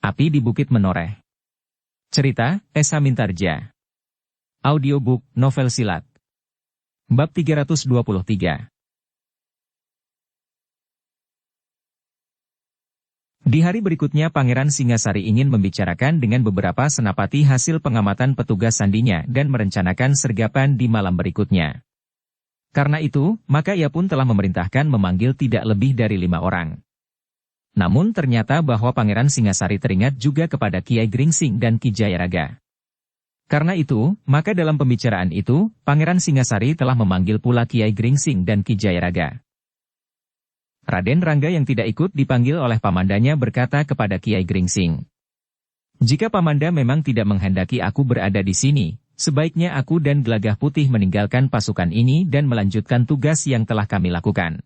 Api di Bukit Menoreh. Cerita, Esa Mintarja. Audiobook, novel silat. Bab 323. Di hari berikutnya Pangeran Singasari ingin membicarakan dengan beberapa senapati hasil pengamatan petugas sandinya dan merencanakan sergapan di malam berikutnya. Karena itu, maka ia pun telah memerintahkan memanggil tidak lebih dari 5 orang. Namun ternyata bahwa Pangeran Singasari teringat juga kepada Kiai Gringsing dan Ki Jayaraga. Karena itu, maka dalam pembicaraan itu, Pangeran Singasari telah memanggil pula Kiai Gringsing dan Ki Jayaraga. Raden Rangga yang tidak ikut dipanggil oleh pamandanya berkata kepada Kiai Gringsing, "Jika pamanda memang tidak menghendaki aku berada di sini, sebaiknya aku dan Gelagah Putih meninggalkan pasukan ini dan melanjutkan tugas yang telah kami lakukan.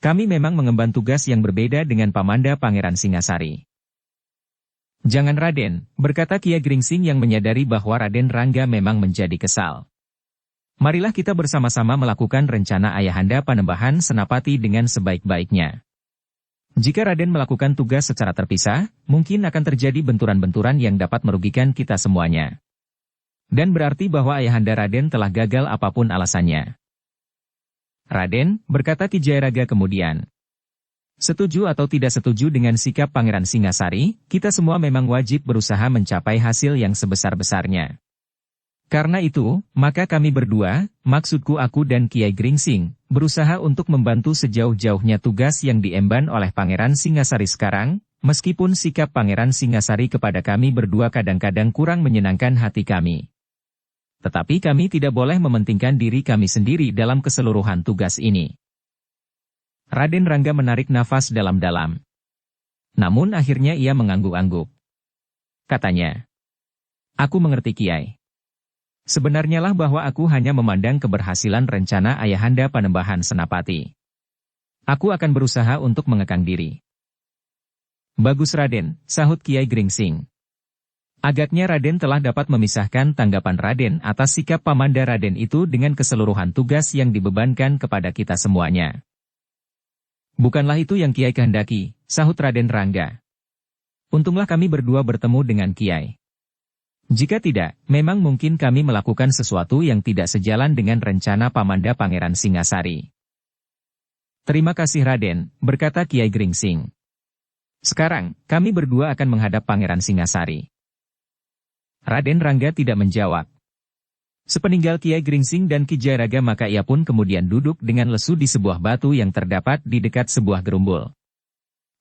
Kami memang mengemban tugas yang berbeda dengan pamanda Pangeran Singasari." "Jangan Raden," berkata Kiai Gringsing yang menyadari bahwa Raden Rangga memang menjadi kesal. "Marilah kita bersama-sama melakukan rencana Ayahanda Panembahan Senapati dengan sebaik-baiknya. Jika Raden melakukan tugas secara terpisah, mungkin akan terjadi benturan-benturan yang dapat merugikan kita semuanya. Dan berarti bahwa Ayahanda Raden telah gagal apapun alasannya." "Raden," berkata Ki Jayaraga kemudian, "setuju atau tidak setuju dengan sikap Pangeran Singasari, kita semua memang wajib berusaha mencapai hasil yang sebesar-besarnya. Karena itu, maka kami berdua, maksudku aku dan Kiai Gringsing, berusaha untuk membantu sejauh-jauhnya tugas yang diemban oleh Pangeran Singasari sekarang, meskipun sikap Pangeran Singasari kepada kami berdua kadang-kadang kurang menyenangkan hati kami. Tetapi kami tidak boleh mementingkan diri kami sendiri dalam keseluruhan tugas ini." Raden Rangga menarik nafas dalam-dalam. Namun akhirnya ia mengangguk-angguk. Katanya, "Aku mengerti Kiai. Sebenarnya lah bahwa aku hanya memandang keberhasilan rencana Ayahanda Panembahan Senapati. Aku akan berusaha untuk mengekang diri." "Bagus Raden," sahut Kiai Gringsing. "Agaknya Raden telah dapat memisahkan tanggapan Raden atas sikap pamanda Raden itu dengan keseluruhan tugas yang dibebankan kepada kita semuanya." "Bukanlah itu yang Kiai kehendaki," sahut Raden Rangga. "Untunglah kami berdua bertemu dengan Kiai. Jika tidak, memang mungkin kami melakukan sesuatu yang tidak sejalan dengan rencana pamanda Pangeran Singasari." "Terima kasih Raden," berkata Kiai Gringsing. "Sekarang, kami berdua akan menghadap Pangeran Singasari." Raden Rangga tidak menjawab. Sepeninggal Kiai Gringsing dan Ki Jayaraga maka ia pun kemudian duduk dengan lesu di sebuah batu yang terdapat di dekat sebuah gerumbul.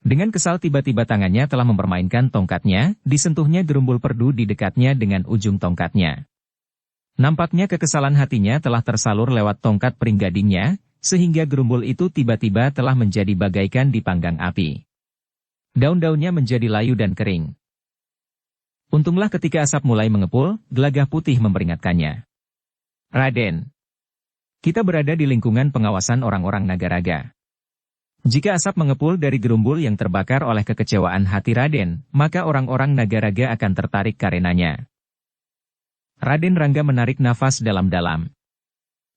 Dengan kesal tiba-tiba tangannya telah mempermainkan tongkatnya, disentuhnya gerumbul perdu di dekatnya dengan ujung tongkatnya. Nampaknya kekesalan hatinya telah tersalur lewat tongkat peringgadingnya, sehingga gerumbul itu tiba-tiba telah menjadi bagaikan dipanggang api. Daun-daunnya menjadi layu dan kering. Untunglah ketika asap mulai mengepul, Gelagah Putih memperingatkannya. "Raden, kita berada di lingkungan pengawasan orang-orang Nagaraga. Jika asap mengepul dari gerumbul yang terbakar oleh kekecewaan hati Raden, maka orang-orang Nagaraga akan tertarik karenanya." Raden Rangga menarik nafas dalam-dalam.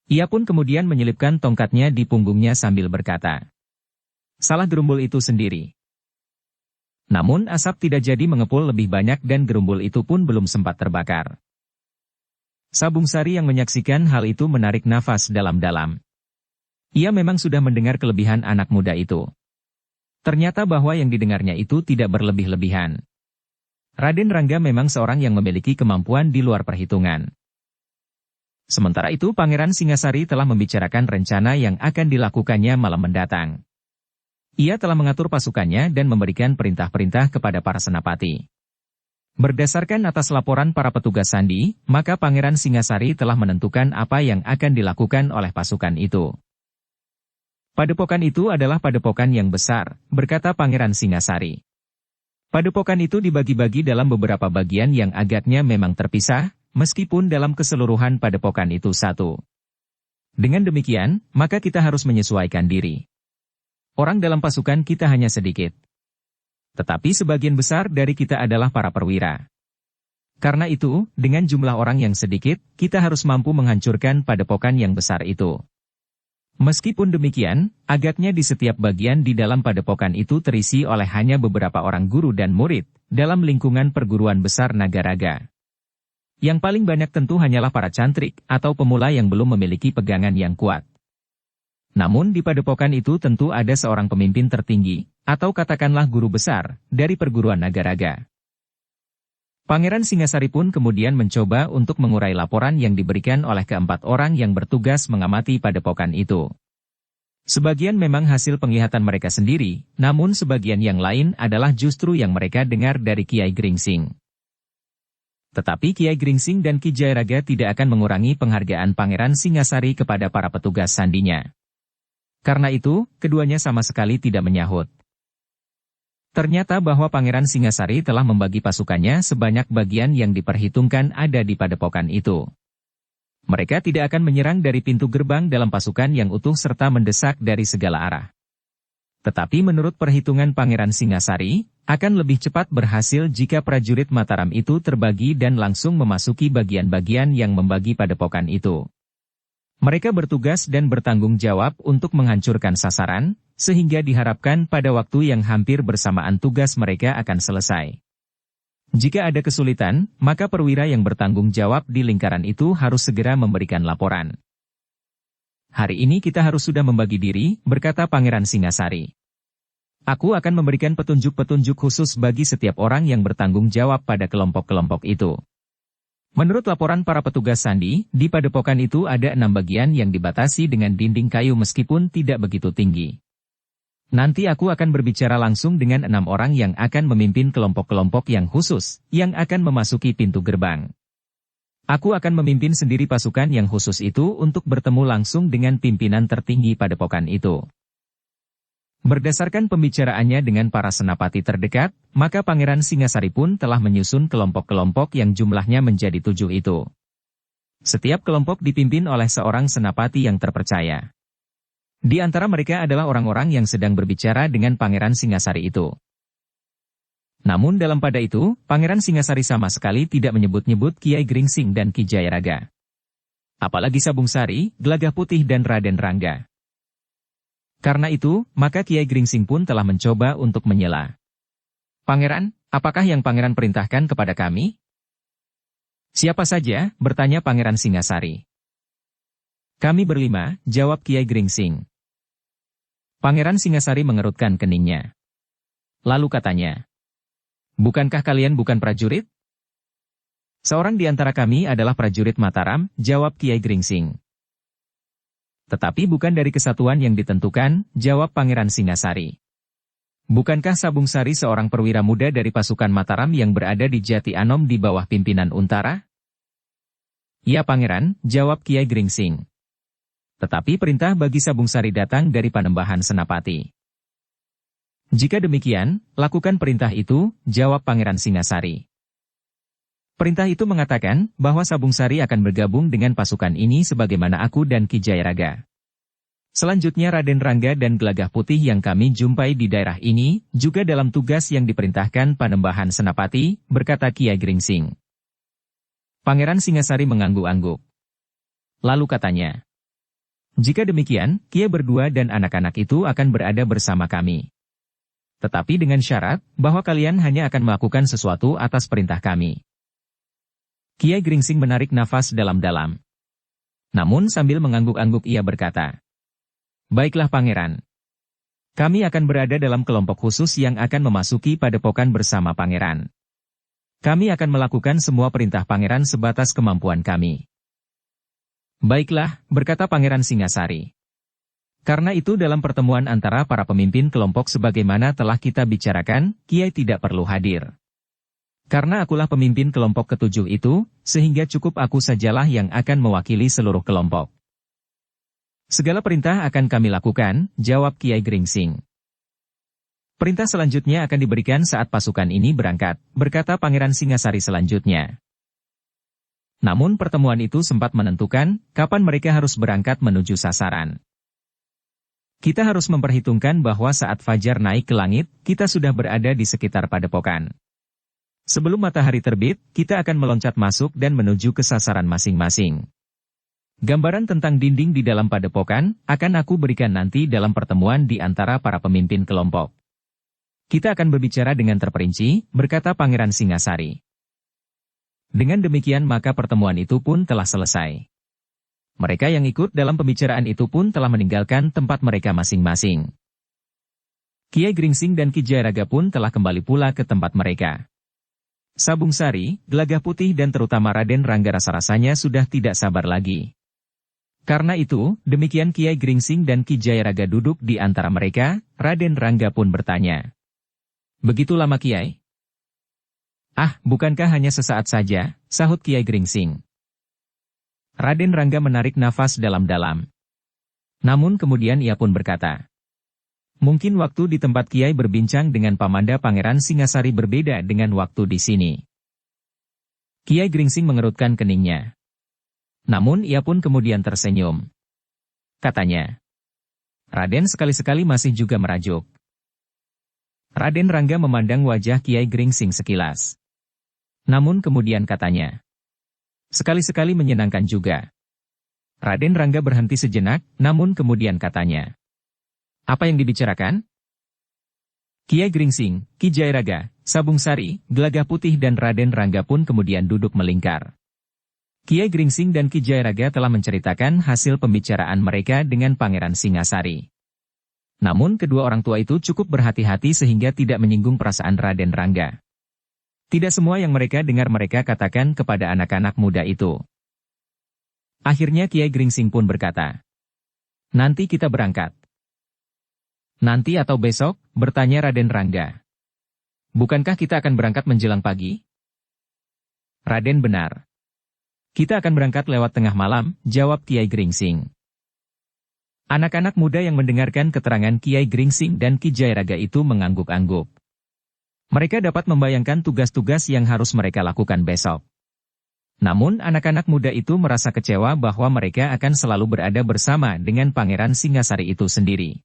Ia pun kemudian menyelipkan tongkatnya di punggungnya sambil berkata, "Salah gerumbul itu sendiri." Namun asap tidak jadi mengepul lebih banyak dan gerumbul itu pun belum sempat terbakar. Sabung Sari yang menyaksikan hal itu menarik nafas dalam-dalam. Ia memang sudah mendengar kelebihan anak muda itu. Ternyata bahwa yang didengarnya itu tidak berlebih-lebihan. Raden Rangga memang seorang yang memiliki kemampuan di luar perhitungan. Sementara itu Pangeran Singasari telah membicarakan rencana yang akan dilakukannya malam mendatang. Ia telah mengatur pasukannya dan memberikan perintah-perintah kepada para senapati. Berdasarkan atas laporan para petugas sandi, maka Pangeran Singasari telah menentukan apa yang akan dilakukan oleh pasukan itu. "Padepokan itu adalah padepokan yang besar," berkata Pangeran Singasari. "Padepokan itu dibagi-bagi dalam beberapa bagian yang agaknya memang terpisah, meskipun dalam keseluruhan padepokan itu satu. Dengan demikian, maka kita harus menyesuaikan diri. Orang dalam pasukan kita hanya sedikit. Tetapi sebagian besar dari kita adalah para perwira. Karena itu, dengan jumlah orang yang sedikit, kita harus mampu menghancurkan padepokan yang besar itu. Meskipun demikian, agaknya di setiap bagian di dalam padepokan itu terisi oleh hanya beberapa orang guru dan murid, dalam lingkungan perguruan besar Nagaraga. Yang paling banyak tentu hanyalah para cantrik, atau pemula yang belum memiliki pegangan yang kuat. Namun di padepokan itu tentu ada seorang pemimpin tertinggi, atau katakanlah guru besar, dari perguruan Nagaraga. Pangeran Singasari pun kemudian mencoba untuk mengurai laporan yang diberikan oleh keempat orang yang bertugas mengamati padepokan itu. Sebagian memang hasil penglihatan mereka sendiri, namun sebagian yang lain adalah justru yang mereka dengar dari Kiai Gringsing. Tetapi Kiai Gringsing dan Ki Jayaraga tidak akan mengurangi penghargaan Pangeran Singasari kepada para petugas sandinya. Karena itu, keduanya sama sekali tidak menyahut. Ternyata bahwa Pangeran Singasari telah membagi pasukannya sebanyak bagian yang diperhitungkan ada di padepokan itu. Mereka tidak akan menyerang dari pintu gerbang dalam pasukan yang utuh serta mendesak dari segala arah. Tetapi menurut perhitungan Pangeran Singasari, akan lebih cepat berhasil jika prajurit Mataram itu terbagi dan langsung memasuki bagian-bagian yang membagi padepokan itu. Mereka bertugas dan bertanggung jawab untuk menghancurkan sasaran, sehingga diharapkan pada waktu yang hampir bersamaan tugas mereka akan selesai. Jika ada kesulitan, maka perwira yang bertanggung jawab di lingkaran itu harus segera memberikan laporan. Hari ini kita harus sudah membagi diri, berkata Pangeran Singasari. Aku akan memberikan petunjuk-petunjuk khusus bagi setiap orang yang bertanggung jawab pada kelompok-kelompok itu. Menurut laporan para petugas sandi, di padepokan itu ada 6 bagian yang dibatasi dengan dinding kayu meskipun tidak begitu tinggi. Nanti aku akan berbicara langsung dengan 6 orang yang akan memimpin kelompok-kelompok yang khusus, yang akan memasuki pintu gerbang. Aku akan memimpin sendiri pasukan yang khusus itu untuk bertemu langsung dengan pimpinan tertinggi padepokan itu. Berdasarkan pembicaraannya dengan para senapati terdekat, maka Pangeran Singasari pun telah menyusun kelompok-kelompok yang jumlahnya menjadi 7 itu. Setiap kelompok dipimpin oleh seorang senapati yang terpercaya. Di antara mereka adalah orang-orang yang sedang berbicara dengan Pangeran Singasari itu. Namun dalam pada itu, Pangeran Singasari sama sekali tidak menyebut-nyebut Kiai Gringsing dan Ki Jayaraga. Apalagi Sabung Sari, Gelagah Putih dan Raden Rangga. Karena itu, maka Kiai Gringsing pun telah mencoba untuk menyela. Pangeran, apakah yang Pangeran perintahkan kepada kami? Siapa saja, bertanya Pangeran Singasari. Kami berlima, jawab Kiai Gringsing. Pangeran Singasari mengerutkan keningnya. Lalu katanya, bukankah kalian bukan prajurit? Seorang di antara kami adalah prajurit Mataram, jawab Kiai Gringsing. Tetapi bukan dari kesatuan yang ditentukan, jawab Pangeran Singasari. Bukankah Sabung Sari seorang perwira muda dari pasukan Mataram yang berada di Jati Anom di bawah pimpinan Untara? Ya Pangeran, jawab Kiai Gringsing. Tetapi perintah bagi Sabung Sari datang dari Panembahan Senapati. Jika demikian, lakukan perintah itu, jawab Pangeran Singasari. Perintah itu mengatakan bahwa Sabung Sari akan bergabung dengan pasukan ini sebagaimana aku dan Ki Jayaraga. Selanjutnya Raden Rangga dan Gelagah Putih yang kami jumpai di daerah ini, juga dalam tugas yang diperintahkan Panembahan Senapati, berkata Kiai Gringsing. Pangeran Singasari mengangguk-angguk. Lalu katanya, jika demikian, Kiai berdua dan anak-anak itu akan berada bersama kami. Tetapi dengan syarat, bahwa kalian hanya akan melakukan sesuatu atas perintah kami. Kiai Gringsing menarik nafas dalam-dalam. Namun sambil mengangguk-angguk ia berkata, baiklah Pangeran. Kami akan berada dalam kelompok khusus yang akan memasuki padepokan bersama Pangeran. Kami akan melakukan semua perintah Pangeran sebatas kemampuan kami. Baiklah, berkata Pangeran Singasari. Karena itu dalam pertemuan antara para pemimpin kelompok sebagaimana telah kita bicarakan, Kiai tidak perlu hadir. Karena akulah pemimpin kelompok ketujuh itu, sehingga cukup aku sajalah yang akan mewakili seluruh kelompok. Segala perintah akan kami lakukan, jawab Kiai Gringsing. Perintah selanjutnya akan diberikan saat pasukan ini berangkat, berkata Pangeran Singasari selanjutnya. Namun pertemuan itu sempat menentukan kapan mereka harus berangkat menuju sasaran. Kita harus memperhitungkan bahwa saat fajar naik ke langit, kita sudah berada di sekitar padepokan. Sebelum matahari terbit, kita akan meloncat masuk dan menuju ke sasaran masing-masing. Gambaran tentang dinding di dalam padepokan akan aku berikan nanti dalam pertemuan di antara para pemimpin kelompok. Kita akan berbicara dengan terperinci, berkata Pangeran Singasari. Dengan demikian maka pertemuan itu pun telah selesai. Mereka yang ikut dalam pembicaraan itu pun telah meninggalkan tempat mereka masing-masing. Kiai Gringsing dan Ki Jayaraga pun telah kembali pula ke tempat mereka. Sabung Sari, Gelagah Putih dan terutama Raden Rangga rasa-rasanya sudah tidak sabar lagi. Karena itu, demikian Kiai Gringsing dan Ki Jayaraga duduk di antara mereka, Raden Rangga pun bertanya. Begitu lama Kiai? Ah, bukankah hanya sesaat saja, sahut Kiai Gringsing. Raden Rangga menarik nafas dalam-dalam. Namun kemudian ia pun berkata. Mungkin waktu di tempat Kiai berbincang dengan Pamanda Pangeran Singasari berbeda dengan waktu di sini. Kiai Gringsing mengerutkan keningnya. Namun ia pun kemudian tersenyum. Katanya. Raden sekali-sekali masih juga merajuk. Raden Rangga memandang wajah Kiai Gringsing sekilas. Namun kemudian katanya. Sekali-sekali menyenangkan juga. Raden Rangga berhenti sejenak, namun kemudian katanya. Apa yang dibicarakan? Kiai Gringsing, Ki Jayaraga, Sabung Sari, Gelagah Putih dan Raden Rangga pun kemudian duduk melingkar. Kiai Gringsing dan Ki Jayaraga telah menceritakan hasil pembicaraan mereka dengan Pangeran Singasari. Namun kedua orang tua itu cukup berhati-hati sehingga tidak menyinggung perasaan Raden Rangga. Tidak semua yang mereka dengar mereka katakan kepada anak-anak muda itu. Akhirnya Kiai Gringsing pun berkata, nanti kita berangkat. Nanti atau besok, bertanya Raden Rangga. Bukankah kita akan berangkat menjelang pagi? Raden benar. Kita akan berangkat lewat tengah malam, jawab Kiai Gringsing. Anak-anak muda yang mendengarkan keterangan Kiai Gringsing dan Ki Jayaraga itu mengangguk-angguk. Mereka dapat membayangkan tugas-tugas yang harus mereka lakukan besok. Namun anak-anak muda itu merasa kecewa bahwa mereka akan selalu berada bersama dengan Pangeran Singasari itu sendiri.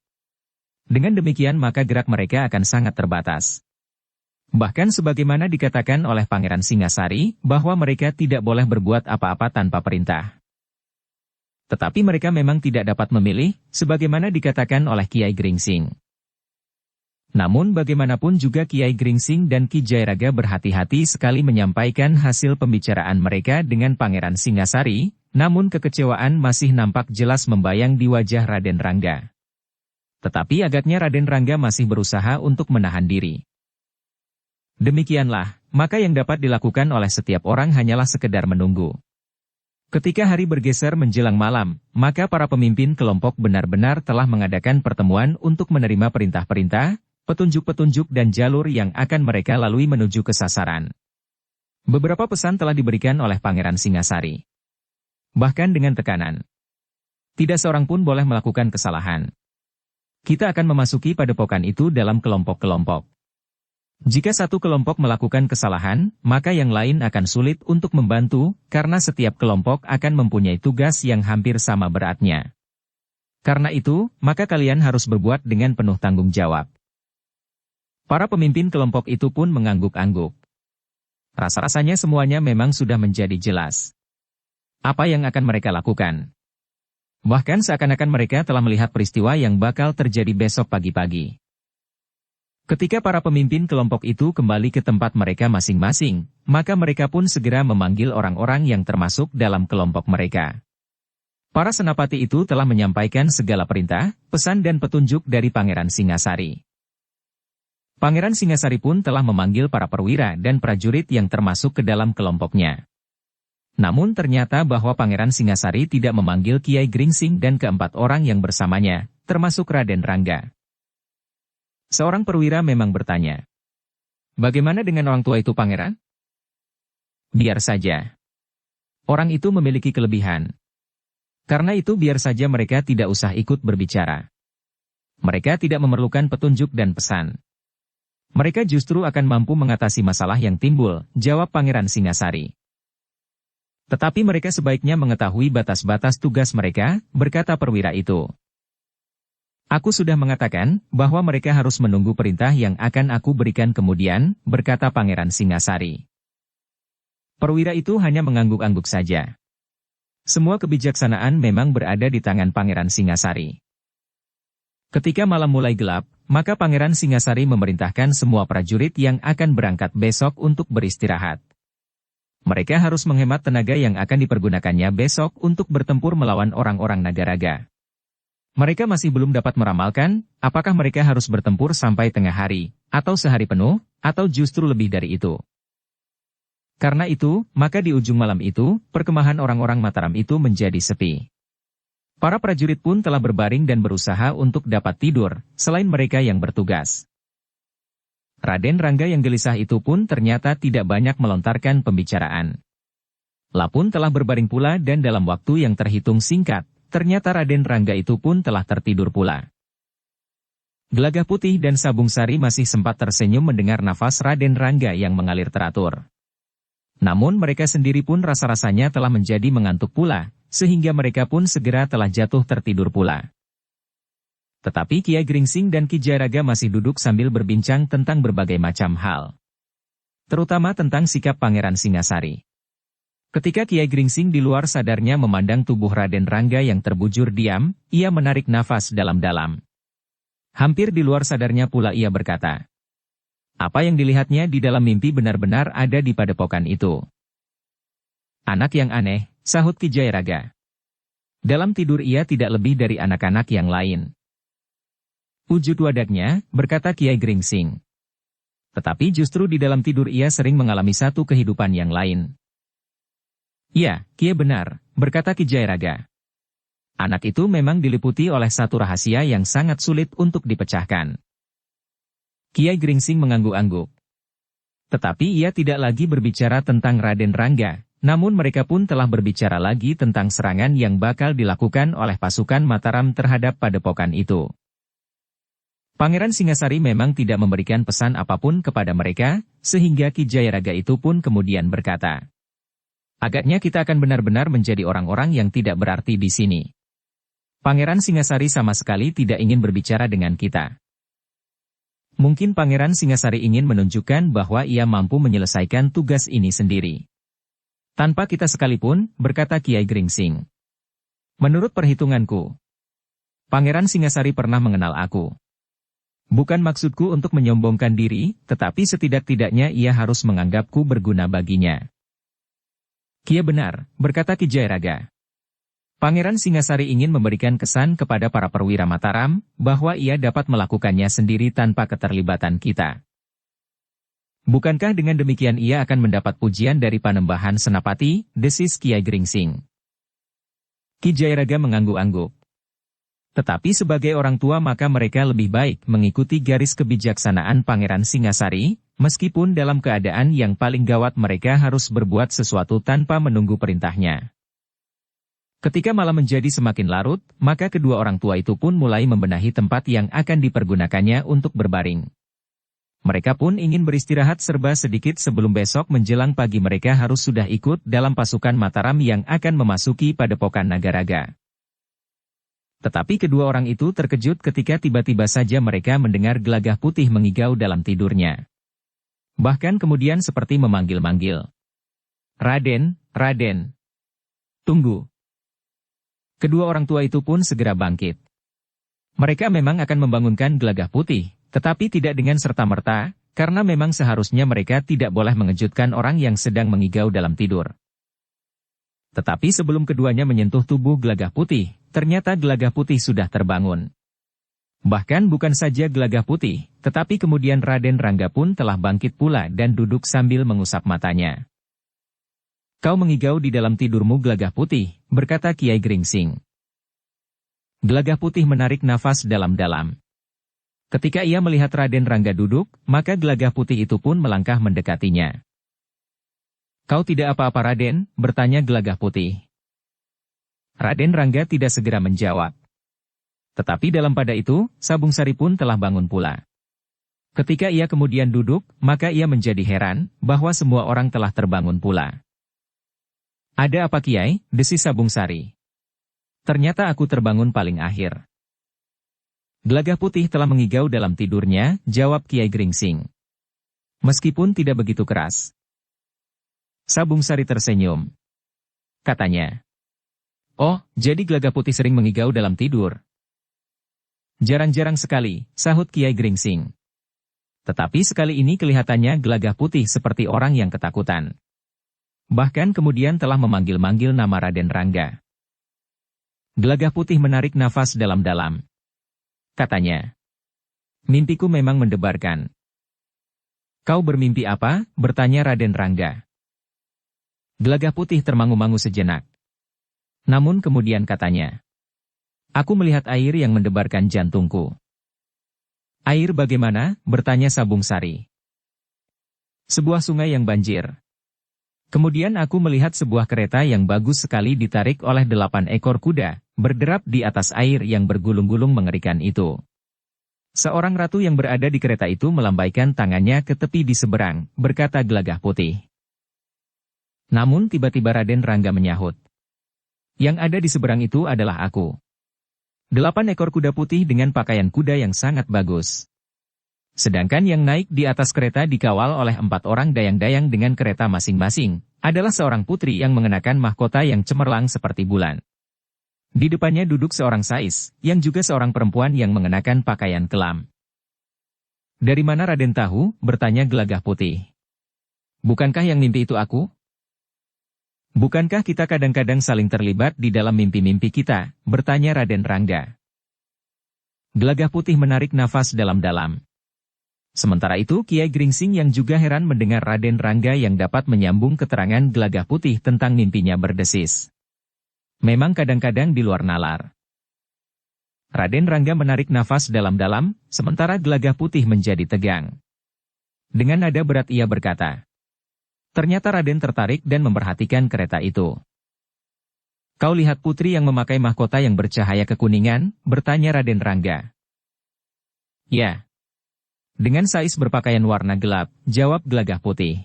Dengan demikian maka gerak mereka akan sangat terbatas. Bahkan sebagaimana dikatakan oleh Pangeran Singasari, bahwa mereka tidak boleh berbuat apa-apa tanpa perintah. Tetapi mereka memang tidak dapat memilih, sebagaimana dikatakan oleh Kiai Gringsing. Namun bagaimanapun juga Kiai Gringsing dan Ki Jayaraga berhati-hati sekali menyampaikan hasil pembicaraan mereka dengan Pangeran Singasari, namun kekecewaan masih nampak jelas membayang di wajah Raden Rangga. Tetapi agaknya Raden Rangga masih berusaha untuk menahan diri. Demikianlah, maka yang dapat dilakukan oleh setiap orang hanyalah sekedar menunggu. Ketika hari bergeser menjelang malam, maka para pemimpin kelompok benar-benar telah mengadakan pertemuan untuk menerima perintah-perintah, petunjuk-petunjuk dan jalur yang akan mereka lalui menuju ke sasaran. Beberapa pesan telah diberikan oleh Pangeran Singasari. Bahkan dengan tekanan. Tidak seorang pun boleh melakukan kesalahan. Kita akan memasuki padepokan itu dalam kelompok-kelompok. Jika satu kelompok melakukan kesalahan, maka yang lain akan sulit untuk membantu, karena setiap kelompok akan mempunyai tugas yang hampir sama beratnya. Karena itu, maka kalian harus berbuat dengan penuh tanggung jawab. Para pemimpin kelompok itu pun mengangguk-angguk. Rasa-rasanya semuanya memang sudah menjadi jelas. Apa yang akan mereka lakukan? Bahkan seakan-akan mereka telah melihat peristiwa yang bakal terjadi besok pagi-pagi. Ketika para pemimpin kelompok itu kembali ke tempat mereka masing-masing, maka mereka pun segera memanggil orang-orang yang termasuk dalam kelompok mereka. Para senapati itu telah menyampaikan segala perintah, pesan dan petunjuk dari Pangeran Singasari. Pangeran Singasari pun telah memanggil para perwira dan prajurit yang termasuk ke dalam kelompoknya. Namun ternyata bahwa Pangeran Singasari tidak memanggil Kiai Gringsing dan keempat orang yang bersamanya, termasuk Raden Rangga. Seorang perwira memang bertanya, bagaimana dengan orang tua itu Pangeran? Biar saja. Orang itu memiliki kelebihan. Karena itu biar saja mereka tidak usah ikut berbicara. Mereka tidak memerlukan petunjuk dan pesan. Mereka justru akan mampu mengatasi masalah yang timbul, jawab Pangeran Singasari. Tetapi mereka sebaiknya mengetahui batas-batas tugas mereka, berkata perwira itu. Aku sudah mengatakan bahwa mereka harus menunggu perintah yang akan aku berikan kemudian, berkata Pangeran Singasari. Perwira itu hanya mengangguk-angguk saja. Semua kebijaksanaan memang berada di tangan Pangeran Singasari. Ketika malam mulai gelap, maka Pangeran Singasari memerintahkan semua prajurit yang akan berangkat besok untuk beristirahat. Mereka harus menghemat tenaga yang akan dipergunakannya besok untuk bertempur melawan orang-orang Nagaraga. Mereka masih belum dapat meramalkan, apakah mereka harus bertempur sampai tengah hari, atau sehari penuh, atau justru lebih dari itu. Karena itu, maka di ujung malam itu, perkemahan orang-orang Mataram itu menjadi sepi. Para prajurit pun telah berbaring dan berusaha untuk dapat tidur, selain mereka yang bertugas. Raden Rangga yang gelisah itu pun ternyata tidak banyak melontarkan pembicaraan. Lapun telah berbaring pula dan dalam waktu yang terhitung singkat, ternyata Raden Rangga itu pun telah tertidur pula. Gelagah Putih dan Sabung Sari masih sempat tersenyum mendengar nafas Raden Rangga yang mengalir teratur. Namun mereka sendiri pun rasa-rasanya telah menjadi mengantuk pula, sehingga mereka pun segera telah jatuh tertidur pula. Tetapi Kiai Gringsing dan Ki Jayaraga masih duduk sambil berbincang tentang berbagai macam hal. Terutama tentang sikap Pangeran Singasari. Ketika Kiai Gringsing di luar sadarnya memandang tubuh Raden Rangga yang terbujur diam, ia menarik nafas dalam-dalam. Hampir di luar sadarnya pula ia berkata, apa yang dilihatnya di dalam mimpi benar-benar ada di padepokan itu. Anak yang aneh, sahut Ki Jayaraga. Dalam tidur ia tidak lebih dari anak-anak yang lain. Wujud wadaknya, berkata Kiai Gringsing. Tetapi justru di dalam tidur ia sering mengalami satu kehidupan yang lain. Ya, Kiai benar, berkata Ki Jayaraga. Anak itu memang diliputi oleh satu rahasia yang sangat sulit untuk dipecahkan. Kiai Gringsing mengangguk-angguk. Tetapi ia tidak lagi berbicara tentang Raden Rangga, namun mereka pun telah berbicara lagi tentang serangan yang bakal dilakukan oleh pasukan Mataram terhadap padepokan itu. Pangeran Singasari memang tidak memberikan pesan apapun kepada mereka, sehingga Ki Jayaraga itu pun kemudian berkata, agaknya kita akan benar-benar menjadi orang-orang yang tidak berarti di sini. Pangeran Singasari sama sekali tidak ingin berbicara dengan kita. Mungkin Pangeran Singasari ingin menunjukkan bahwa ia mampu menyelesaikan tugas ini sendiri. Tanpa kita sekalipun, berkata Kiai Gringsing. Menurut perhitunganku, Pangeran Singasari pernah mengenal aku. Bukan maksudku untuk menyombongkan diri, tetapi setidak-tidaknya ia harus menganggapku berguna baginya. Kiai benar, berkata Ki Jayaraga. Pangeran Singasari ingin memberikan kesan kepada para perwira Mataram, bahwa ia dapat melakukannya sendiri tanpa keterlibatan kita. Bukankah dengan demikian ia akan mendapat pujian dari Panembahan Senapati, desis Kiai Gringsing. Ki Jayaraga mengangguk-angguk. Tetapi sebagai orang tua maka mereka lebih baik mengikuti garis kebijaksanaan Pangeran Singasari, meskipun dalam keadaan yang paling gawat mereka harus berbuat sesuatu tanpa menunggu perintahnya. Ketika malam menjadi semakin larut, maka kedua orang tua itu pun mulai membenahi tempat yang akan dipergunakannya untuk berbaring. Mereka pun ingin beristirahat serba sedikit sebelum besok menjelang pagi mereka harus sudah ikut dalam pasukan Mataram yang akan memasuki padepokan Nagaraga. Tetapi kedua orang itu terkejut ketika tiba-tiba saja mereka mendengar Gelagah Putih mengigau dalam tidurnya. Bahkan kemudian seperti memanggil-manggil. Raden, Raden. Tunggu. Kedua orang tua itu pun segera bangkit. Mereka memang akan membangunkan Gelagah Putih, tetapi tidak dengan serta-merta, karena memang seharusnya mereka tidak boleh mengejutkan orang yang sedang mengigau dalam tidur. Tetapi sebelum keduanya menyentuh tubuh Gelagah Putih, ternyata Gelagah Putih sudah terbangun. Bahkan bukan saja Gelagah Putih, tetapi kemudian Raden Rangga pun telah bangkit pula dan duduk sambil mengusap matanya. Kau mengigau di dalam tidurmu Gelagah Putih, berkata Kiai Gringsing. Gelagah Putih menarik nafas dalam-dalam. Ketika ia melihat Raden Rangga duduk, maka Gelagah Putih itu pun melangkah mendekatinya. Kau tidak apa-apa Raden, bertanya Gelagah Putih. Raden Rangga tidak segera menjawab. Tetapi dalam pada itu, Sabung Sari pun telah bangun pula. Ketika ia kemudian duduk, maka ia menjadi heran, bahwa semua orang telah terbangun pula. Ada apa Kiai, desis Sabung Sari. Ternyata aku terbangun paling akhir. Gelagah Putih telah mengigau dalam tidurnya, jawab Kiai Gringsing. Meskipun tidak begitu keras. Sabung Sari tersenyum. Katanya. Oh, jadi Gelagah Putih sering mengigau dalam tidur. Jarang-jarang sekali, sahut Kiai Gringsing. Tetapi sekali ini kelihatannya Gelagah Putih seperti orang yang ketakutan. Bahkan kemudian telah memanggil-manggil nama Raden Rangga. Gelagah Putih menarik nafas dalam-dalam. Katanya, "Mimpiku memang mendebarkan." "Kau bermimpi apa?" bertanya Raden Rangga. Gelagah Putih termangu-mangu sejenak. Namun kemudian katanya, "Aku melihat air yang mendebarkan jantungku." "Air bagaimana?" bertanya Sabung Sari. "Sebuah sungai yang banjir. Kemudian aku melihat sebuah kereta yang bagus sekali ditarik oleh 8 ekor kuda, berderap di atas air yang bergulung-gulung mengerikan itu. Seorang ratu yang berada di kereta itu melambaikan tangannya ke tepi di seberang," berkata Gelagah Putih. Namun tiba-tiba Raden Rangga menyahut, "Yang ada di seberang itu adalah aku." 8 ekor kuda putih dengan pakaian kuda yang sangat bagus. Sedangkan yang naik di atas kereta dikawal oleh 4 orang dayang-dayang dengan kereta masing-masing, adalah seorang putri yang mengenakan mahkota yang cemerlang seperti bulan. Di depannya duduk seorang sais, yang juga seorang perempuan yang mengenakan pakaian kelam. "Dari mana Raden tahu?" bertanya Gelagah Putih. "Bukankah yang mimpi itu aku?" "Bukankah kita kadang-kadang saling terlibat di dalam mimpi-mimpi kita?" bertanya Raden Rangga. Gelagah Putih menarik nafas dalam-dalam. Sementara itu Kiai Gringsing yang juga heran mendengar Raden Rangga yang dapat menyambung keterangan Gelagah Putih tentang mimpinya berdesis. Memang kadang-kadang di luar nalar. Raden Rangga menarik nafas dalam-dalam, sementara Gelagah Putih menjadi tegang. Dengan nada berat ia berkata, "Ternyata Raden tertarik dan memperhatikan kereta itu." "Kau lihat putri yang memakai mahkota yang bercahaya kekuningan?" bertanya Raden Rangga. "Ya." "Dengan sais berpakaian warna gelap," jawab Gelagah Putih.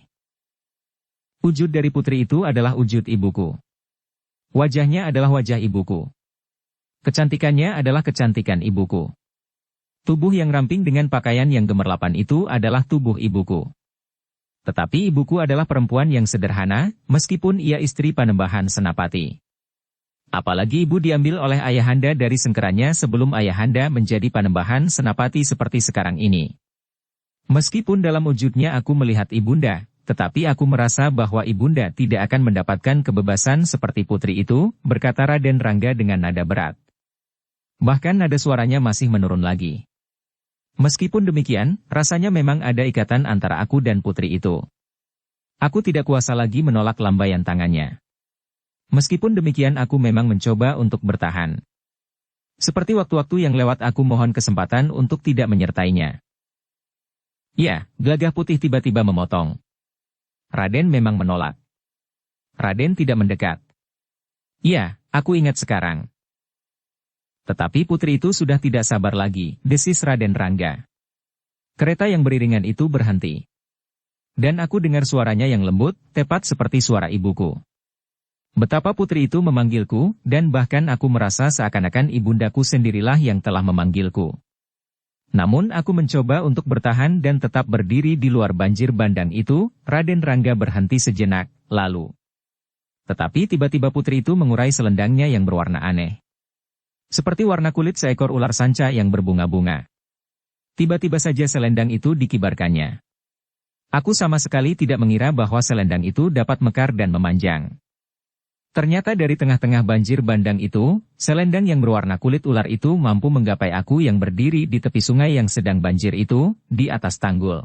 "Wujud dari putri itu adalah wujud ibuku. Wajahnya adalah wajah ibuku. Kecantikannya adalah kecantikan ibuku. Tubuh yang ramping dengan pakaian yang gemerlapan itu adalah tubuh ibuku. Tetapi ibuku adalah perempuan yang sederhana, meskipun ia istri Panembahan Senapati. Apalagi ibu diambil oleh ayahanda dari sengkerannya sebelum ayahanda menjadi Panembahan Senapati seperti sekarang ini. Meskipun dalam wujudnya aku melihat ibunda, tetapi aku merasa bahwa ibunda tidak akan mendapatkan kebebasan seperti putri itu," berkata Raden Rangga dengan nada berat. Bahkan nada suaranya masih menurun lagi. "Meskipun demikian, rasanya memang ada ikatan antara aku dan putri itu. Aku tidak kuasa lagi menolak lambaian tangannya. Meskipun demikian aku memang mencoba untuk bertahan. Seperti waktu-waktu yang lewat aku mohon kesempatan untuk tidak menyertainya." "Ya," Gelagah Putih tiba-tiba memotong. "Raden memang menolak. Raden tidak mendekat." "Iya, aku ingat sekarang." "Tetapi putri itu sudah tidak sabar lagi," desis Raden Rangga. Kereta yang beriringan itu berhenti. Dan aku dengar suaranya yang lembut, tepat seperti suara ibuku. Betapa putri itu memanggilku, dan bahkan aku merasa seakan-akan ibundaku sendirilah yang telah memanggilku. Namun aku mencoba untuk bertahan dan tetap berdiri di luar banjir bandang itu." Raden Rangga berhenti sejenak, lalu. Tetapi tiba-tiba putri itu mengurai selendangnya yang berwarna aneh. Seperti warna kulit seekor ular sanca yang berbunga-bunga. Tiba-tiba saja selendang itu dikibarkannya. Aku sama sekali tidak mengira bahwa selendang itu dapat mekar dan memanjang. Ternyata dari tengah-tengah banjir bandang itu, selendang yang berwarna kulit ular itu mampu menggapai aku yang berdiri di tepi sungai yang sedang banjir itu, di atas tanggul.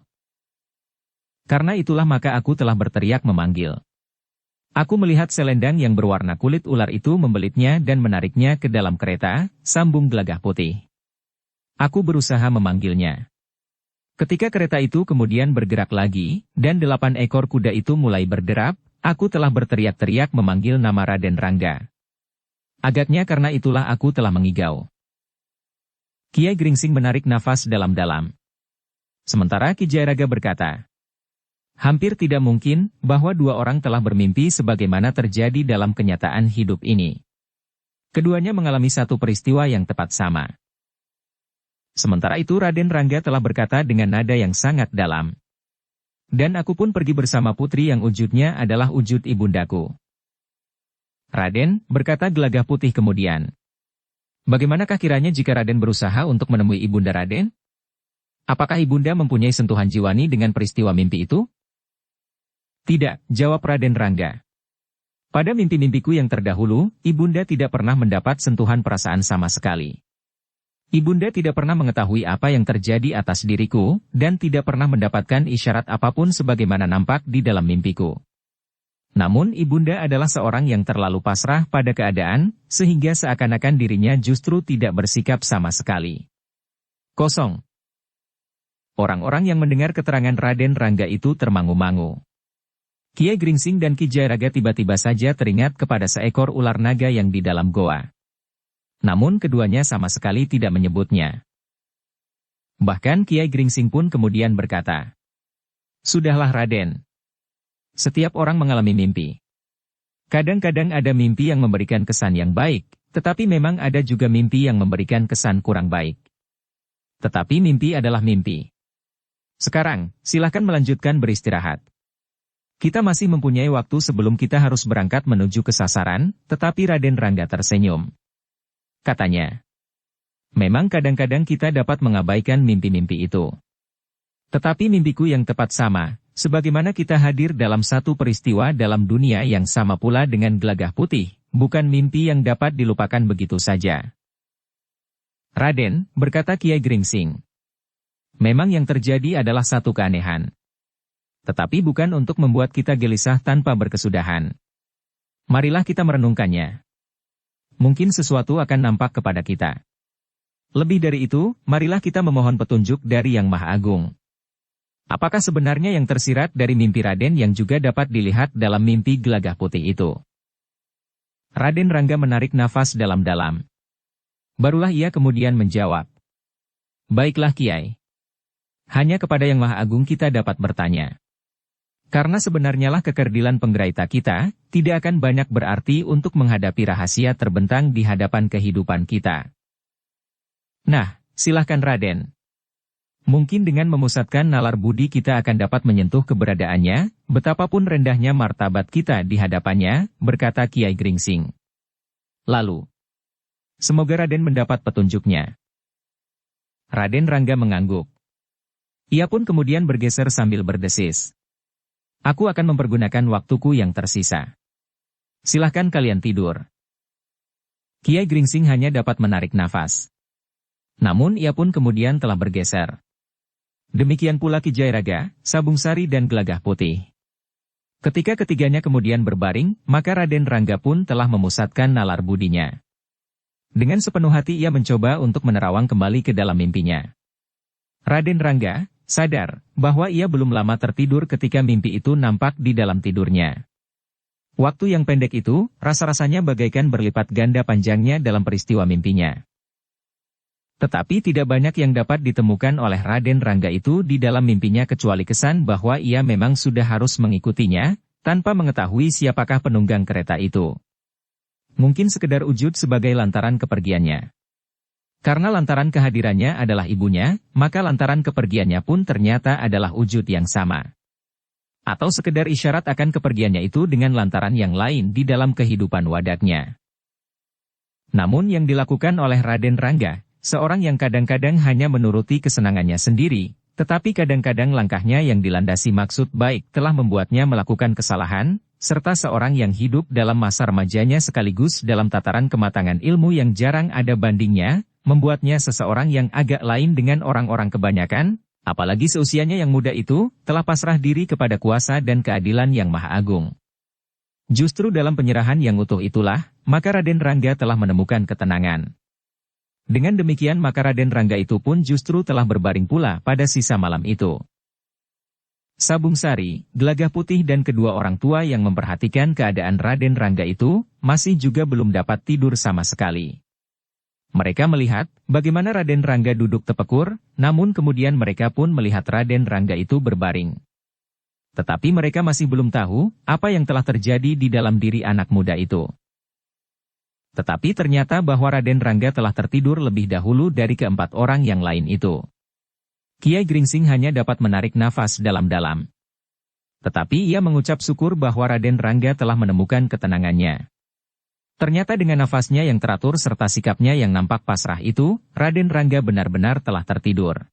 Karena itulah maka aku telah berteriak memanggil. Aku melihat selendang yang berwarna kulit ular itu membelitnya dan menariknya ke dalam kereta, sambung Gelagah Putih. Aku berusaha memanggilnya. Ketika kereta itu kemudian bergerak lagi, dan 8 ekor kuda itu mulai berderap, aku telah berteriak-teriak memanggil nama Raden Rangga. Agaknya karena itulah aku telah mengigau. Kiai Gringsing menarik nafas dalam-dalam. Sementara Ki Jayaraga berkata, "Hampir tidak mungkin bahwa 2 orang telah bermimpi sebagaimana terjadi dalam kenyataan hidup ini. Keduanya mengalami satu peristiwa yang tepat sama." Sementara itu Raden Rangga telah berkata dengan nada yang sangat dalam. "Dan aku pun pergi bersama putri yang wujudnya adalah wujud ibundaku. Raden, berkata Gelagah Putih kemudian. Bagaimanakah kiranya jika Raden berusaha untuk menemui Ibunda Raden? Apakah Ibunda mempunyai sentuhan jiwani dengan peristiwa mimpi itu? Tidak, jawab Raden Rangga. Pada mimpi-mimpiku yang terdahulu, Ibunda tidak pernah mendapat sentuhan perasaan sama sekali. Ibunda tidak pernah mengetahui apa yang terjadi atas diriku, dan tidak pernah mendapatkan isyarat apapun sebagaimana nampak di dalam mimpiku. Namun Ibunda adalah seorang yang terlalu pasrah pada keadaan, sehingga seakan-akan dirinya justru tidak bersikap sama sekali. Kosong. Orang-orang yang mendengar keterangan Raden Rangga itu termangu-mangu. Kiai Gringsing dan Ki Jayaraga tiba-tiba saja teringat kepada seekor ular naga yang di dalam goa. Namun keduanya sama sekali tidak menyebutnya. Bahkan Kiai Gringsing pun kemudian berkata, "Sudahlah Raden. Setiap orang mengalami mimpi. Kadang-kadang ada mimpi yang memberikan kesan yang baik, tetapi memang ada juga mimpi yang memberikan kesan kurang baik. Tetapi mimpi adalah mimpi. Sekarang, silakan melanjutkan beristirahat. Kita masih mempunyai waktu sebelum kita harus berangkat menuju ke sasaran," tetapi Raden Rangga tersenyum. Katanya, "Memang kadang-kadang kita dapat mengabaikan mimpi-mimpi itu. Tetapi mimpiku yang tepat sama, sebagaimana kita hadir dalam satu peristiwa dalam dunia yang sama pula dengan Gelagah Putih, bukan mimpi yang dapat dilupakan begitu saja." "Raden," berkata Kiai Gringsing, "memang yang terjadi adalah satu keanehan. Tetapi bukan untuk membuat kita gelisah tanpa berkesudahan. Marilah kita merenungkannya. Mungkin sesuatu akan nampak kepada kita. Lebih dari itu, marilah kita memohon petunjuk dari Yang Maha Agung. Apakah sebenarnya yang tersirat dari mimpi Raden yang juga dapat dilihat dalam mimpi Gelagah Putih itu?" Raden Rangga menarik nafas dalam-dalam. Barulah ia kemudian menjawab, "Baiklah Kiai. Hanya kepada Yang Maha Agung kita dapat bertanya. Karena sebenarnya lah kekerdilan penggeraita kita, tidak akan banyak berarti untuk menghadapi rahasia terbentang di hadapan kehidupan kita. Nah, silahkan Raden. Mungkin dengan memusatkan nalar budi kita akan dapat menyentuh keberadaannya, betapapun rendahnya martabat kita di hadapannya," berkata Kiai Gringsing. Lalu, "Semoga Raden mendapat petunjuknya." Raden Rangga mengangguk. Ia pun kemudian bergeser sambil berdesis, "Aku akan mempergunakan waktuku yang tersisa. Silahkan kalian tidur." Kiai Gringsing hanya dapat menarik nafas. Namun ia pun kemudian telah bergeser. Demikian pula Ki Jayaraga, Sabung Sari dan Gelagah Putih. Ketika ketiganya kemudian berbaring, maka Raden Rangga pun telah memusatkan nalar budinya. Dengan sepenuh hati ia mencoba untuk menerawang kembali ke dalam mimpinya. Raden Rangga sadar bahwa ia belum lama tertidur ketika mimpi itu nampak di dalam tidurnya. Waktu yang pendek itu, rasa-rasanya bagaikan berlipat ganda panjangnya dalam peristiwa mimpinya. Tetapi tidak banyak yang dapat ditemukan oleh Raden Rangga itu di dalam mimpinya kecuali kesan bahwa ia memang sudah harus mengikutinya, tanpa mengetahui siapakah penunggang kereta itu. Mungkin sekedar wujud sebagai lantaran kepergiannya. Karena lantaran kehadirannya adalah ibunya, maka lantaran kepergiannya pun ternyata adalah wujud yang sama. Atau sekedar isyarat akan kepergiannya itu dengan lantaran yang lain di dalam kehidupan wadaknya. Namun yang dilakukan oleh Raden Rangga, seorang yang kadang-kadang hanya menuruti kesenangannya sendiri, tetapi kadang-kadang langkahnya yang dilandasi maksud baik telah membuatnya melakukan kesalahan, serta seorang yang hidup dalam masa remajanya sekaligus dalam tataran kematangan ilmu yang jarang ada bandingnya, membuatnya seseorang yang agak lain dengan orang-orang kebanyakan, apalagi seusianya yang muda itu, telah pasrah diri kepada kuasa dan keadilan Yang Maha Agung. Justru dalam penyerahan yang utuh itulah, maka Raden Rangga telah menemukan ketenangan. Dengan demikian maka Raden Rangga itu pun justru telah berbaring pula pada sisa malam itu. Sabung Sari, Gelagah Putih dan kedua orang tua yang memperhatikan keadaan Raden Rangga itu, masih juga belum dapat tidur sama sekali. Mereka melihat bagaimana Raden Rangga duduk tepekur, namun kemudian mereka pun melihat Raden Rangga itu berbaring. Tetapi mereka masih belum tahu apa yang telah terjadi di dalam diri anak muda itu. Tetapi ternyata bahwa Raden Rangga telah tertidur lebih dahulu dari keempat orang yang lain itu. Kiai Gringsing hanya dapat menarik nafas dalam-dalam. Tetapi ia mengucap syukur bahwa Raden Rangga telah menemukan ketenangannya. Ternyata dengan nafasnya yang teratur serta sikapnya yang nampak pasrah itu, Raden Rangga benar-benar telah tertidur.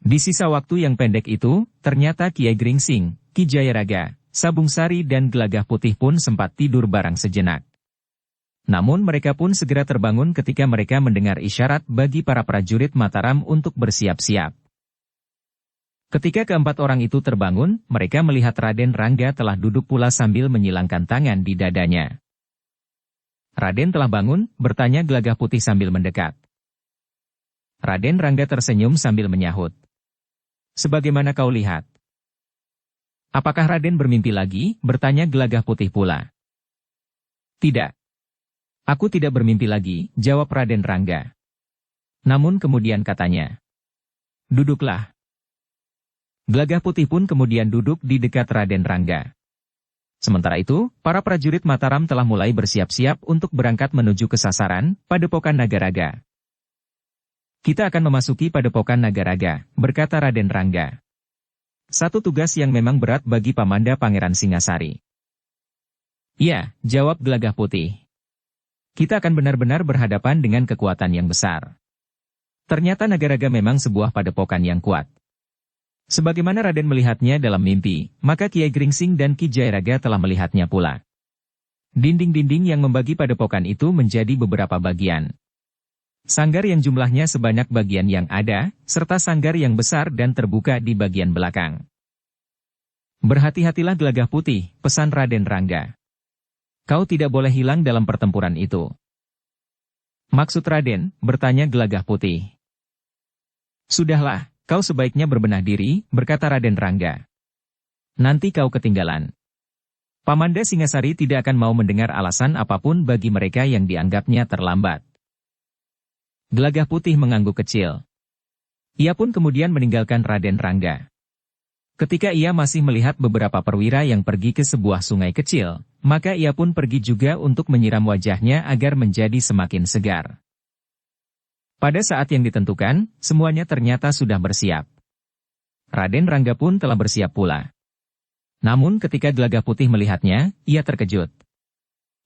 Di sisa waktu yang pendek itu, ternyata Kiai Gringsing, Ki Jayaraga, Sabung Sari dan Gelagah Putih pun sempat tidur barang sejenak. Namun mereka pun segera terbangun ketika mereka mendengar isyarat bagi para prajurit Mataram untuk bersiap-siap. Ketika keempat orang itu terbangun, mereka melihat Raden Rangga telah duduk pula sambil menyilangkan tangan di dadanya. Raden telah bangun, bertanya Gelagah Putih sambil mendekat. Raden Rangga tersenyum sambil menyahut. Sebagaimana kau lihat. Apakah Raden bermimpi lagi? Bertanya Gelagah Putih pula. Tidak. Aku tidak bermimpi lagi, jawab Raden Rangga. Namun kemudian katanya. Duduklah. Gelagah Putih pun kemudian duduk di dekat Raden Rangga. Sementara itu, para prajurit Mataram telah mulai bersiap-siap untuk berangkat menuju ke sasaran, Padepokan Nagaraga. Kita akan memasuki Padepokan Nagaraga, berkata Raden Rangga. Satu tugas yang memang berat bagi Pamanda Pangeran Singasari. Iya, jawab Gelagah Putih. Kita akan benar-benar berhadapan dengan kekuatan yang besar. Ternyata Nagaraga memang sebuah padepokan yang kuat. Sebagaimana Raden melihatnya dalam mimpi, maka Kiai Gringsing dan Ki Jayaraga telah melihatnya pula. Dinding-dinding yang membagi padepokan itu menjadi beberapa bagian. Sanggar yang jumlahnya sebanyak bagian yang ada, serta sanggar yang besar dan terbuka di bagian belakang. Berhati-hatilah Gelagah Putih, pesan Raden Rangga. Kau tidak boleh hilang dalam pertempuran itu. Maksud Raden, bertanya Gelagah Putih. Sudahlah. Kau sebaiknya berbenah diri, berkata Raden Rangga. Nanti kau ketinggalan. Pamanda Singasari tidak akan mau mendengar alasan apapun bagi mereka yang dianggapnya terlambat. Gelagah Putih mengangguk kecil. Ia pun kemudian meninggalkan Raden Rangga. Ketika ia masih melihat beberapa perwira yang pergi ke sebuah sungai kecil, maka ia pun pergi juga untuk menyiram wajahnya agar menjadi semakin segar. Pada saat yang ditentukan, semuanya ternyata sudah bersiap. Raden Rangga pun telah bersiap pula. Namun ketika Gelagah Putih melihatnya, ia terkejut.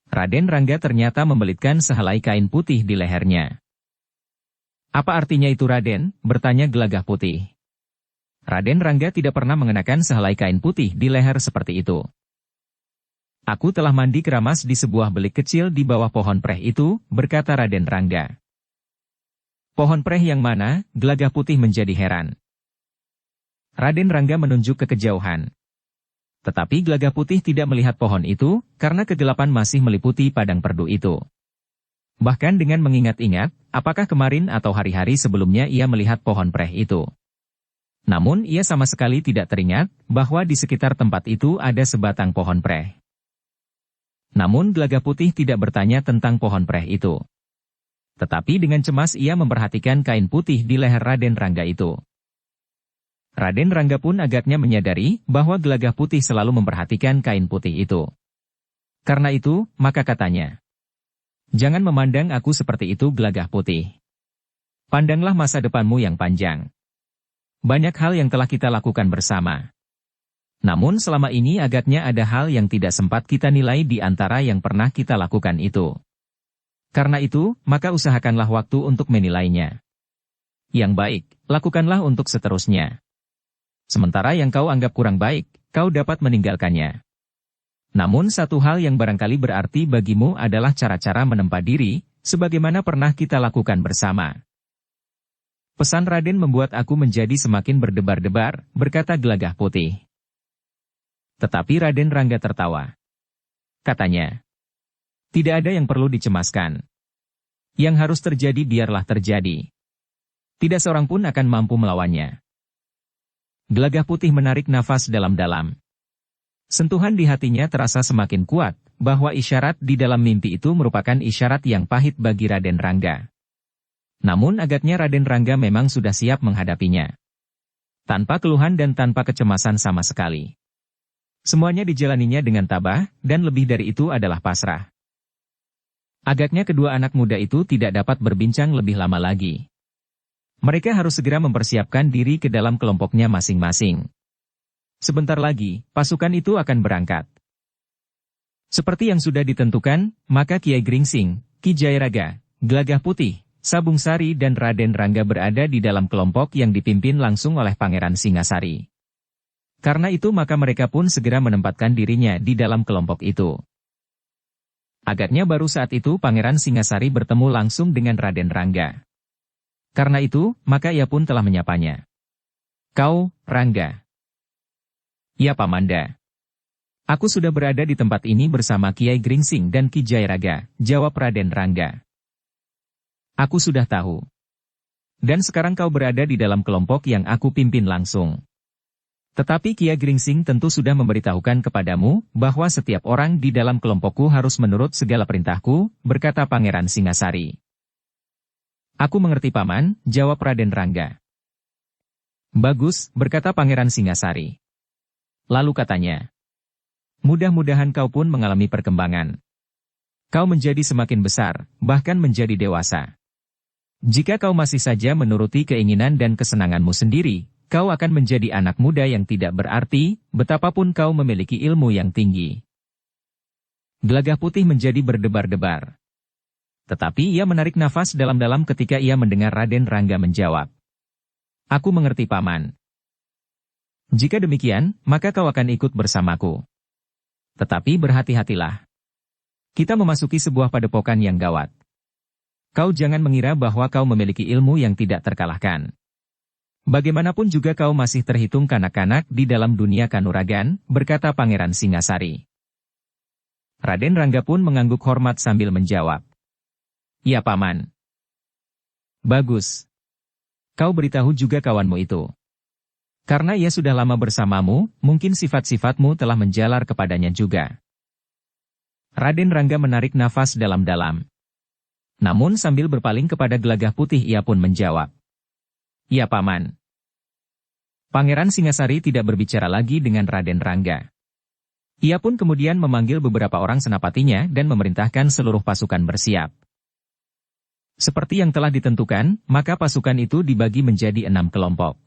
Raden Rangga ternyata membelitkan sehelai kain putih di lehernya. Apa artinya itu Raden? Bertanya Gelagah Putih. Raden Rangga tidak pernah mengenakan sehelai kain putih di leher seperti itu. Aku telah mandi keramas di sebuah belik kecil di bawah pohon preh itu, berkata Raden Rangga. Pohon preh yang mana? Gelagah Putih menjadi heran. Raden Rangga menunjuk ke kejauhan. Tetapi Gelagah Putih tidak melihat pohon itu, karena kegelapan masih meliputi padang perdu itu. Bahkan dengan mengingat-ingat, apakah kemarin atau hari-hari sebelumnya ia melihat pohon preh itu. Namun ia sama sekali tidak teringat, bahwa di sekitar tempat itu ada sebatang pohon preh. Namun Gelagah Putih tidak bertanya tentang pohon preh itu. Tetapi dengan cemas ia memperhatikan kain putih di leher Raden Rangga itu. Raden Rangga pun agaknya menyadari bahwa Gelagah Putih selalu memperhatikan kain putih itu. Karena itu, maka katanya, jangan memandang aku seperti itu Gelagah Putih. Pandanglah masa depanmu yang panjang. Banyak hal yang telah kita lakukan bersama. Namun selama ini agaknya ada hal yang tidak sempat kita nilai di antara yang pernah kita lakukan itu. Karena itu, maka usahakanlah waktu untuk menilainya. Yang baik, lakukanlah untuk seterusnya. Sementara yang kau anggap kurang baik, kau dapat meninggalkannya. Namun satu hal yang barangkali berarti bagimu adalah cara-cara menempa diri, sebagaimana pernah kita lakukan bersama. Pesan Raden membuat aku menjadi semakin berdebar-debar, berkata Gelagah Putih. Tetapi Raden Rangga tertawa. Katanya, tidak ada yang perlu dicemaskan. Yang harus terjadi biarlah terjadi. Tidak seorang pun akan mampu melawannya. Gelagah Putih menarik nafas dalam-dalam. Sentuhan di hatinya terasa semakin kuat, bahwa isyarat di dalam mimpi itu merupakan isyarat yang pahit bagi Raden Rangga. Namun agaknya Raden Rangga memang sudah siap menghadapinya. Tanpa keluhan dan tanpa kecemasan sama sekali. Semuanya dijalaninya dengan tabah, dan lebih dari itu adalah pasrah. Agaknya kedua anak muda itu tidak dapat berbincang lebih lama lagi. Mereka harus segera mempersiapkan diri ke dalam kelompoknya masing-masing. Sebentar lagi, pasukan itu akan berangkat. Seperti yang sudah ditentukan, maka Kiai Gringsing, Ki Jayaraga, Gelagah Putih, Sabung Sari dan Raden Rangga berada di dalam kelompok yang dipimpin langsung oleh Pangeran Singasari. Karena itu maka mereka pun segera menempatkan dirinya di dalam kelompok itu. Agaknya baru saat itu Pangeran Singasari bertemu langsung dengan Raden Rangga. Karena itu, maka ia pun telah menyapanya. "Kau, Rangga." "Ya Pamanda. Aku sudah berada di tempat ini bersama Kiai Gringsing dan Ki Jayaraga," jawab Raden Rangga. "Aku sudah tahu. Dan sekarang kau berada di dalam kelompok yang aku pimpin langsung. Tetapi Kiai Gringsing tentu sudah memberitahukan kepadamu bahwa setiap orang di dalam kelompokku harus menurut segala perintahku," berkata Pangeran Singasari. "Aku mengerti Paman," jawab Raden Rangga. "Bagus," berkata Pangeran Singasari. Lalu katanya, "Mudah-mudahan kau pun mengalami perkembangan. Kau menjadi semakin besar, bahkan menjadi dewasa. Jika kau masih saja menuruti keinginan dan kesenanganmu sendiri, kau akan menjadi anak muda yang tidak berarti, betapapun kau memiliki ilmu yang tinggi." Gelagah Putih menjadi berdebar-debar. Tetapi ia menarik nafas dalam-dalam ketika ia mendengar Raden Rangga menjawab, "Aku mengerti Paman. Jika demikian, maka kau akan ikut bersamaku. Tetapi berhati-hatilah. Kita memasuki sebuah padepokan yang gawat. Kau jangan mengira bahwa kau memiliki ilmu yang tidak terkalahkan. Bagaimanapun juga kau masih terhitung kanak-kanak di dalam dunia kanuragan," berkata Pangeran Singasari. Raden Rangga pun mengangguk hormat sambil menjawab, "Ya Paman." "Bagus. Kau beritahu juga kawanmu itu. Karena ia sudah lama bersamamu, mungkin sifat-sifatmu telah menjalar kepadanya juga." Raden Rangga menarik nafas dalam-dalam. Namun sambil berpaling kepada Gelagah Putih ia pun menjawab, "Ya Paman." Pangeran Singasari tidak berbicara lagi dengan Raden Rangga. Ia pun kemudian memanggil beberapa orang senapatinya dan memerintahkan seluruh pasukan bersiap. Seperti yang telah ditentukan, maka pasukan itu dibagi menjadi 6 kelompok.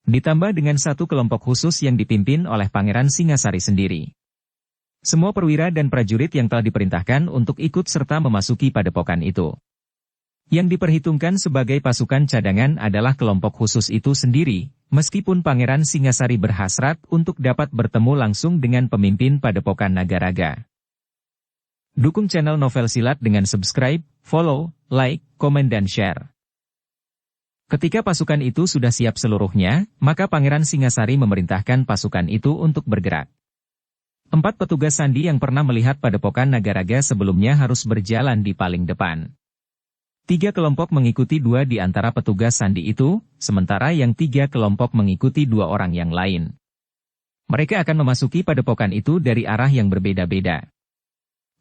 Ditambah dengan 1 kelompok khusus yang dipimpin oleh Pangeran Singasari sendiri. Semua perwira dan prajurit yang telah diperintahkan untuk ikut serta memasuki padepokan itu. Yang diperhitungkan sebagai pasukan cadangan adalah kelompok khusus itu sendiri, meskipun Pangeran Singasari berhasrat untuk dapat bertemu langsung dengan pemimpin padepokan Nagaraga. Dukung channel Novel Silat dengan subscribe, follow, like, komen dan share. Ketika pasukan itu sudah siap seluruhnya, maka Pangeran Singasari memerintahkan pasukan itu untuk bergerak. 4 petugas sandi yang pernah melihat padepokan Nagaraga sebelumnya harus berjalan di paling depan. 3 kelompok mengikuti 2 di antara petugas sandi itu, sementara yang 3 kelompok mengikuti 2 orang yang lain. Mereka akan memasuki padepokan itu dari arah yang berbeda-beda.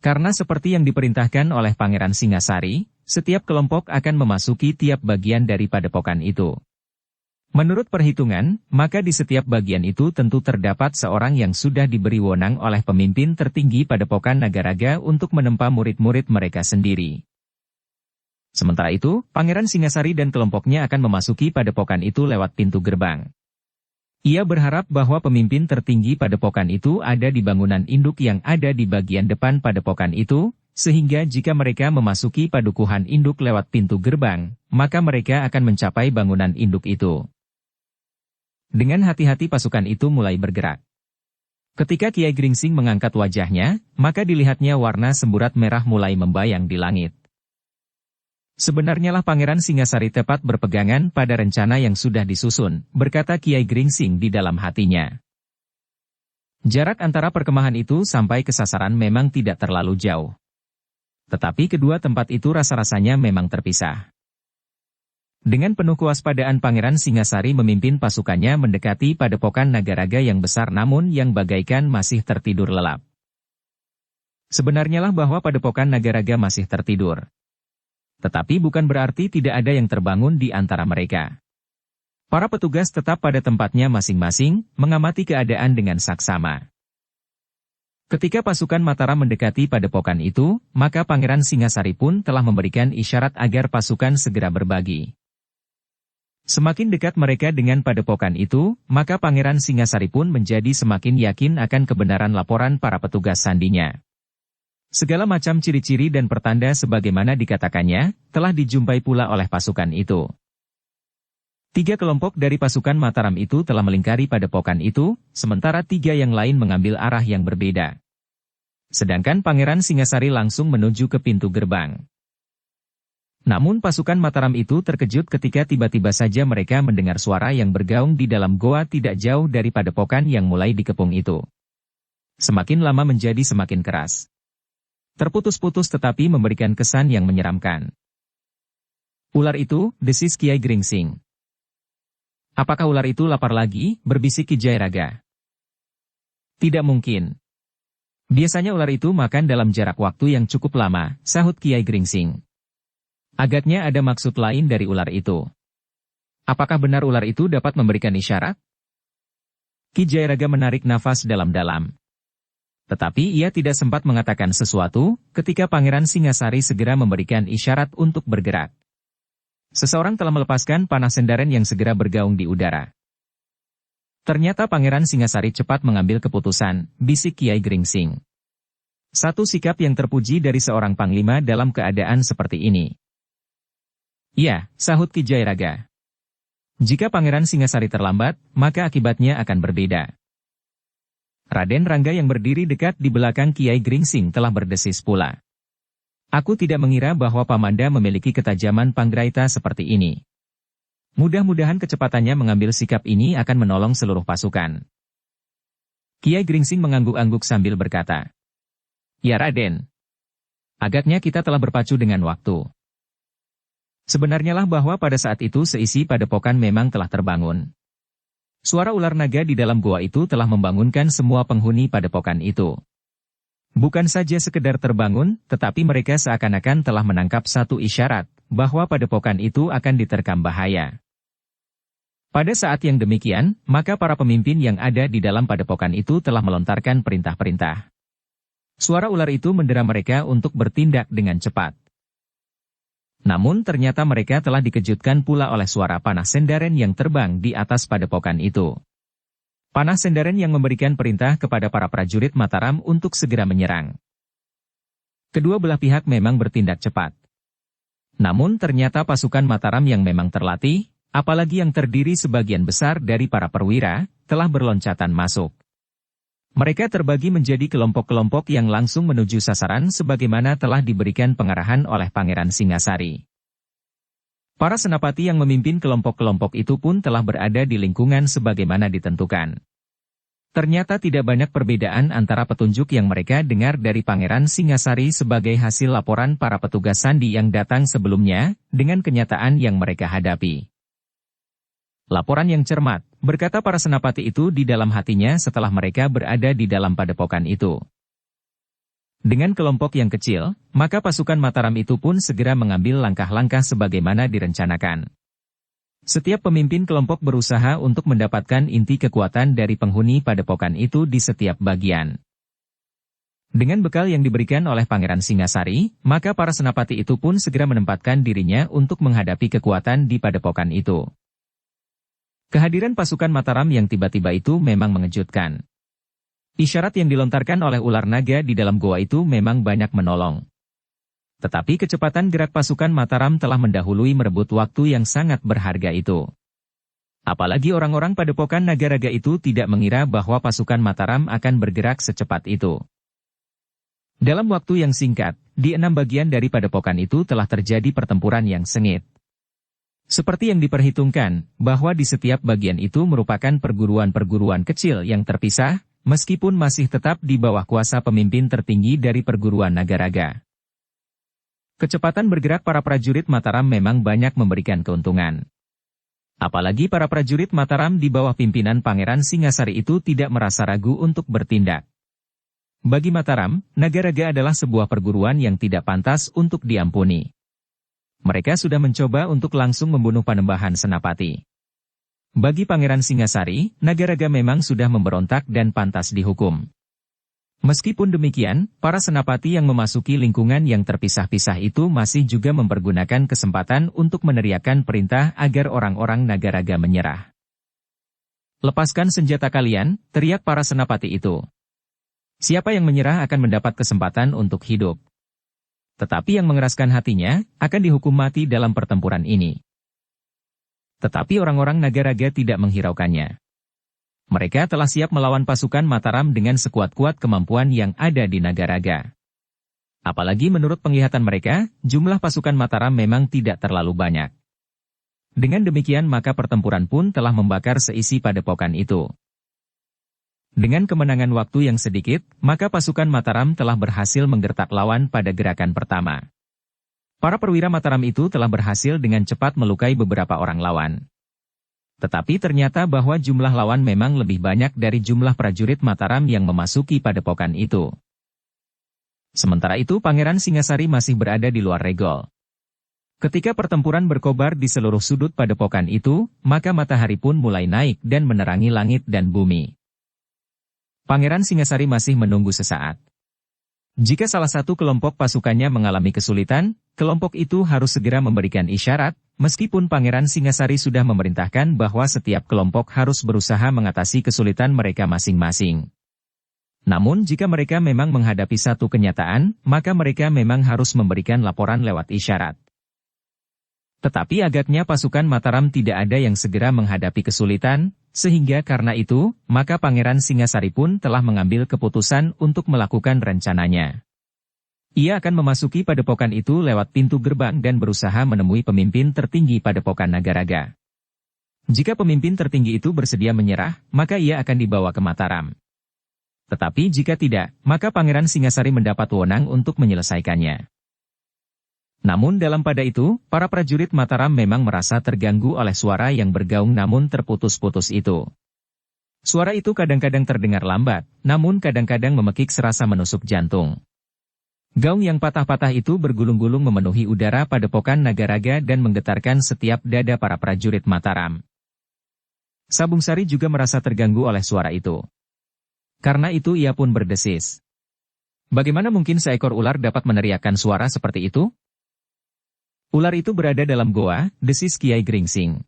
Karena seperti yang diperintahkan oleh Pangeran Singasari, setiap kelompok akan memasuki tiap bagian dari padepokan itu. Menurut perhitungan, maka di setiap bagian itu tentu terdapat seorang yang sudah diberi wewenang oleh pemimpin tertinggi padepokan Nagaraga untuk menempa murid-murid mereka sendiri. Sementara itu, Pangeran Singasari dan kelompoknya akan memasuki padepokan itu lewat pintu gerbang. Ia berharap bahwa pemimpin tertinggi padepokan itu ada di bangunan induk yang ada di bagian depan padepokan itu, sehingga jika mereka memasuki padukuhan induk lewat pintu gerbang, maka mereka akan mencapai bangunan induk itu. Dengan hati-hati pasukan itu mulai bergerak. Ketika Kiai Gringsing mengangkat wajahnya, maka dilihatnya warna semburat merah mulai membayang di langit. Sebenarnya lah Pangeran Singasari tepat berpegangan pada rencana yang sudah disusun, berkata Kiai Gringsing di dalam hatinya. Jarak antara perkemahan itu sampai ke sasaran memang tidak terlalu jauh. Tetapi kedua tempat itu rasa-rasanya memang terpisah. Dengan penuh kewaspadaan Pangeran Singasari memimpin pasukannya mendekati padepokan Nagaraga yang besar namun yang bagaikan masih tertidur lelap. Sebenarnya lah bahwa padepokan Nagaraga masih tertidur. Tetapi bukan berarti tidak ada yang terbangun di antara mereka. Para petugas tetap pada tempatnya masing-masing, mengamati keadaan dengan saksama. Ketika pasukan Mataram mendekati padepokan itu, maka Pangeran Singasari pun telah memberikan isyarat agar pasukan segera berbagi. Semakin dekat mereka dengan padepokan itu, maka Pangeran Singasari pun menjadi semakin yakin akan kebenaran laporan para petugas sandinya. Segala macam ciri-ciri dan pertanda sebagaimana dikatakannya, telah dijumpai pula oleh pasukan itu. 3 kelompok dari pasukan Mataram itu telah melingkari padepokan itu, sementara 3 yang lain mengambil arah yang berbeda. Sedangkan Pangeran Singasari langsung menuju ke pintu gerbang. Namun pasukan Mataram itu terkejut ketika tiba-tiba saja mereka mendengar suara yang bergaung di dalam goa tidak jauh dari padepokan yang mulai dikepung itu. Semakin lama menjadi semakin keras. Terputus-putus tetapi memberikan kesan yang menyeramkan. Ular itu, desis Kiai Gringsing. Apakah ular itu lapar lagi, berbisik Ki Jayaraga. Tidak mungkin. Biasanya ular itu makan dalam jarak waktu yang cukup lama, sahut Kiai Gringsing. Agaknya ada maksud lain dari ular itu. Apakah benar ular itu dapat memberikan isyarat? Ki Jayaraga menarik nafas dalam-dalam. Tetapi ia tidak sempat mengatakan sesuatu, ketika Pangeran Singasari segera memberikan isyarat untuk bergerak. Seseorang telah melepaskan panah sendaren yang segera bergaung di udara. Ternyata Pangeran Singasari cepat mengambil keputusan, bisik Kiai Gringsing. Satu sikap yang terpuji dari seorang panglima dalam keadaan seperti ini. Ya, sahut Ki Jayaraga. Jika Pangeran Singasari terlambat, maka akibatnya akan berbeda. Raden Rangga yang berdiri dekat di belakang Kiai Gringsing telah berdesis pula. Aku tidak mengira bahwa Pamanda memiliki ketajaman Panggraita seperti ini. Mudah-mudahan kecepatannya mengambil sikap ini akan menolong seluruh pasukan. Kiai Gringsing mengangguk-angguk sambil berkata, "Ya Raden. Agaknya kita telah berpacu dengan waktu." Sebenarnya lah bahwa pada saat itu seisi padepokan memang telah terbangun. Suara ular naga di dalam goa itu telah membangunkan semua penghuni padepokan itu. Bukan saja sekedar terbangun, tetapi mereka seakan-akan telah menangkap satu isyarat, bahwa padepokan itu akan diterkam bahaya. Pada saat yang demikian, maka para pemimpin yang ada di dalam padepokan itu telah melontarkan perintah-perintah. Suara ular itu mendera mereka untuk bertindak dengan cepat. Namun ternyata mereka telah dikejutkan pula oleh suara panah sendaren yang terbang di atas padepokan itu. Panah sendaren yang memberikan perintah kepada para prajurit Mataram untuk segera menyerang. Kedua belah pihak memang bertindak cepat. Namun ternyata pasukan Mataram yang memang terlatih, apalagi yang terdiri sebagian besar dari para perwira, telah berloncatan masuk. Mereka terbagi menjadi kelompok-kelompok yang langsung menuju sasaran sebagaimana telah diberikan pengarahan oleh Pangeran Singasari. Para senapati yang memimpin kelompok-kelompok itu pun telah berada di lingkungan sebagaimana ditentukan. Ternyata tidak banyak perbedaan antara petunjuk yang mereka dengar dari Pangeran Singasari sebagai hasil laporan para petugas sandi yang datang sebelumnya, dengan kenyataan yang mereka hadapi. Laporan yang cermat, berkata para senapati itu di dalam hatinya setelah mereka berada di dalam padepokan itu. Dengan kelompok yang kecil, maka pasukan Mataram itu pun segera mengambil langkah-langkah sebagaimana direncanakan. Setiap pemimpin kelompok berusaha untuk mendapatkan inti kekuatan dari penghuni padepokan itu di setiap bagian. Dengan bekal yang diberikan oleh Pangeran Singasari, maka para senapati itu pun segera menempatkan dirinya untuk menghadapi kekuatan di padepokan itu. Kehadiran pasukan Mataram yang tiba-tiba itu memang mengejutkan. Isyarat yang dilontarkan oleh ular naga di dalam goa itu memang banyak menolong. Tetapi kecepatan gerak pasukan Mataram telah mendahului merebut waktu yang sangat berharga itu. Apalagi orang-orang padepokan Nagaraga itu tidak mengira bahwa pasukan Mataram akan bergerak secepat itu. Dalam waktu yang singkat, di 6 bagian dari padepokan itu telah terjadi pertempuran yang sengit. Seperti yang diperhitungkan, bahwa di setiap bagian itu merupakan perguruan-perguruan kecil yang terpisah, meskipun masih tetap di bawah kuasa pemimpin tertinggi dari perguruan Nagaraga. Kecepatan bergerak para prajurit Mataram memang banyak memberikan keuntungan. Apalagi para prajurit Mataram di bawah pimpinan Pangeran Singasari itu tidak merasa ragu untuk bertindak. Bagi Mataram, Nagaraga adalah sebuah perguruan yang tidak pantas untuk diampuni. Mereka sudah mencoba untuk langsung membunuh Panembahan Senapati. Bagi Pangeran Singasari, Nagaraga memang sudah memberontak dan pantas dihukum. Meskipun demikian, para senapati yang memasuki lingkungan yang terpisah-pisah itu masih juga mempergunakan kesempatan untuk meneriakkan perintah agar orang-orang Nagaraga menyerah. "Lepaskan senjata kalian," teriak para senapati itu. "Siapa yang menyerah akan mendapat kesempatan untuk hidup. Tetapi yang mengeraskan hatinya, akan dihukum mati dalam pertempuran ini." Tetapi orang-orang Nagaraga tidak menghiraukannya. Mereka telah siap melawan pasukan Mataram dengan sekuat-kuat kemampuan yang ada di Nagaraga. Apalagi menurut penglihatan mereka, jumlah pasukan Mataram memang tidak terlalu banyak. Dengan demikian maka pertempuran pun telah membakar seisi padepokan itu. Dengan kemenangan waktu yang sedikit, maka pasukan Mataram telah berhasil menggertak lawan pada gerakan pertama. Para perwira Mataram itu telah berhasil dengan cepat melukai beberapa orang lawan. Tetapi ternyata bahwa jumlah lawan memang lebih banyak dari jumlah prajurit Mataram yang memasuki padepokan itu. Sementara itu Pangeran Singasari masih berada di luar regol. Ketika pertempuran berkobar di seluruh sudut padepokan itu, maka matahari pun mulai naik dan menerangi langit dan bumi. Pangeran Singasari masih menunggu sesaat. Jika salah satu kelompok pasukannya mengalami kesulitan, kelompok itu harus segera memberikan isyarat, meskipun Pangeran Singasari sudah memerintahkan bahwa setiap kelompok harus berusaha mengatasi kesulitan mereka masing-masing. Namun jika mereka memang menghadapi satu kenyataan, maka mereka memang harus memberikan laporan lewat isyarat. Tetapi agaknya pasukan Mataram tidak ada yang segera menghadapi kesulitan, sehingga karena itu, maka Pangeran Singasari pun telah mengambil keputusan untuk melakukan rencananya. Ia akan memasuki padepokan itu lewat pintu gerbang dan berusaha menemui pemimpin tertinggi padepokan Nagaraga. Jika pemimpin tertinggi itu bersedia menyerah, maka ia akan dibawa ke Mataram. Tetapi jika tidak, maka Pangeran Singasari mendapat wewenang untuk menyelesaikannya. Namun dalam pada itu, para prajurit Mataram memang merasa terganggu oleh suara yang bergaung namun terputus-putus itu. Suara itu kadang-kadang terdengar lambat, namun kadang-kadang memekik serasa menusuk jantung. Gaung yang patah-patah itu bergulung-gulung memenuhi udara padepokan Nagaraga dan menggetarkan setiap dada para prajurit Mataram. Sabung Sari juga merasa terganggu oleh suara itu. Karena itu ia pun berdesis. Bagaimana mungkin seekor ular dapat meneriakkan suara seperti itu? Ular itu berada dalam goa, desis Kiai Gringsing.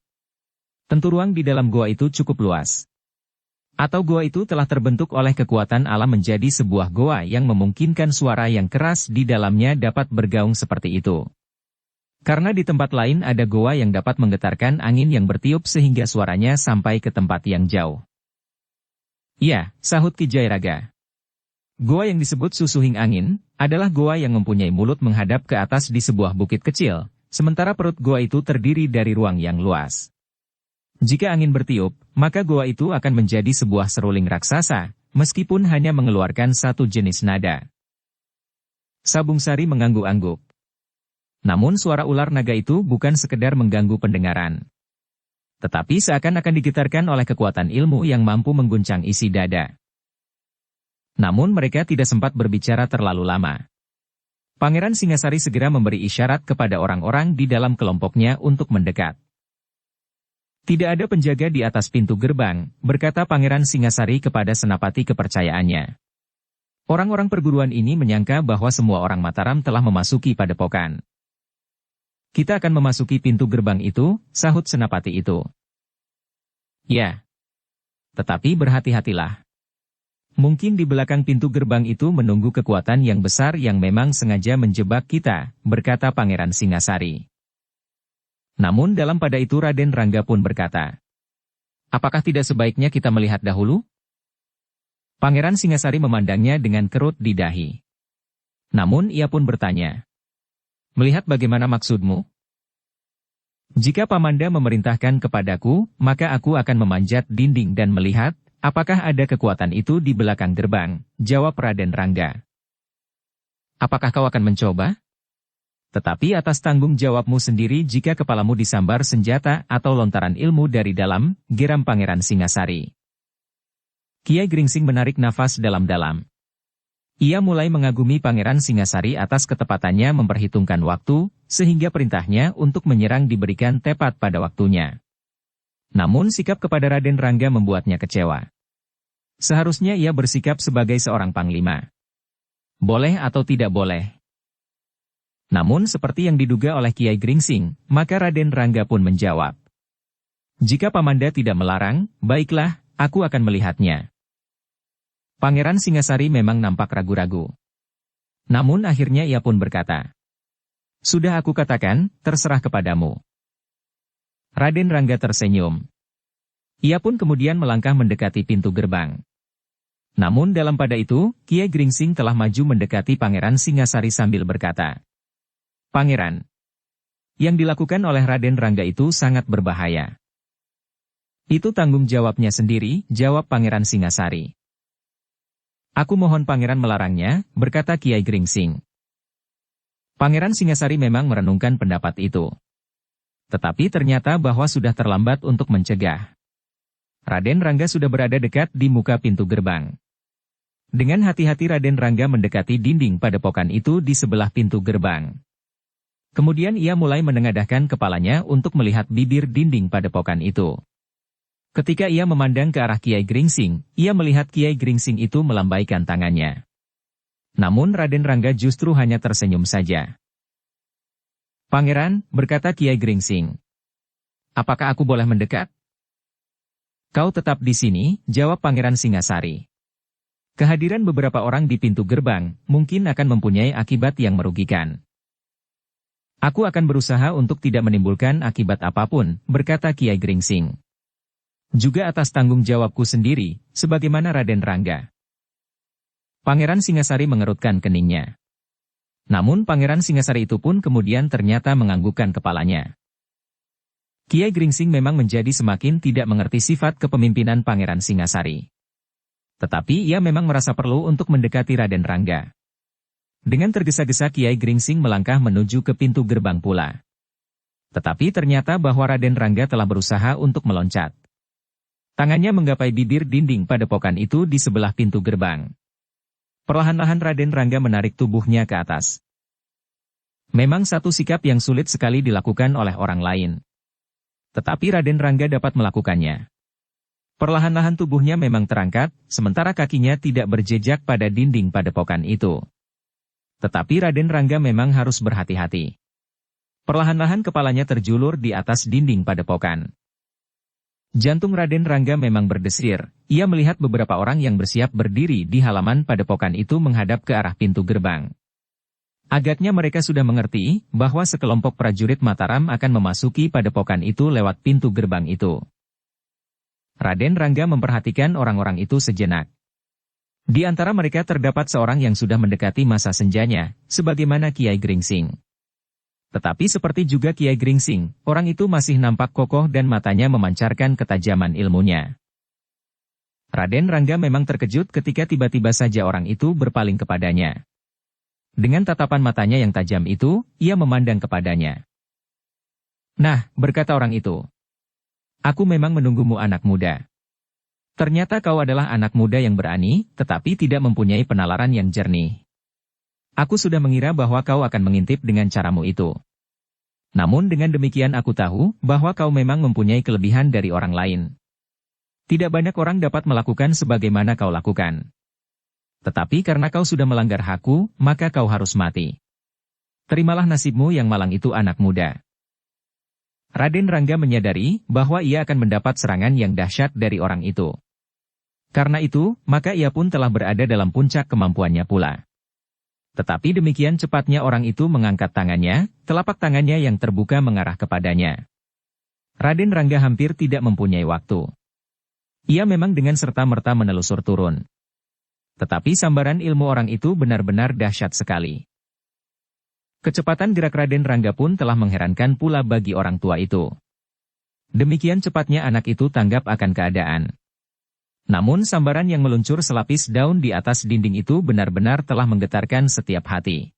Tentu ruang di dalam goa itu cukup luas. Atau goa itu telah terbentuk oleh kekuatan alam menjadi sebuah goa yang memungkinkan suara yang keras di dalamnya dapat bergaung seperti itu. Karena di tempat lain ada goa yang dapat menggetarkan angin yang bertiup sehingga suaranya sampai ke tempat yang jauh. Ya, sahut Ki Jairaga. Goa yang disebut Susuhing Angin, adalah goa yang mempunyai mulut menghadap ke atas di sebuah bukit kecil, sementara perut goa itu terdiri dari ruang yang luas. Jika angin bertiup, maka goa itu akan menjadi sebuah seruling raksasa, meskipun hanya mengeluarkan satu jenis nada. Sabung Sari mengangguk-angguk. Namun suara ular naga itu bukan sekedar mengganggu pendengaran. Tetapi seakan-akan digetarkan oleh kekuatan ilmu yang mampu mengguncang isi dada. Namun mereka tidak sempat berbicara terlalu lama. Pangeran Singasari segera memberi isyarat kepada orang-orang di dalam kelompoknya untuk mendekat. Tidak ada penjaga di atas pintu gerbang, berkata Pangeran Singasari kepada senapati kepercayaannya. Orang-orang perguruan ini menyangka bahwa semua orang Mataram telah memasuki padepokan. Kita akan memasuki pintu gerbang itu, sahut senapati itu. Ya. Tetapi berhati-hatilah. Mungkin di belakang pintu gerbang itu menunggu kekuatan yang besar yang memang sengaja menjebak kita, berkata Pangeran Singasari. Namun dalam pada itu Raden Rangga pun berkata, apakah tidak sebaiknya kita melihat dahulu? Pangeran Singasari memandangnya dengan kerut di dahi. Namun ia pun bertanya, melihat bagaimana maksudmu? Jika Pamanda memerintahkan kepadaku, maka aku akan memanjat dinding dan melihat, apakah ada kekuatan itu di belakang gerbang, jawab Raden Rangga. Apakah kau akan mencoba? Tetapi atas tanggung jawabmu sendiri jika kepalamu disambar senjata atau lontaran ilmu dari dalam, geram Pangeran Singasari. Kiai Gringsing menarik nafas dalam-dalam. Ia mulai mengagumi Pangeran Singasari atas ketepatannya memperhitungkan waktu, sehingga perintahnya untuk menyerang diberikan tepat pada waktunya. Namun sikap kepada Raden Rangga membuatnya kecewa. Seharusnya ia bersikap sebagai seorang panglima. Boleh atau tidak boleh? Namun seperti yang diduga oleh Kiai Gringsing, maka Raden Rangga pun menjawab. Jika Pamanda tidak melarang, baiklah, aku akan melihatnya. Pangeran Singasari memang nampak ragu-ragu. Namun akhirnya ia pun berkata, sudah aku katakan, terserah kepadamu. Raden Rangga tersenyum. Ia pun kemudian melangkah mendekati pintu gerbang. Namun dalam pada itu, Kiai Gringsing telah maju mendekati Pangeran Singasari sambil berkata, Pangeran, yang dilakukan oleh Raden Rangga itu sangat berbahaya. Itu tanggung jawabnya sendiri, jawab Pangeran Singasari. Aku mohon Pangeran melarangnya, berkata Kiai Gringsing. Pangeran Singasari memang merenungkan pendapat itu. Tetapi ternyata bahwa sudah terlambat untuk mencegah. Raden Rangga sudah berada dekat di muka pintu gerbang. Dengan hati-hati Raden Rangga mendekati dinding padepokan itu di sebelah pintu gerbang. Kemudian ia mulai menengadahkan kepalanya untuk melihat bibir dinding padepokan itu. Ketika ia memandang ke arah Kiai Gringsing, ia melihat Kiai Gringsing itu melambaikan tangannya. Namun Raden Rangga justru hanya tersenyum saja. Pangeran, berkata Kiai Gringsing. Apakah aku boleh mendekat? Kau tetap di sini, jawab Pangeran Singasari. Kehadiran beberapa orang di pintu gerbang, mungkin akan mempunyai akibat yang merugikan. Aku akan berusaha untuk tidak menimbulkan akibat apapun, berkata Kiai Gringsing. Juga atas tanggung jawabku sendiri, sebagaimana Raden Rangga. Pangeran Singasari mengerutkan keningnya. Namun Pangeran Singasari itu pun kemudian ternyata menganggukkan kepalanya. Kiai Gringsing memang menjadi semakin tidak mengerti sifat kepemimpinan Pangeran Singasari. Tetapi ia memang merasa perlu untuk mendekati Raden Rangga. Dengan tergesa-gesa Kiai Gringsing melangkah menuju ke pintu gerbang pula. Tetapi ternyata bahwa Raden Rangga telah berusaha untuk meloncat. Tangannya menggapai bibir dinding padepokan itu di sebelah pintu gerbang. Perlahan-lahan Raden Rangga menarik tubuhnya ke atas. Memang satu sikap yang sulit sekali dilakukan oleh orang lain. Tetapi Raden Rangga dapat melakukannya. Perlahan-lahan tubuhnya memang terangkat, sementara kakinya tidak berjejak pada dinding padepokan itu. Tetapi Raden Rangga memang harus berhati-hati. Perlahan-lahan kepalanya terjulur di atas dinding padepokan. Jantung Raden Rangga memang berdesir, ia melihat beberapa orang yang bersiap berdiri di halaman padepokan itu menghadap ke arah pintu gerbang. Agaknya mereka sudah mengerti bahwa sekelompok prajurit Mataram akan memasuki padepokan itu lewat pintu gerbang itu. Raden Rangga memperhatikan orang-orang itu sejenak. Di antara mereka terdapat seorang yang sudah mendekati masa senjanya, sebagaimana Kiai Gringsing. Tetapi seperti juga Kiai Gringsing, orang itu masih nampak kokoh dan matanya memancarkan ketajaman ilmunya. Raden Rangga memang terkejut ketika tiba-tiba saja orang itu berpaling kepadanya. Dengan tatapan matanya yang tajam itu, ia memandang kepadanya. Nah, berkata orang itu. Aku memang menunggumu anak muda. Ternyata kau adalah anak muda yang berani, tetapi tidak mempunyai penalaran yang jernih. Aku sudah mengira bahwa kau akan mengintip dengan caramu itu. Namun dengan demikian aku tahu bahwa kau memang mempunyai kelebihan dari orang lain. Tidak banyak orang dapat melakukan sebagaimana kau lakukan. Tetapi karena kau sudah melanggar hakku, maka kau harus mati. Terimalah nasibmu yang malang itu anak muda. Raden Rangga menyadari bahwa ia akan mendapat serangan yang dahsyat dari orang itu. Karena itu, maka ia pun telah berada dalam puncak kemampuannya pula. Tetapi demikian cepatnya orang itu mengangkat tangannya, telapak tangannya yang terbuka mengarah kepadanya. Raden Rangga hampir tidak mempunyai waktu. Ia memang dengan serta-merta menelusur turun. Tetapi sambaran ilmu orang itu benar-benar dahsyat sekali. Kecepatan gerak Raden Rangga pun telah mengherankan pula bagi orang tua itu. Demikian cepatnya anak itu tanggap akan keadaan. Namun sambaran yang meluncur selapis daun di atas dinding itu benar-benar telah menggetarkan setiap hati.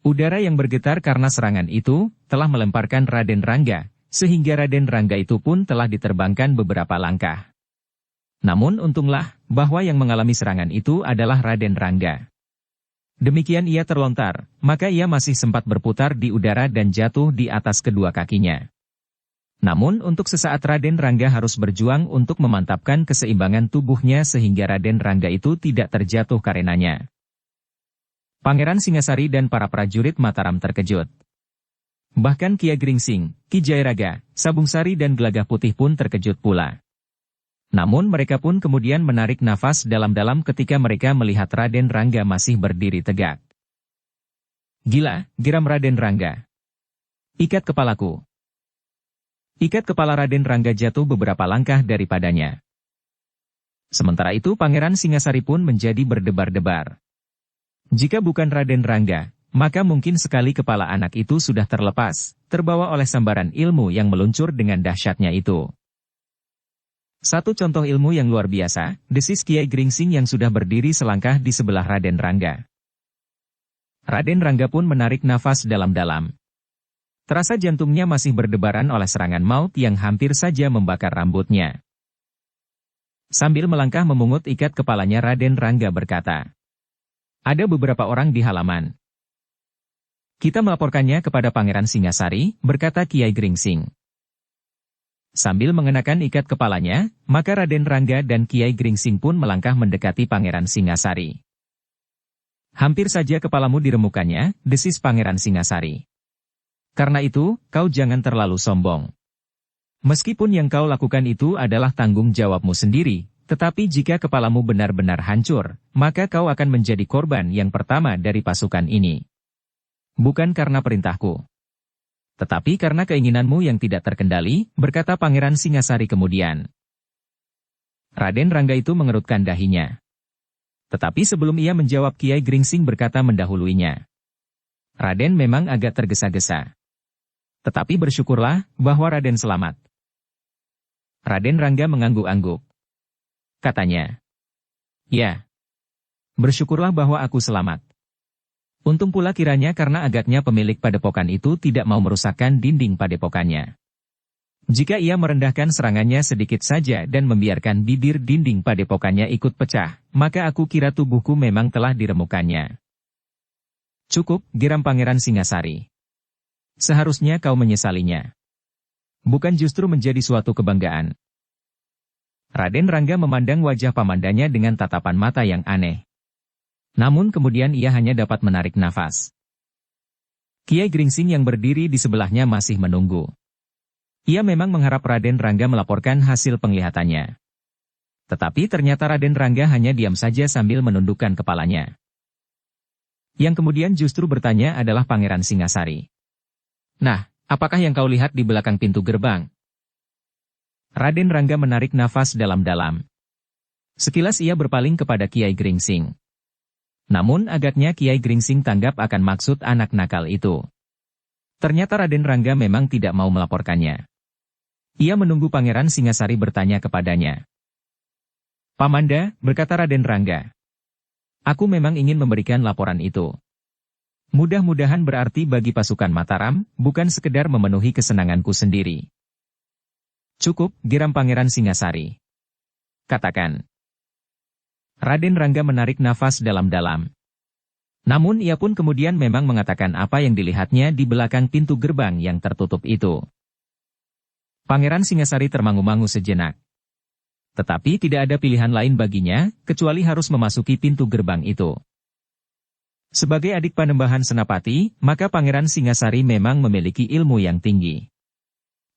Udara yang bergetar karena serangan itu, telah melemparkan Raden Rangga, sehingga Raden Rangga itu pun telah diterbangkan beberapa langkah. Namun untunglah, bahwa yang mengalami serangan itu adalah Raden Rangga. Demikian ia terlontar, maka ia masih sempat berputar di udara dan jatuh di atas kedua kakinya. Namun untuk sesaat Raden Rangga harus berjuang untuk memantapkan keseimbangan tubuhnya sehingga Raden Rangga itu tidak terjatuh karenanya. Pangeran Singasari dan para prajurit Mataram terkejut. Bahkan Kiai Gringsing, Ki Jayaraga, Sabungsari dan Gelagah Putih pun terkejut pula. Namun mereka pun kemudian menarik nafas dalam-dalam ketika mereka melihat Raden Rangga masih berdiri tegak. "Gila," geram Raden Rangga. "Ikat kepalaku." Ikat kepala Raden Rangga jatuh beberapa langkah daripadanya. Sementara itu Pangeran Singasari pun menjadi berdebar-debar. Jika bukan Raden Rangga, maka mungkin sekali kepala anak itu sudah terlepas, terbawa oleh sambaran ilmu yang meluncur dengan dahsyatnya itu. Satu contoh ilmu yang luar biasa, desis Kiai Gringsing yang sudah berdiri selangkah di sebelah Raden Rangga. Raden Rangga pun menarik nafas dalam-dalam. Terasa jantungnya masih berdebaran oleh serangan maut yang hampir saja membakar rambutnya. Sambil melangkah memungut ikat kepalanya Raden Rangga berkata, "Ada beberapa orang di halaman. Kita melaporkannya kepada Pangeran Singasari," berkata Kiai Gringsing. Sambil mengenakan ikat kepalanya, maka Raden Rangga dan Kiai Gringsing pun melangkah mendekati Pangeran Singasari. "Hampir saja kepalamu diremukannya," desis Pangeran Singasari. "Karena itu, kau jangan terlalu sombong. Meskipun yang kau lakukan itu adalah tanggung jawabmu sendiri, tetapi jika kepalamu benar-benar hancur, maka kau akan menjadi korban yang pertama dari pasukan ini. Bukan karena perintahku, tetapi karena keinginanmu yang tidak terkendali," berkata Pangeran Singasari kemudian. Raden Rangga itu mengerutkan dahinya. Tetapi sebelum ia menjawab Kiai Gringsing berkata mendahuluinya. Raden memang agak tergesa-gesa. Tetapi bersyukurlah bahwa Raden selamat. Raden Rangga mengangguk-angguk. Katanya, "Ya, bersyukurlah bahwa aku selamat. Untung pula kiranya karena agaknya pemilik padepokan itu tidak mau merusakkan dinding padepokannya. Jika ia merendahkan serangannya sedikit saja dan membiarkan bibir dinding padepokannya ikut pecah, maka aku kira tubuhku memang telah diremukannya." "Cukup," geram Pangeran Singasari. "Seharusnya kau menyesalinya. Bukan justru menjadi suatu kebanggaan." Raden Rangga memandang wajah pamandanya dengan tatapan mata yang aneh. Namun kemudian ia hanya dapat menarik nafas. Kiai Gringsing yang berdiri di sebelahnya masih menunggu. Ia memang mengharap Raden Rangga melaporkan hasil penglihatannya. Tetapi ternyata Raden Rangga hanya diam saja sambil menundukkan kepalanya. Yang kemudian justru bertanya adalah Pangeran Singasari. "Nah, apakah yang kau lihat di belakang pintu gerbang?" Raden Rangga menarik nafas dalam-dalam. Sekilas ia berpaling kepada Kiai Gringsing. Namun agaknya Kiai Gringsing tanggap akan maksud anak nakal itu. Ternyata Raden Rangga memang tidak mau melaporkannya. Ia menunggu Pangeran Singasari bertanya kepadanya. "Pamanda," berkata Raden Rangga. "Aku memang ingin memberikan laporan itu. Mudah-mudahan berarti bagi pasukan Mataram, bukan sekedar memenuhi kesenanganku sendiri." "Cukup," geram Pangeran Singasari. "Katakan." Raden Rangga menarik nafas dalam-dalam. Namun ia pun kemudian memang mengatakan apa yang dilihatnya di belakang pintu gerbang yang tertutup itu. Pangeran Singasari termangu-mangu sejenak. Tetapi tidak ada pilihan lain baginya, kecuali harus memasuki pintu gerbang itu. Sebagai adik Panembahan Senapati, maka Pangeran Singasari memang memiliki ilmu yang tinggi.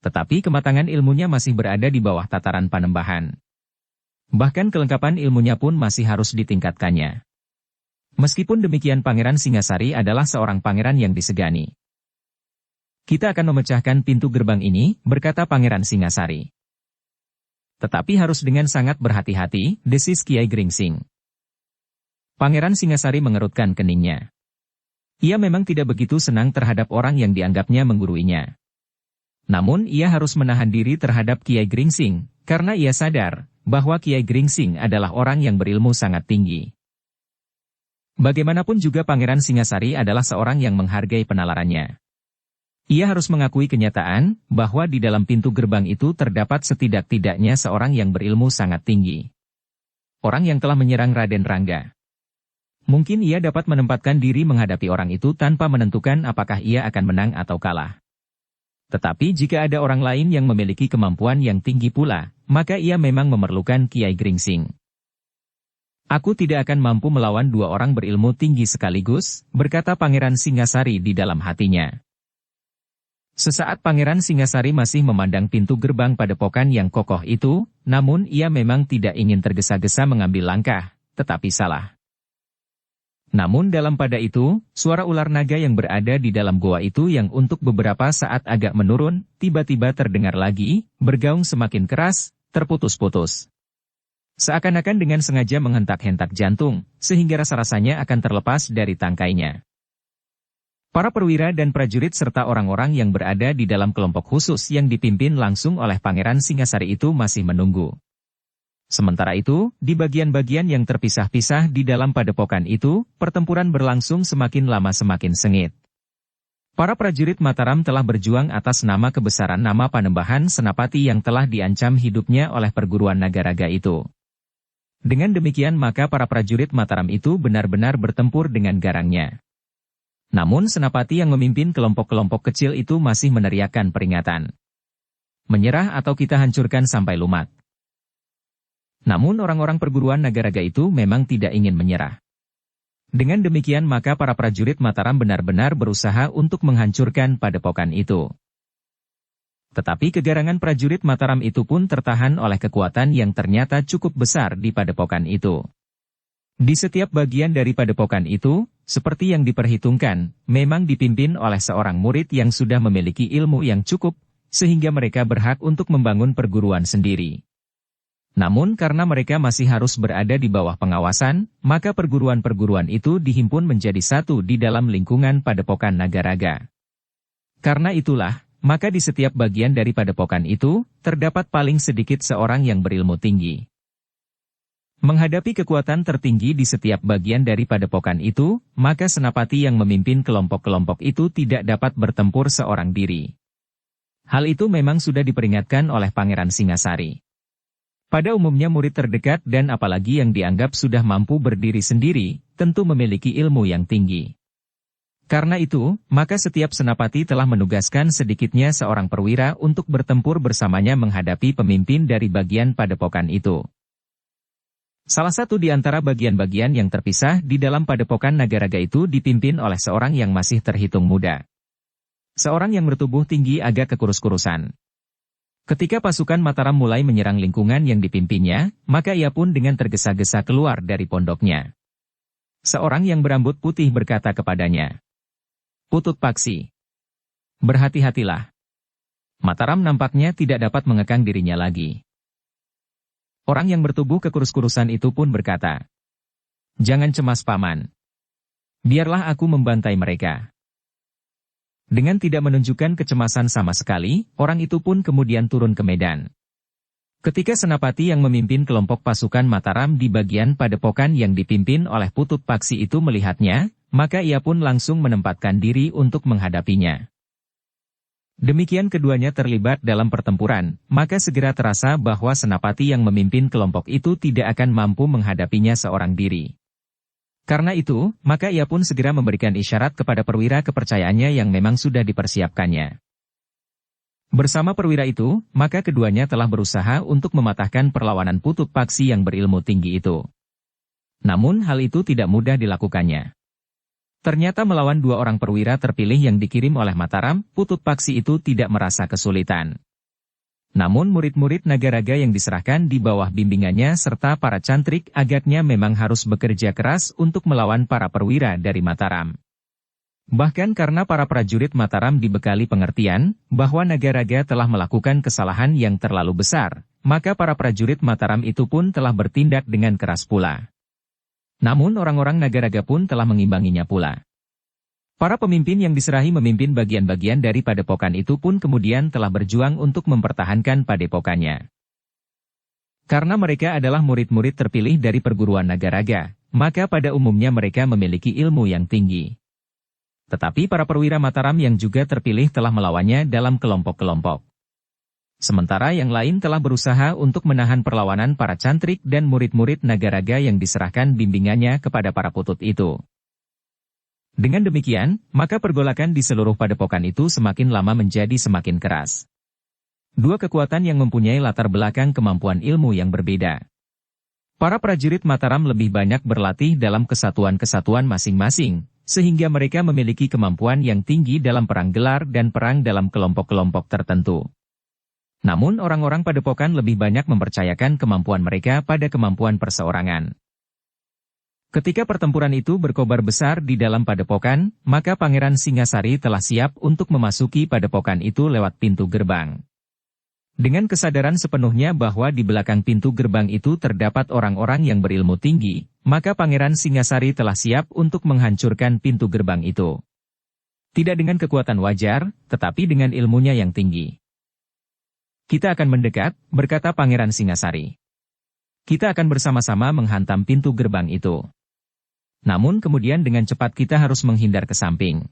Tetapi kematangan ilmunya masih berada di bawah tataran Panembahan. Bahkan kelengkapan ilmunya pun masih harus ditingkatkannya. Meskipun demikian Pangeran Singasari adalah seorang pangeran yang disegani. "Kita akan memecahkan pintu gerbang ini," berkata Pangeran Singasari. "Tetapi harus dengan sangat berhati-hati," desis Kiai Gringsing. Pangeran Singasari mengerutkan keningnya. Ia memang tidak begitu senang terhadap orang yang dianggapnya mengguruinya. Namun ia harus menahan diri terhadap Kiai Gringsing, karena ia sadar bahwa Kiai Gringsing adalah orang yang berilmu sangat tinggi. Bagaimanapun juga Pangeran Singasari adalah seorang yang menghargai penalarannya. Ia harus mengakui kenyataan bahwa di dalam pintu gerbang itu terdapat setidak-tidaknya seorang yang berilmu sangat tinggi. Orang yang telah menyerang Raden Rangga. Mungkin ia dapat menempatkan diri menghadapi orang itu tanpa menentukan apakah ia akan menang atau kalah. Tetapi jika ada orang lain yang memiliki kemampuan yang tinggi pula, maka ia memang memerlukan Kiai Gringsing. Aku tidak akan mampu melawan dua orang berilmu tinggi sekaligus, berkata Pangeran Singasari di dalam hatinya. Sesaat Pangeran Singasari masih memandang pintu gerbang padepokan yang kokoh itu, namun ia memang tidak ingin tergesa-gesa mengambil langkah, tetapi salah. Namun dalam pada itu, suara ular naga yang berada di dalam goa itu yang untuk beberapa saat agak menurun, tiba-tiba terdengar lagi, bergaung semakin keras, terputus-putus. Seakan-akan dengan sengaja menghentak-hentak jantung, sehingga rasa-rasanya akan terlepas dari tangkainya. Para perwira dan prajurit serta orang-orang yang berada di dalam kelompok khusus yang dipimpin langsung oleh Pangeran Singasari itu masih menunggu. Sementara itu, di bagian-bagian yang terpisah-pisah di dalam padepokan itu, pertempuran berlangsung semakin lama semakin sengit. Para prajurit Mataram telah berjuang atas nama kebesaran nama Panembahan Senapati yang telah diancam hidupnya oleh perguruan Nagaraga itu. Dengan demikian maka para prajurit Mataram itu benar-benar bertempur dengan garangnya. Namun Senapati yang memimpin kelompok-kelompok kecil itu masih meneriakkan peringatan. Menyerah atau kita hancurkan sampai lumat. Namun orang-orang perguruan Nagaraga itu memang tidak ingin menyerah. Dengan demikian maka para prajurit Mataram benar-benar berusaha untuk menghancurkan padepokan itu. Tetapi kegarangan prajurit Mataram itu pun tertahan oleh kekuatan yang ternyata cukup besar di padepokan itu. Di setiap bagian dari padepokan itu, seperti yang diperhitungkan, memang dipimpin oleh seorang murid yang sudah memiliki ilmu yang cukup, sehingga mereka berhak untuk membangun perguruan sendiri. Namun karena mereka masih harus berada di bawah pengawasan, maka perguruan-perguruan itu dihimpun menjadi satu di dalam lingkungan padepokan Nagaraga. Karena itulah, maka di setiap bagian dari padepokan itu, terdapat paling sedikit seorang yang berilmu tinggi. Menghadapi kekuatan tertinggi di setiap bagian dari padepokan itu, maka Senapati yang memimpin kelompok-kelompok itu tidak dapat bertempur seorang diri. Hal itu memang sudah diperingatkan oleh Pangeran Singasari. Pada umumnya murid terdekat dan apalagi yang dianggap sudah mampu berdiri sendiri, tentu memiliki ilmu yang tinggi. Karena itu, maka setiap senapati telah menugaskan sedikitnya seorang perwira untuk bertempur bersamanya menghadapi pemimpin dari bagian padepokan itu. Salah satu di antara bagian-bagian yang terpisah di dalam padepokan Nagaraga itu dipimpin oleh seorang yang masih terhitung muda. Seorang yang bertubuh tinggi agak kekurus-kurusan. Ketika pasukan Mataram mulai menyerang lingkungan yang dipimpinnya, maka ia pun dengan tergesa-gesa keluar dari pondoknya. Seorang yang berambut putih berkata kepadanya, "Putut Paksi, berhati-hatilah." Mataram nampaknya tidak dapat mengekang dirinya lagi. Orang yang bertubuh kekurus-kurusan itu pun berkata, "Jangan cemas Paman. Biarlah aku membantai mereka." Dengan tidak menunjukkan kecemasan sama sekali, orang itu pun kemudian turun ke medan. Ketika senapati yang memimpin kelompok pasukan Mataram di bagian padepokan yang dipimpin oleh Putut Paksi itu melihatnya, maka ia pun langsung menempatkan diri untuk menghadapinya. Demikian keduanya terlibat dalam pertempuran, maka segera terasa bahwa senapati yang memimpin kelompok itu tidak akan mampu menghadapinya seorang diri. Karena itu, maka ia pun segera memberikan isyarat kepada perwira kepercayaannya yang memang sudah dipersiapkannya. Bersama perwira itu, maka keduanya telah berusaha untuk mematahkan perlawanan Putut Paksi yang berilmu tinggi itu. Namun hal itu tidak mudah dilakukannya. Ternyata melawan dua orang perwira terpilih yang dikirim oleh Mataram, Putut Paksi itu tidak merasa kesulitan. Namun murid-murid Nagaraga yang diserahkan di bawah bimbingannya serta para cantrik agaknya memang harus bekerja keras untuk melawan para perwira dari Mataram. Bahkan karena para prajurit Mataram dibekali pengertian bahwa Nagaraga telah melakukan kesalahan yang terlalu besar, maka para prajurit Mataram itu pun telah bertindak dengan keras pula. Namun orang-orang Nagaraga pun telah mengimbanginya pula. Para pemimpin yang diserahi memimpin bagian-bagian dari padepokan itu pun kemudian telah berjuang untuk mempertahankan padepokannya. Karena mereka adalah murid-murid terpilih dari perguruan Nagaraga, maka pada umumnya mereka memiliki ilmu yang tinggi. Tetapi para perwira Mataram yang juga terpilih telah melawannya dalam kelompok-kelompok. Sementara yang lain telah berusaha untuk menahan perlawanan para cantrik dan murid-murid Nagaraga yang diserahkan bimbingannya kepada para putut itu. Dengan demikian, maka pergolakan di seluruh padepokan itu semakin lama menjadi semakin keras. Dua kekuatan yang mempunyai latar belakang kemampuan ilmu yang berbeda. Para prajurit Mataram lebih banyak berlatih dalam kesatuan-kesatuan masing-masing, sehingga mereka memiliki kemampuan yang tinggi dalam perang gelar dan perang dalam kelompok-kelompok tertentu. Namun orang-orang padepokan lebih banyak mempercayakan kemampuan mereka pada kemampuan perseorangan. Ketika pertempuran itu berkobar besar di dalam padepokan, maka Pangeran Singasari telah siap untuk memasuki padepokan itu lewat pintu gerbang. Dengan kesadaran sepenuhnya bahwa di belakang pintu gerbang itu terdapat orang-orang yang berilmu tinggi, maka Pangeran Singasari telah siap untuk menghancurkan pintu gerbang itu. Tidak dengan kekuatan wajar, tetapi dengan ilmunya yang tinggi. Kita akan mendekat, berkata Pangeran Singasari. Kita akan bersama-sama menghantam pintu gerbang itu. Namun kemudian dengan cepat kita harus menghindar ke samping.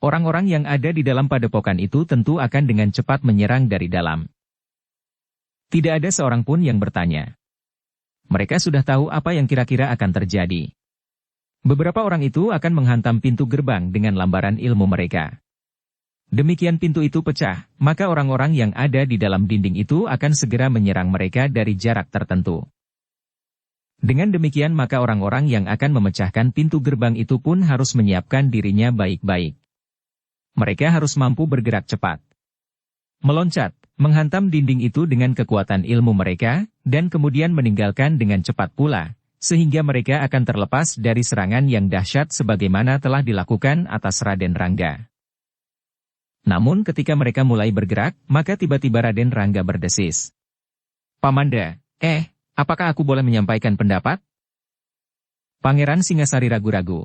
Orang-orang yang ada di dalam padepokan itu tentu akan dengan cepat menyerang dari dalam. Tidak ada seorang pun yang bertanya. Mereka sudah tahu apa yang kira-kira akan terjadi. Beberapa orang itu akan menghantam pintu gerbang dengan lambaran ilmu mereka. Demikian pintu itu pecah, maka orang-orang yang ada di dalam dinding itu akan segera menyerang mereka dari jarak tertentu. Dengan demikian maka orang-orang yang akan memecahkan pintu gerbang itu pun harus menyiapkan dirinya baik-baik. Mereka harus mampu bergerak cepat. Meloncat, menghantam dinding itu dengan kekuatan ilmu mereka, dan kemudian meninggalkan dengan cepat pula, sehingga mereka akan terlepas dari serangan yang dahsyat sebagaimana telah dilakukan atas Raden Rangga. Namun ketika mereka mulai bergerak, maka tiba-tiba Raden Rangga berdesis. Pamanda, apakah aku boleh menyampaikan pendapat? Pangeran Singasari ragu-ragu.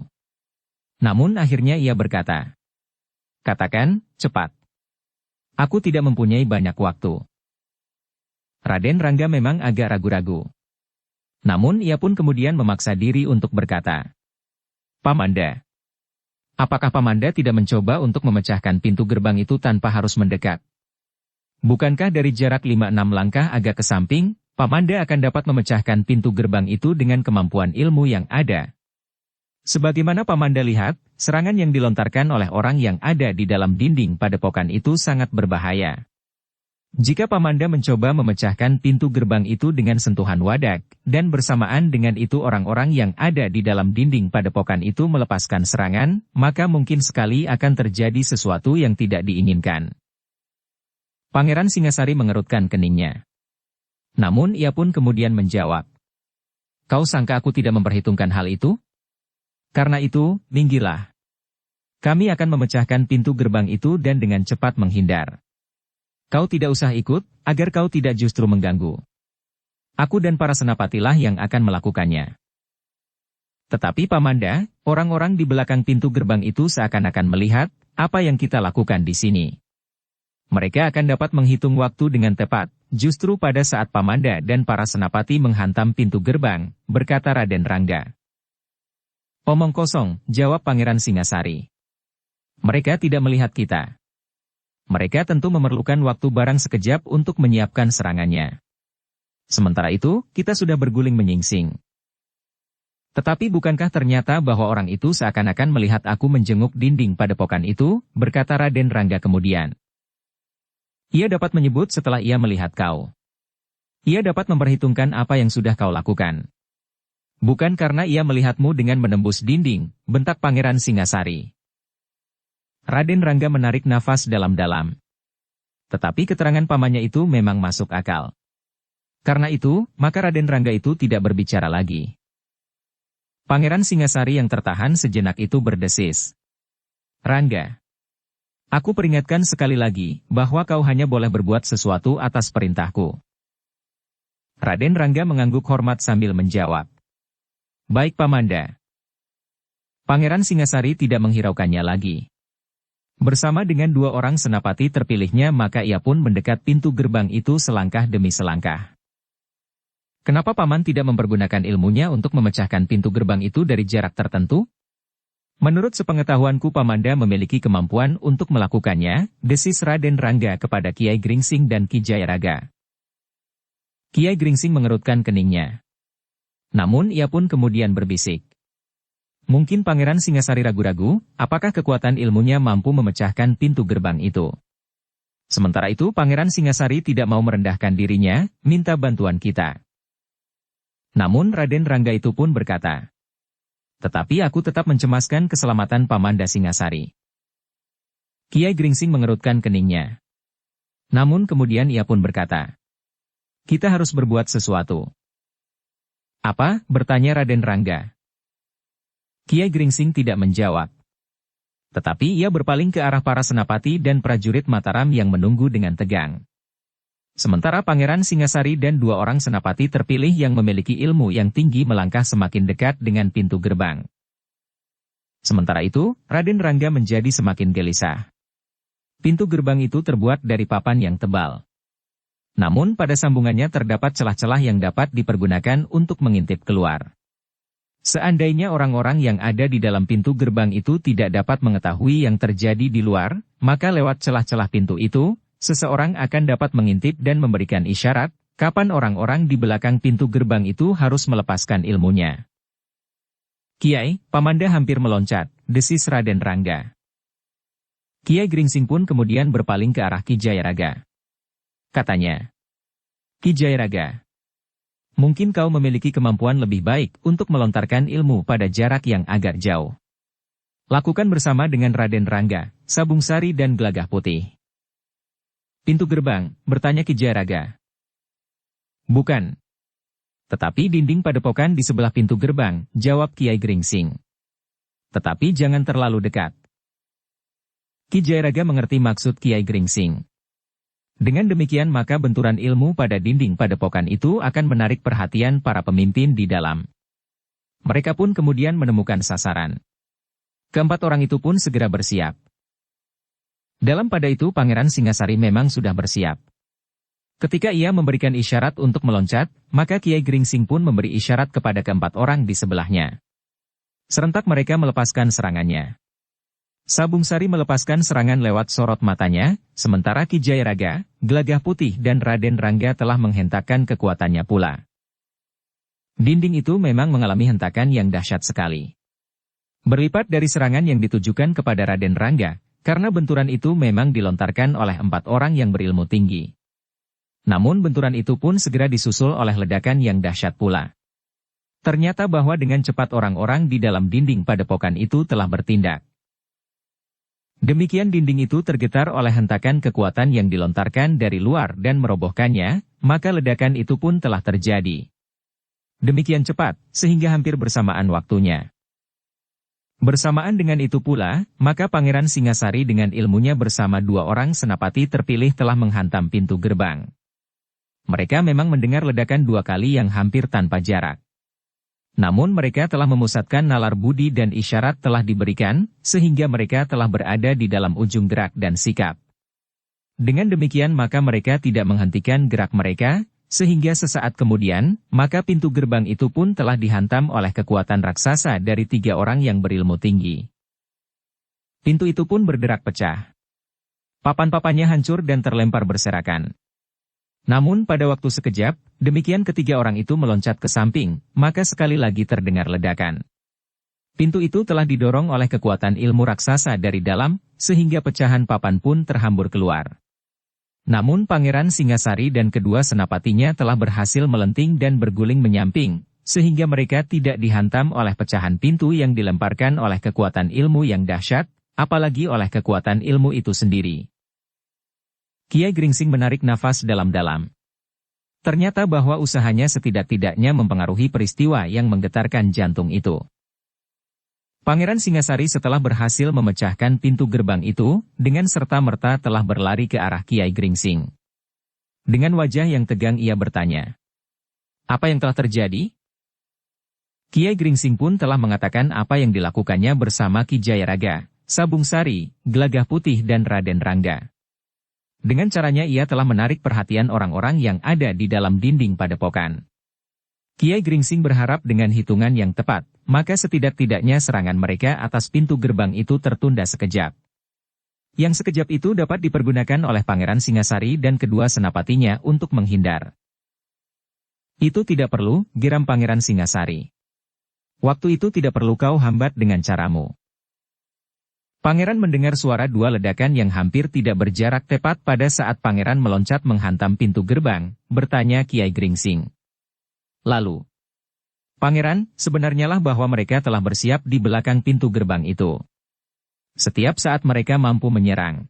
Namun akhirnya ia berkata, katakan, cepat. Aku tidak mempunyai banyak waktu. Raden Rangga memang agak ragu-ragu. Namun ia pun kemudian memaksa diri untuk berkata, Pamanda, apakah Pamanda tidak mencoba untuk memecahkan pintu gerbang itu tanpa harus mendekat? Bukankah dari jarak 5-6 langkah agak ke samping, Pamanda akan dapat memecahkan pintu gerbang itu dengan kemampuan ilmu yang ada? Sebagaimana Pamanda lihat, serangan yang dilontarkan oleh orang yang ada di dalam dinding padepokan itu sangat berbahaya. Jika Pamanda mencoba memecahkan pintu gerbang itu dengan sentuhan wadak, dan bersamaan dengan itu orang-orang yang ada di dalam dinding padepokan itu melepaskan serangan, maka mungkin sekali akan terjadi sesuatu yang tidak diinginkan. Pangeran Singasari mengerutkan keningnya. Namun ia pun kemudian menjawab. Kau sangka aku tidak memperhitungkan hal itu? Karena itu, minggirlah. Kami akan memecahkan pintu gerbang itu dan dengan cepat menghindar. Kau tidak usah ikut, agar kau tidak justru mengganggu. Aku dan para senapatilah yang akan melakukannya. Tetapi Pamanda, orang-orang di belakang pintu gerbang itu seakan-akan melihat apa yang kita lakukan di sini. Mereka akan dapat menghitung waktu dengan tepat, justru pada saat Pamanda dan para senapati menghantam pintu gerbang, berkata Raden Rangga. Omong kosong, jawab Pangeran Singasari. Mereka tidak melihat kita. Mereka tentu memerlukan waktu barang sekejap untuk menyiapkan serangannya. Sementara itu, kita sudah berguling menyingsing. Tetapi bukankah ternyata bahwa orang itu seakan-akan melihat aku menjenguk dinding padepokan itu, berkata Raden Rangga kemudian. Ia dapat menyebut setelah ia melihat kau. Ia dapat memperhitungkan apa yang sudah kau lakukan. Bukan karena ia melihatmu dengan menembus dinding, bentak Pangeran Singasari. Raden Rangga menarik nafas dalam-dalam. Tetapi keterangan pamannya itu memang masuk akal. Karena itu, maka Raden Rangga itu tidak berbicara lagi. Pangeran Singasari yang tertahan sejenak itu berdesis. Rangga, aku peringatkan sekali lagi, bahwa kau hanya boleh berbuat sesuatu atas perintahku. Raden Rangga mengangguk hormat sambil menjawab. Baik Pamanda. Pangeran Singasari tidak menghiraukannya lagi. Bersama dengan dua orang senapati terpilihnya maka ia pun mendekat pintu gerbang itu selangkah demi selangkah. Kenapa Paman tidak mempergunakan ilmunya untuk memecahkan pintu gerbang itu dari jarak tertentu? Menurut sepengetahuanku Pamanda memiliki kemampuan untuk melakukannya, desis Raden Rangga kepada Kiai Gringsing dan Ki Jayaraga. Kiai Gringsing mengerutkan keningnya. Namun ia pun kemudian berbisik. Mungkin Pangeran Singasari ragu-ragu, apakah kekuatan ilmunya mampu memecahkan pintu gerbang itu. Sementara itu Pangeran Singasari tidak mau merendahkan dirinya, minta bantuan kita. Namun Raden Rangga itu pun berkata, tetapi aku tetap mencemaskan keselamatan Pamanda Singasari. Kiai Gringsing mengerutkan keningnya. Namun kemudian ia pun berkata, kita harus berbuat sesuatu. Apa? Bertanya Raden Rangga. Kiai Gringsing tidak menjawab. Tetapi ia berpaling ke arah para senapati dan prajurit Mataram yang menunggu dengan tegang. Sementara Pangeran Singasari dan 2 orang senapati terpilih yang memiliki ilmu yang tinggi melangkah semakin dekat dengan pintu gerbang. Sementara itu, Raden Rangga menjadi semakin gelisah. Pintu gerbang itu terbuat dari papan yang tebal. Namun pada sambungannya terdapat celah-celah yang dapat dipergunakan untuk mengintip keluar. Seandainya orang-orang yang ada di dalam pintu gerbang itu tidak dapat mengetahui yang terjadi di luar, maka lewat celah-celah pintu itu, seseorang akan dapat mengintip dan memberikan isyarat, kapan orang-orang di belakang pintu gerbang itu harus melepaskan ilmunya. Kiai, Pamanda hampir meloncat, desis Raden Rangga. Kiai Gringsing pun kemudian berpaling ke arah Ki Jayaraga. Katanya, Ki Jayaraga, mungkin kau memiliki kemampuan lebih baik untuk melontarkan ilmu pada jarak yang agak jauh. Lakukan bersama dengan Raden Rangga, Sabung Sari dan Gelagah Putih. Pintu gerbang, bertanya Ki Jayaraga. Bukan. Tetapi dinding padepokan di sebelah pintu gerbang, jawab Kiai Gringsing. Tetapi jangan terlalu dekat. Ki Jayaraga mengerti maksud Kiai Gringsing. Dengan demikian maka benturan ilmu pada dinding padepokan itu akan menarik perhatian para pemimpin di dalam. Mereka pun kemudian menemukan sasaran. Keempat orang itu pun segera bersiap. Dalam pada itu Pangeran Singasari memang sudah bersiap. Ketika ia memberikan isyarat untuk meloncat, maka Kiai Gringsing pun memberi isyarat kepada keempat orang di sebelahnya. Serentak mereka melepaskan serangannya. Sabung Sari melepaskan serangan lewat sorot matanya, sementara Ki Jayaraga, Gelagah Putih dan Raden Rangga telah menghentakkan kekuatannya pula. Dinding itu memang mengalami hentakan yang dahsyat sekali. Berlipat dari serangan yang ditujukan kepada Raden Rangga, karena benturan itu memang dilontarkan oleh 4 orang yang berilmu tinggi. Namun benturan itu pun segera disusul oleh ledakan yang dahsyat pula. Ternyata bahwa dengan cepat orang-orang di dalam dinding padepokan itu telah bertindak. Demikian dinding itu tergetar oleh hentakan kekuatan yang dilontarkan dari luar dan merobohkannya, maka ledakan itu pun telah terjadi. Demikian cepat, sehingga hampir bersamaan waktunya. Bersamaan dengan itu pula, maka Pangeran Singasari dengan ilmunya bersama 2 orang senapati terpilih telah menghantam pintu gerbang. Mereka memang mendengar ledakan 2 kali yang hampir tanpa jarak. Namun mereka telah memusatkan nalar budi dan isyarat telah diberikan, sehingga mereka telah berada di dalam ujung gerak dan sikap. Dengan demikian maka mereka tidak menghentikan gerak mereka, sehingga sesaat kemudian, maka pintu gerbang itu pun telah dihantam oleh kekuatan raksasa dari 3 orang yang berilmu tinggi. Pintu itu pun berderak pecah. Papan-papannya hancur dan terlempar berserakan. Namun pada waktu sekejap, demikian ketiga orang itu meloncat ke samping, maka sekali lagi terdengar ledakan. Pintu itu telah didorong oleh kekuatan ilmu raksasa dari dalam, sehingga pecahan papan pun terhambur keluar. Namun Pangeran Singasari dan kedua senapatinya telah berhasil melenting dan berguling menyamping, sehingga mereka tidak dihantam oleh pecahan pintu yang dilemparkan oleh kekuatan ilmu yang dahsyat, apalagi oleh kekuatan ilmu itu sendiri. Kiai Gringsing menarik nafas dalam-dalam. Ternyata bahwa usahanya setidak-tidaknya mempengaruhi peristiwa yang menggetarkan jantung itu. Pangeran Singasari setelah berhasil memecahkan pintu gerbang itu, dengan serta-merta telah berlari ke arah Kiai Gringsing. Dengan wajah yang tegang ia bertanya, "Apa yang telah terjadi?" Kiai Gringsing pun telah mengatakan apa yang dilakukannya bersama Ki Jayaraga, Sabung Sari, Gelagah Putih dan Raden Rangga. Dengan caranya ia telah menarik perhatian orang-orang yang ada di dalam dinding padepokan. Kiai Gringsing berharap dengan hitungan yang tepat, maka setidak-tidaknya serangan mereka atas pintu gerbang itu tertunda sekejap. Yang sekejap itu dapat dipergunakan oleh Pangeran Singasari dan kedua senapatinya untuk menghindar. "Itu tidak perlu," geram Pangeran Singasari. Waktu itu tidak perlu kau hambat dengan caramu. Pangeran mendengar suara dua ledakan yang hampir tidak berjarak tepat pada saat pangeran meloncat menghantam pintu gerbang, bertanya Kiai Gringsing. Lalu, pangeran, sebenarnya lah bahwa mereka telah bersiap di belakang pintu gerbang itu. Setiap saat mereka mampu menyerang.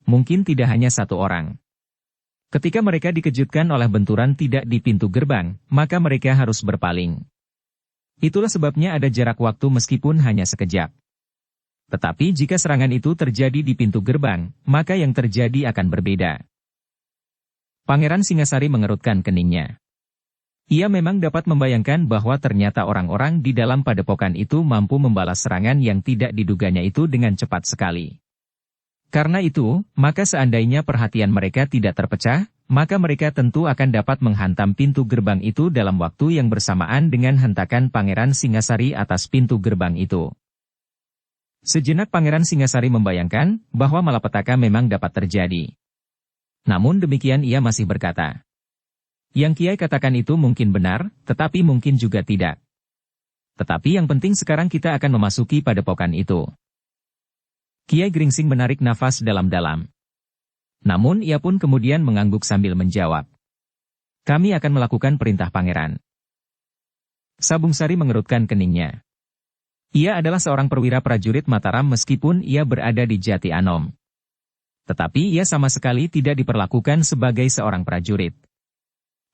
Mungkin tidak hanya satu orang. Ketika mereka dikejutkan oleh benturan tidak di pintu gerbang, maka mereka harus berpaling. Itulah sebabnya ada jarak waktu meskipun hanya sekejap. Tetapi jika serangan itu terjadi di pintu gerbang, maka yang terjadi akan berbeda. Pangeran Singasari mengerutkan keningnya. Ia memang dapat membayangkan bahwa ternyata orang-orang di dalam padepokan itu mampu membalas serangan yang tidak diduganya itu dengan cepat sekali. Karena itu, maka seandainya perhatian mereka tidak terpecah, maka mereka tentu akan dapat menghantam pintu gerbang itu dalam waktu yang bersamaan dengan hentakan Pangeran Singasari atas pintu gerbang itu. Sejenak Pangeran Singasari membayangkan bahwa malapetaka memang dapat terjadi. Namun demikian ia masih berkata, "Yang Kiai katakan itu mungkin benar, tetapi mungkin juga tidak. Tetapi yang penting sekarang kita akan memasuki padepokan itu." Kiai Gringsing menarik nafas dalam-dalam. Namun ia pun kemudian mengangguk sambil menjawab. "Kami akan melakukan perintah pangeran." Sabung Sari mengerutkan keningnya. Ia adalah seorang perwira prajurit Mataram meskipun ia berada di Jati Anom. Tetapi ia sama sekali tidak diperlakukan sebagai seorang prajurit.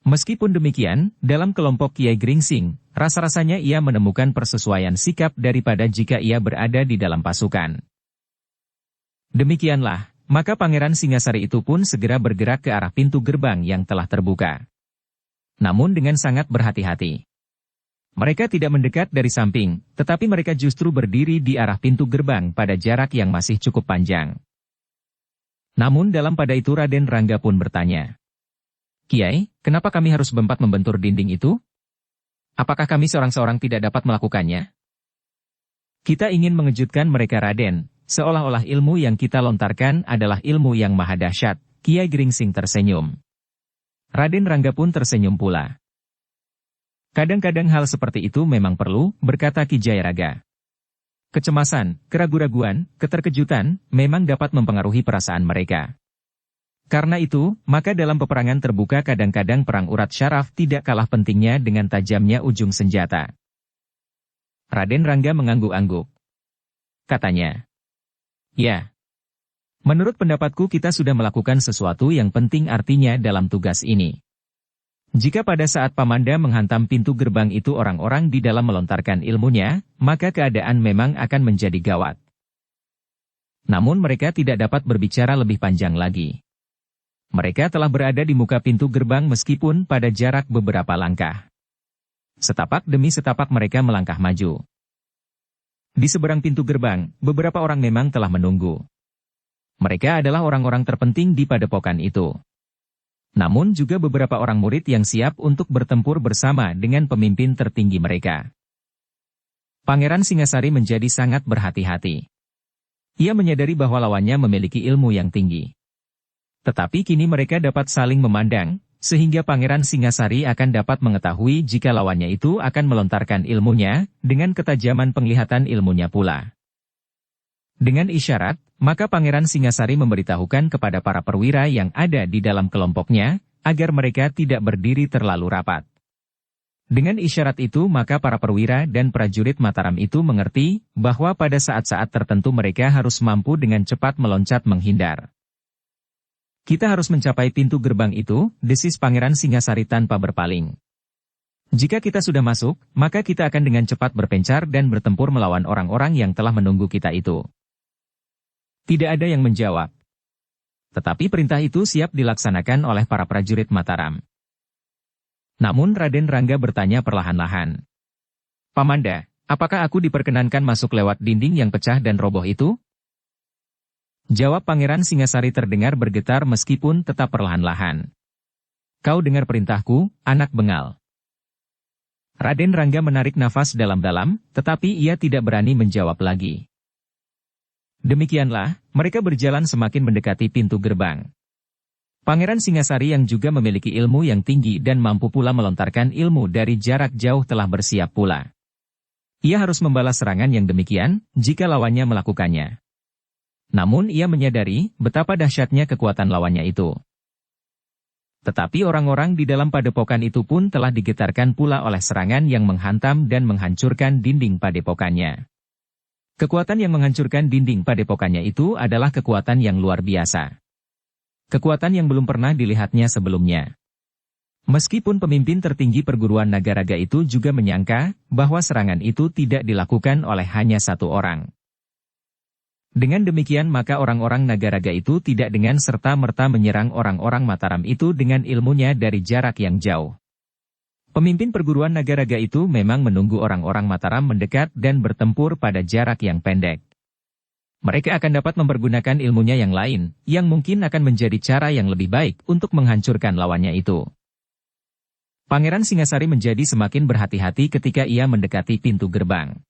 Meskipun demikian, dalam kelompok Kiai Gringsing, rasa-rasanya ia menemukan persesuaian sikap daripada jika ia berada di dalam pasukan. Demikianlah, maka Pangeran Singasari itu pun segera bergerak ke arah pintu gerbang yang telah terbuka. Namun dengan sangat berhati-hati. Mereka tidak mendekat dari samping, tetapi mereka justru berdiri di arah pintu gerbang pada jarak yang masih cukup panjang. Namun dalam pada itu Raden Rangga pun bertanya, "Kiai, kenapa kami harus membentur dinding itu? Apakah kami seorang-seorang tidak dapat melakukannya?" "Kita ingin mengejutkan mereka Raden, seolah-olah ilmu yang kita lontarkan adalah ilmu yang maha dahsyat." Kiai Gringsing tersenyum. Raden Rangga pun tersenyum pula. "Kadang-kadang hal seperti itu memang perlu," berkata Ki Jayaraga. "Kecemasan, keraguan-raguan, keterkejutan, memang dapat mempengaruhi perasaan mereka. Karena itu, maka dalam peperangan terbuka kadang-kadang perang urat syaraf tidak kalah pentingnya dengan tajamnya ujung senjata." Raden Rangga mengangguk-angguk. Katanya, "Ya. Menurut pendapatku kita sudah melakukan sesuatu yang penting artinya dalam tugas ini. Jika pada saat Pamanda menghantam pintu gerbang itu orang-orang di dalam melontarkan ilmunya, maka keadaan memang akan menjadi gawat." Namun mereka tidak dapat berbicara lebih panjang lagi. Mereka telah berada di muka pintu gerbang meskipun pada jarak beberapa langkah. Setapak demi setapak mereka melangkah maju. Di seberang pintu gerbang, beberapa orang memang telah menunggu. Mereka adalah orang-orang terpenting di padepokan itu. Namun juga beberapa orang murid yang siap untuk bertempur bersama dengan pemimpin tertinggi mereka. Pangeran Singasari menjadi sangat berhati-hati. Ia menyadari bahwa lawannya memiliki ilmu yang tinggi. Tetapi kini mereka dapat saling memandang, sehingga Pangeran Singasari akan dapat mengetahui jika lawannya itu akan melontarkan ilmunya, dengan ketajaman penglihatan ilmunya pula. Dengan isyarat, maka Pangeran Singasari memberitahukan kepada para perwira yang ada di dalam kelompoknya, agar mereka tidak berdiri terlalu rapat. Dengan isyarat itu maka para perwira dan prajurit Mataram itu mengerti, bahwa pada saat-saat tertentu mereka harus mampu dengan cepat meloncat menghindar. "Kita harus mencapai pintu gerbang itu," desis Pangeran Singasari tanpa berpaling. "Jika kita sudah masuk, maka kita akan dengan cepat berpencar dan bertempur melawan orang-orang yang telah menunggu kita itu." Tidak ada yang menjawab. Tetapi perintah itu siap dilaksanakan oleh para prajurit Mataram. Namun Raden Rangga bertanya perlahan-lahan. "Pamanda, apakah aku diperkenankan masuk lewat dinding yang pecah dan roboh itu?" Jawab Pangeran Singasari terdengar bergetar meskipun tetap perlahan-lahan. "Kau dengar perintahku, anak bengal." Raden Rangga menarik nafas dalam-dalam, tetapi ia tidak berani menjawab lagi. Demikianlah, mereka berjalan semakin mendekati pintu gerbang. Pangeran Singasari yang juga memiliki ilmu yang tinggi dan mampu pula melontarkan ilmu dari jarak jauh telah bersiap pula. Ia harus membalas serangan yang demikian, jika lawannya melakukannya. Namun ia menyadari, betapa dahsyatnya kekuatan lawannya itu. Tetapi orang-orang di dalam padepokan itu pun telah digetarkan pula oleh serangan yang menghantam dan menghancurkan dinding padepokannya. Kekuatan yang menghancurkan dinding padepokannya itu adalah kekuatan yang luar biasa. Kekuatan yang belum pernah dilihatnya sebelumnya. Meskipun pemimpin tertinggi perguruan Nagaraga itu juga menyangka bahwa serangan itu tidak dilakukan oleh hanya satu orang. Dengan demikian maka orang-orang Nagaraga itu tidak dengan serta-merta menyerang orang-orang Mataram itu dengan ilmunya dari jarak yang jauh. Pemimpin perguruan Nagaraga itu memang menunggu orang-orang Mataram mendekat dan bertempur pada jarak yang pendek. Mereka akan dapat mempergunakan ilmunya yang lain, yang mungkin akan menjadi cara yang lebih baik untuk menghancurkan lawannya itu. Pangeran Singasari menjadi semakin berhati-hati ketika ia mendekati pintu gerbang.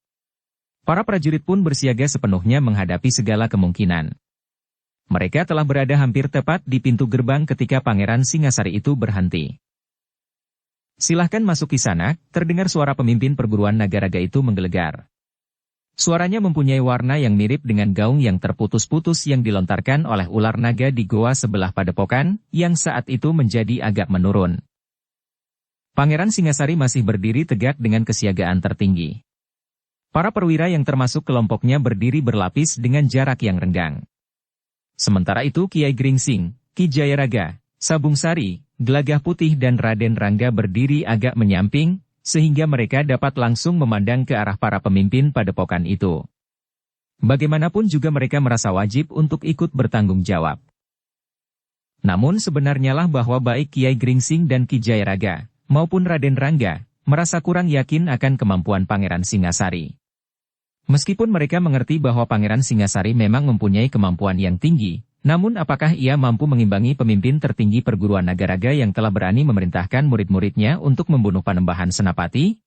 Para prajurit pun bersiaga sepenuhnya menghadapi segala kemungkinan. Mereka telah berada hampir tepat di pintu gerbang ketika Pangeran Singasari itu berhenti. "Silahkan masuk Kisanak," terdengar suara pemimpin perguruan Nagaraga itu menggelegar. Suaranya mempunyai warna yang mirip dengan gaung yang terputus-putus yang dilontarkan oleh ular naga di goa sebelah padepokan, yang saat itu menjadi agak menurun. Pangeran Singasari masih berdiri tegak dengan kesiagaan tertinggi. Para perwira yang termasuk kelompoknya berdiri berlapis dengan jarak yang renggang. Sementara itu Kiai Gringsing, Ki Jayaraga, Sabung Sari, Gelagah Putih dan Raden Rangga berdiri agak menyamping, sehingga mereka dapat langsung memandang ke arah para pemimpin padepokan itu. Bagaimanapun juga mereka merasa wajib untuk ikut bertanggung jawab. Namun sebenarnya lah bahwa baik Kiai Gringsing dan Ki Jayaraga, maupun Raden Rangga, merasa kurang yakin akan kemampuan Pangeran Singasari. Meskipun mereka mengerti bahwa Pangeran Singasari memang mempunyai kemampuan yang tinggi, namun apakah ia mampu mengimbangi pemimpin tertinggi perguruan Nagaraga yang telah berani memerintahkan murid-muridnya untuk membunuh Panembahan Senapati?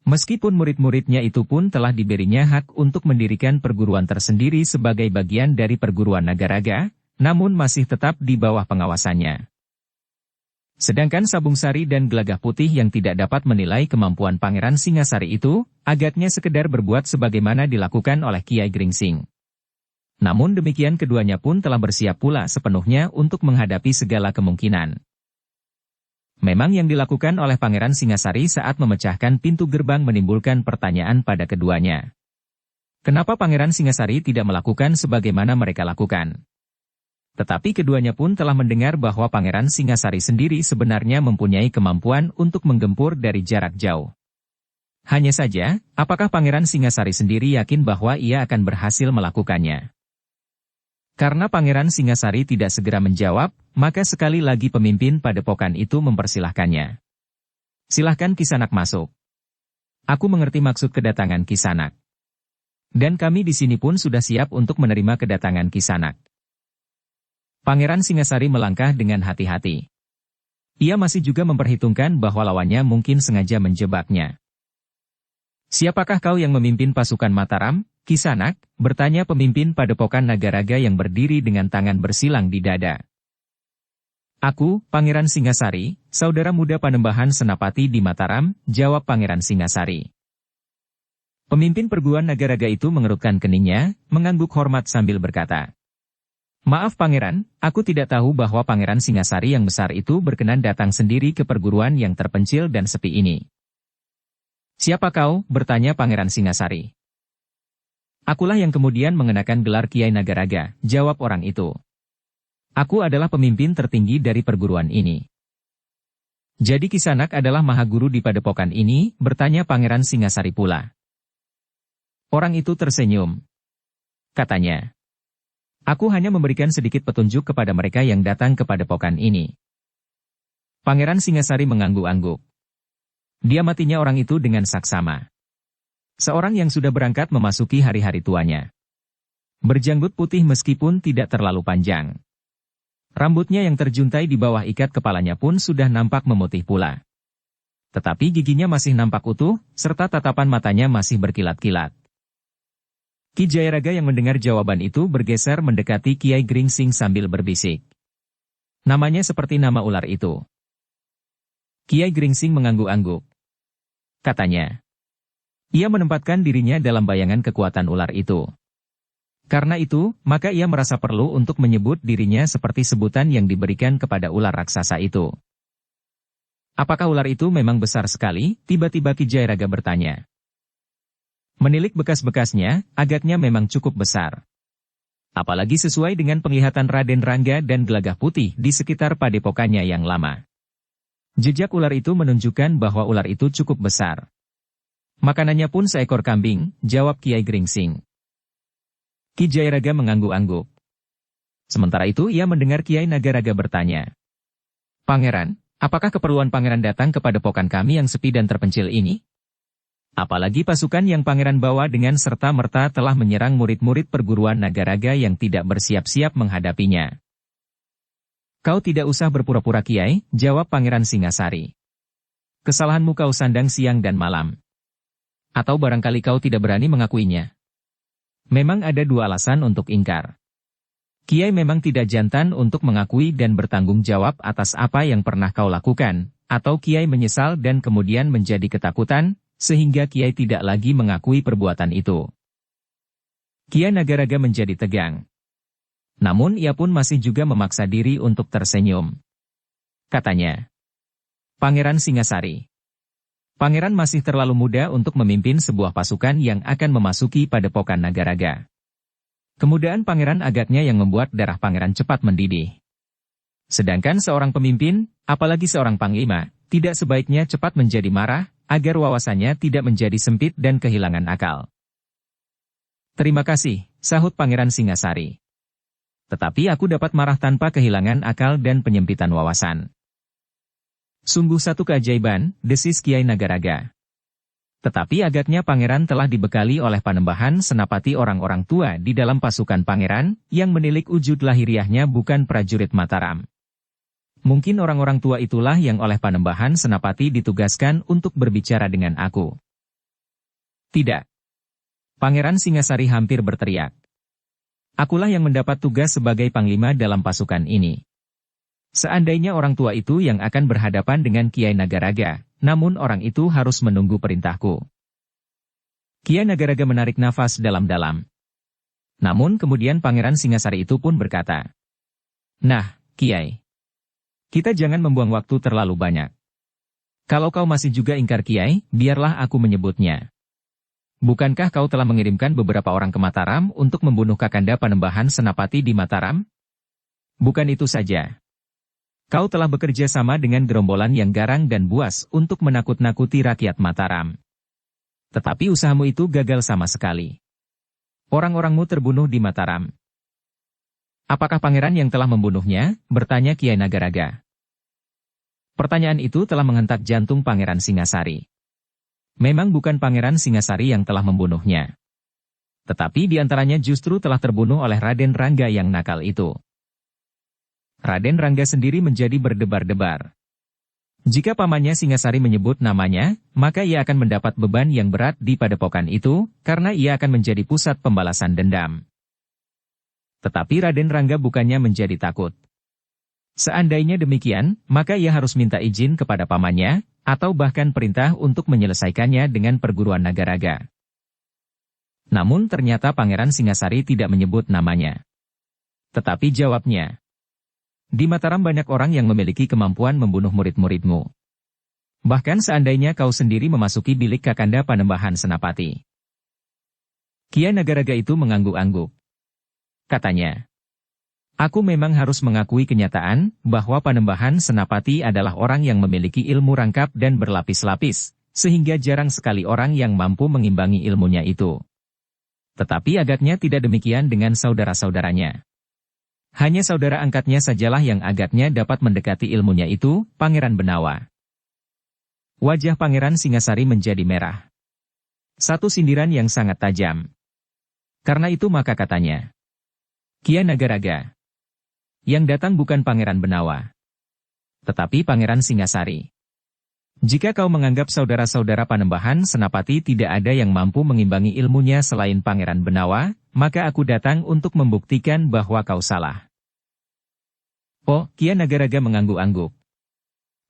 Meskipun murid-muridnya itu pun telah diberinya hak untuk mendirikan perguruan tersendiri sebagai bagian dari perguruan Nagaraga, namun masih tetap di bawah pengawasannya. Sedangkan Sabung Sari dan Gelagah Putih yang tidak dapat menilai kemampuan Pangeran Singasari itu, agaknya sekedar berbuat sebagaimana dilakukan oleh Kiai Gringsing. Namun demikian keduanya pun telah bersiap pula sepenuhnya untuk menghadapi segala kemungkinan. Memang yang dilakukan oleh Pangeran Singasari saat memecahkan pintu gerbang menimbulkan pertanyaan pada keduanya. Kenapa Pangeran Singasari tidak melakukan sebagaimana mereka lakukan? Tetapi keduanya pun telah mendengar bahwa Pangeran Singasari sendiri sebenarnya mempunyai kemampuan untuk menggempur dari jarak jauh. Hanya saja, apakah Pangeran Singasari sendiri yakin bahwa ia akan berhasil melakukannya? Karena Pangeran Singasari tidak segera menjawab, maka sekali lagi pemimpin padepokan itu mempersilahkannya. "Silahkan Kisanak masuk. Aku mengerti maksud kedatangan Kisanak. Dan kami di sini pun sudah siap untuk menerima kedatangan Kisanak." Pangeran Singasari melangkah dengan hati-hati. Ia masih juga memperhitungkan bahwa lawannya mungkin sengaja menjebaknya. "Siapakah kau yang memimpin pasukan Mataram, Kisanak?" bertanya pemimpin padepokan Nagaraga yang berdiri dengan tangan bersilang di dada. "Aku, Pangeran Singasari, saudara muda Panembahan Senapati di Mataram," jawab Pangeran Singasari. Pemimpin perguruan Nagaraga itu mengerutkan keningnya, mengangguk hormat sambil berkata, "Maaf Pangeran, aku tidak tahu bahwa Pangeran Singasari yang besar itu berkenan datang sendiri ke perguruan yang terpencil dan sepi ini." "Siapa kau?" bertanya Pangeran Singasari. "Akulah yang kemudian mengenakan gelar Kiai Nagaraga," jawab orang itu. "Aku adalah pemimpin tertinggi dari perguruan ini." "Jadi Kisanak adalah mahaguru di padepokan ini?" bertanya Pangeran Singasari pula. Orang itu tersenyum. Katanya, "Aku hanya memberikan sedikit petunjuk kepada mereka yang datang ke padepokan ini." Pangeran Singasari mengangguk-angguk. Dia matinya orang itu dengan saksama. Seorang yang sudah berangkat memasuki hari-hari tuanya. Berjanggut putih meskipun tidak terlalu panjang. Rambutnya yang terjuntai di bawah ikat kepalanya pun sudah nampak memutih pula. Tetapi giginya masih nampak utuh, serta tatapan matanya masih berkilat-kilat. Ki Jayaraga yang mendengar jawaban itu bergeser mendekati Kiai Gringsing sambil berbisik. Namanya seperti nama ular itu. Kiai Gringsing mengangguk-angguk. Katanya, Ia menempatkan dirinya dalam bayangan kekuatan ular itu. Karena itu, maka ia merasa perlu untuk menyebut dirinya seperti sebutan yang diberikan kepada ular raksasa itu. Apakah ular itu memang besar sekali? Tiba-tiba Ki Jairaga bertanya. Menilik bekas-bekasnya, agaknya memang cukup besar. Apalagi sesuai dengan penglihatan Raden Rangga dan Gelagah Putih di sekitar padepokannya yang lama. Jejak ular itu menunjukkan bahwa ular itu cukup besar. Makanannya pun seekor kambing, jawab Kiai Gringsing. Ki Jairaga mengangguk-angguk. Sementara itu ia mendengar Kiai Nagaraga bertanya. Pangeran, apakah keperluan pangeran datang ke padepokan kami yang sepi dan terpencil ini? Apalagi pasukan yang pangeran bawa dengan serta-merta telah menyerang murid-murid perguruan Nagaraga yang tidak bersiap-siap menghadapinya. Kau tidak usah berpura-pura Kiai, jawab Pangeran Singasari. Kesalahanmu kau sandang siang dan malam. Atau barangkali kau tidak berani mengakuinya. Memang ada dua alasan untuk ingkar. Kiai memang tidak jantan untuk mengakui dan bertanggung jawab atas apa yang pernah kau lakukan, atau Kiai menyesal dan kemudian menjadi ketakutan, sehingga Kiai tidak lagi mengakui perbuatan itu. Kiai Nagaraga menjadi tegang. Namun ia pun masih juga memaksa diri untuk tersenyum. Katanya, Pangeran Singasari. Pangeran masih terlalu muda untuk memimpin sebuah pasukan yang akan memasuki padepokan Nagaraga. Kemudahan pangeran agaknya yang membuat darah pangeran cepat mendidih. Sedangkan seorang pemimpin, apalagi seorang panglima, tidak sebaiknya cepat menjadi marah, agar wawasannya tidak menjadi sempit dan kehilangan akal. Terima kasih, sahut Pangeran Singasari. Tetapi aku dapat marah tanpa kehilangan akal dan penyempitan wawasan. Sungguh satu keajaiban, desis Kiai Nagaraga. Tetapi agaknya pangeran telah dibekali oleh panembahan senapati orang-orang tua di dalam pasukan pangeran, yang menilik wujud lahiriahnya bukan prajurit Mataram. Mungkin orang-orang tua itulah yang oleh panembahan senapati ditugaskan untuk berbicara dengan aku. Tidak. Pangeran Singasari hampir berteriak. Akulah yang mendapat tugas sebagai panglima dalam pasukan ini. Seandainya orang tua itu yang akan berhadapan dengan Kiai Nagaraga, namun orang itu harus menunggu perintahku. Kiai Nagaraga menarik nafas dalam-dalam. Namun kemudian Pangeran Singasari itu pun berkata, Nah, Kiai. Kita jangan membuang waktu terlalu banyak. Kalau kau masih juga ingkar Kiai, biarlah aku menyebutnya. Bukankah kau telah mengirimkan beberapa orang ke Mataram untuk membunuh Kakanda Panembahan Senapati di Mataram? Bukan itu saja. Kau telah bekerja sama dengan gerombolan yang garang dan buas untuk menakut-nakuti rakyat Mataram. Tetapi usahamu itu gagal sama sekali. Orang-orangmu terbunuh di Mataram. Apakah pangeran yang telah membunuhnya? Bertanya Kiai Nagaraga. Pertanyaan itu telah menghentak jantung Pangeran Singasari. Memang bukan Pangeran Singasari yang telah membunuhnya. Tetapi diantaranya justru telah terbunuh oleh Raden Rangga yang nakal itu. Raden Rangga sendiri menjadi berdebar-debar. Jika pamannya Singasari menyebut namanya, maka ia akan mendapat beban yang berat di padepokan itu, karena ia akan menjadi pusat pembalasan dendam. Tetapi Raden Rangga bukannya menjadi takut. Seandainya demikian, maka ia harus minta izin kepada pamannya, atau bahkan perintah untuk menyelesaikannya dengan perguruan Nagaraga. Namun ternyata Pangeran Singasari tidak menyebut namanya. Tetapi jawabnya, di Mataram banyak orang yang memiliki kemampuan membunuh murid-muridmu. Bahkan seandainya kau sendiri memasuki bilik Kakanda Panembahan Senapati. Kiai Nagaraga itu mengangguk-angguk. Katanya, aku memang harus mengakui kenyataan bahwa Panembahan Senapati adalah orang yang memiliki ilmu rangkap dan berlapis-lapis, sehingga jarang sekali orang yang mampu mengimbangi ilmunya itu. Tetapi agaknya tidak demikian dengan saudara-saudaranya. Hanya saudara angkatnya sajalah yang agaknya dapat mendekati ilmunya itu, Pangeran Benawa. Wajah Pangeran Singasari menjadi merah. Satu sindiran yang sangat tajam. Karena itu maka katanya, Kiai Nagaraga, yang datang bukan Pangeran Benawa, tetapi Pangeran Singasari. Jika kau menganggap saudara-saudara Panembahan Senapati tidak ada yang mampu mengimbangi ilmunya selain Pangeran Benawa, maka aku datang untuk membuktikan bahwa kau salah. Oh, Kiai Nagaraga mengangguk-angguk.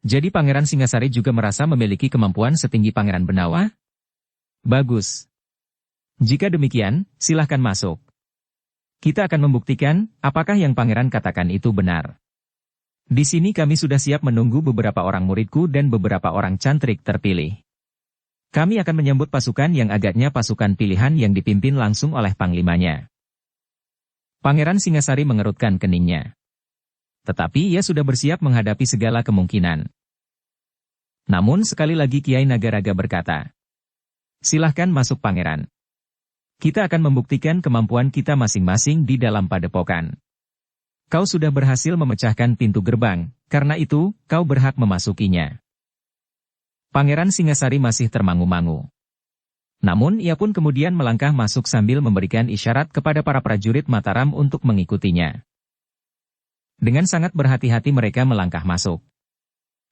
Jadi Pangeran Singasari juga merasa memiliki kemampuan setinggi Pangeran Benawa? Bagus. Jika demikian, silahkan masuk. Kita akan membuktikan, apakah yang pangeran katakan itu benar. Di sini kami sudah siap menunggu beberapa orang muridku dan beberapa orang cantrik terpilih. Kami akan menyambut pasukan yang agaknya pasukan pilihan yang dipimpin langsung oleh panglimanya. Pangeran Singasari mengerutkan keningnya. Tetapi ia sudah bersiap menghadapi segala kemungkinan. Namun sekali lagi Kiai Nagaraga berkata, "Silahkan masuk pangeran. Kita akan membuktikan kemampuan kita masing-masing di dalam padepokan. Kau sudah berhasil memecahkan pintu gerbang, karena itu, kau berhak memasukinya." Pangeran Singasari masih termangu-mangu. Namun ia pun kemudian melangkah masuk sambil memberikan isyarat kepada para prajurit Mataram untuk mengikutinya. Dengan sangat berhati-hati mereka melangkah masuk.